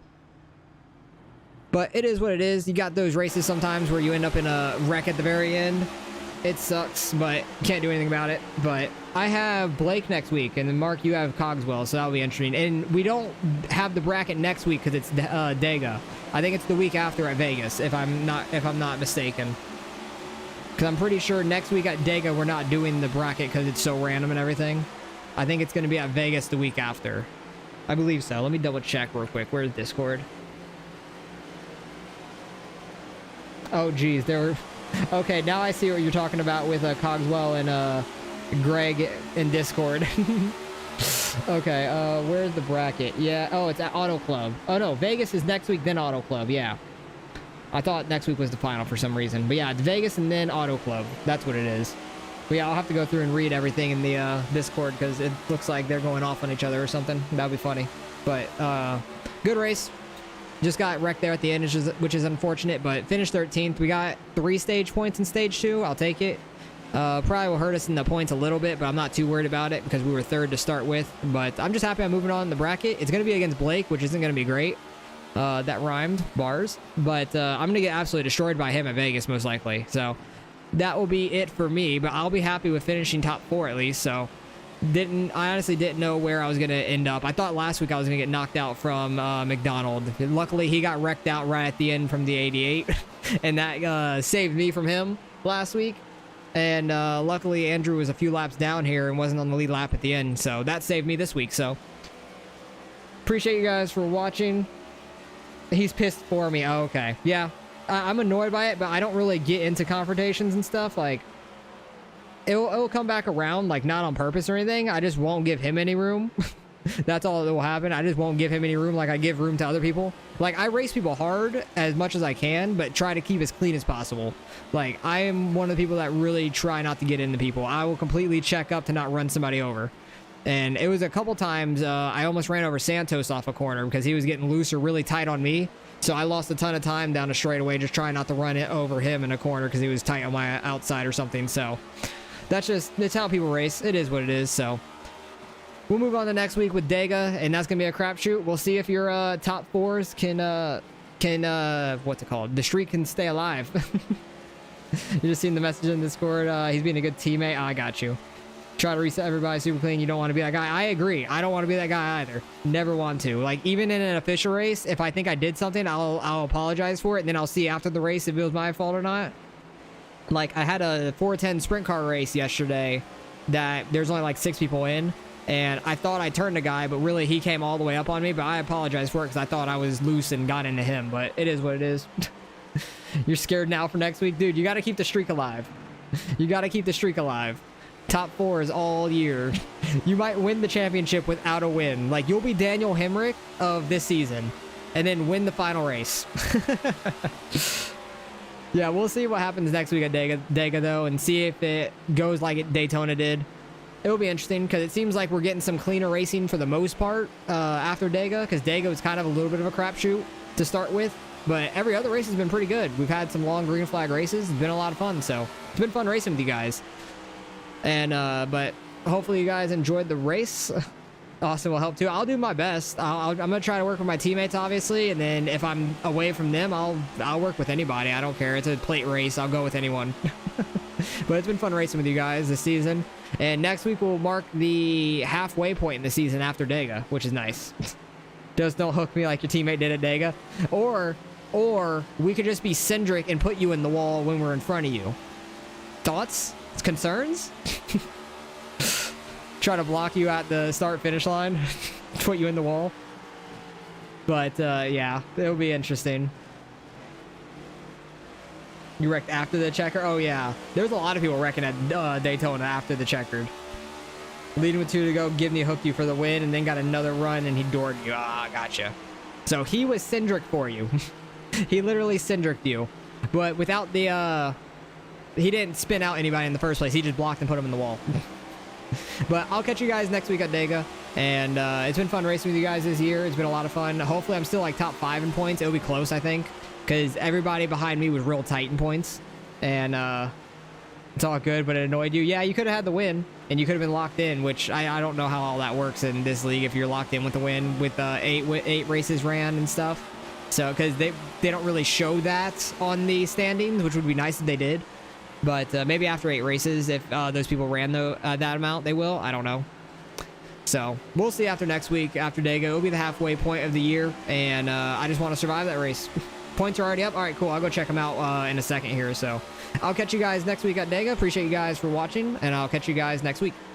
But it is what it is. You got those races sometimes where you end up in a wreck at the very end. It sucks, but can't do anything about it. But I have Blake next week, and then Mark, you have Cogswell, so that'll be interesting. And we don't have the bracket next week because it's Dega. I think it's the week after at Vegas, if I'm not mistaken. Because I'm pretty sure next week at Dega we're not doing the bracket because it's so random and everything. I think it's going to be at Vegas the week after. I believe so. Let me double check real quick. Where's Discord? Oh, geez, there were... Okay, now I see what you're talking about with Cogswell and Greg in Discord. Okay, where's the bracket? Yeah, oh, it's at Auto Club. Oh, no, Vegas is next week, then Auto Club, yeah. I thought next week was the final for some reason. But yeah, it's Vegas and then Auto Club. That's what it is. But yeah, I'll have to go through and read everything in the Discord because it looks like they're going off on each other or something. That'd be funny. But, good race. Just got wrecked there at the end, which is unfortunate, but finished 13th. We got 3 stage points in stage 2. I'll take it. Probably will hurt us in the points a little bit, but I'm not too worried about it because we were 3rd to start with. But I'm just happy I'm moving on in the bracket. It's going to be against Blake, which isn't going to be great. That rhymed. Bars. But I'm going to get absolutely destroyed by him at Vegas, most likely. So that will be it for me, but I'll be happy with finishing top 4 at least. So I honestly didn't know where I was going to end up. I thought last week I was going to get knocked out from McDonald. Luckily, he got wrecked out right at the end from the 88, and that saved me from him last week. And luckily, Andrew was a few laps down here and wasn't on the lead lap at the end, so that saved me this week. So appreciate you guys for watching. He's pissed for me. Oh, okay. Yeah, I'm annoyed by it, but I don't really get into confrontations and stuff. Like, it'll come back around, like, not on purpose or anything. I just won't give him any room. That's all that will happen. I just won't give him any room like I give room to other people. Like, I race people hard as much as I can, but try to keep as clean as possible. Like, I am one of the people that really try not to get into people. I will completely check up to not run somebody over. And it was a couple times I almost ran over Santos off a corner because he was getting loose or really tight on me. So I lost a ton of time down a straightaway just trying not to run it over him in a corner because he was tight on my outside or something. So it's how people race. It is what it is. So we'll move on to next week with Dega, and that's gonna be a crapshoot. We'll see if your top 4s can what's it called? The streak can stay alive. You just seen the message in Discord. He's being a good teammate. I got you. Try to reset everybody super clean. You don't want to be that guy. I agree. I don't want to be that guy either. Never want to. Like, even in an official race, if I think I did something, I'll apologize for it, and then I'll see after the race if it was my fault or not. Like, I had a 410 sprint car race yesterday that there's only like 6 people in, and I thought I turned a guy, but really he came all the way up on me, but I apologize for it because I thought I was loose and got into him, but it is what it is. You're scared now for next week? Dude, you got to keep the streak alive. You got to keep the streak alive. Top 4s all year. You might win the championship without a win. Like, you'll be Daniel Hemrick of this season and then win the final race. Yeah, we'll see what happens next week at Dega though, and see if it goes like Daytona did. It'll be interesting because it seems like we're getting some cleaner racing for the most part after Dega, because Dega was kind of a little bit of a crapshoot to start with, but every other race has been pretty good. We've had some long green flag races. It's been a lot of fun, so it's been fun racing with you guys. And but hopefully you guys enjoyed the race. Austin will help too. I'll do my best. I'm gonna try to work with my teammates, obviously, and then if I'm away from them, I'll work with anybody. I don't care. It's a plate race. I'll go with anyone. But it's been fun racing with you guys this season. And next week will mark the halfway point in the season after Dega, which is nice. Just don't hook me like your teammate did at Dega. Or we could just be Cindric and put you in the wall when we're in front of you. Thoughts? Concerns? Try to block you at the start-finish line. Put you in the wall. But, yeah, it'll be interesting. You wrecked after the checker? Oh, yeah. There's a lot of people wrecking at Daytona after the checkered. Leading with 2 to go, Gibney hooked you for the win, and then got another run, and he doored you. Ah, gotcha. So he was Cindric for you. He literally Cindric'd you. But without the, he didn't spin out anybody in the first place. He just blocked and put him in the wall. But I'll catch you guys next week at Dega. And it's been fun racing with you guys this year. It's been a lot of fun. Hopefully I'm still like top 5 in points. It'll be close, I think, because everybody behind me was real tight in points. And it's all good, but it annoyed you. Yeah, you could have had the win, and you could have been locked in, which I don't know how all that works in this league if you're locked in with the win with 8 races ran and stuff. So, because they don't really show that on the standings, which would be nice if they did. But maybe after 8 races, if those people ran that amount, they will. I don't know. So we'll see after next week, after Dega. It'll be the halfway point of the year, and I just want to survive that race. Points are already up. All right, cool. I'll go check them out in a second here. So I'll catch you guys next week at Dega. Appreciate you guys for watching, and I'll catch you guys next week.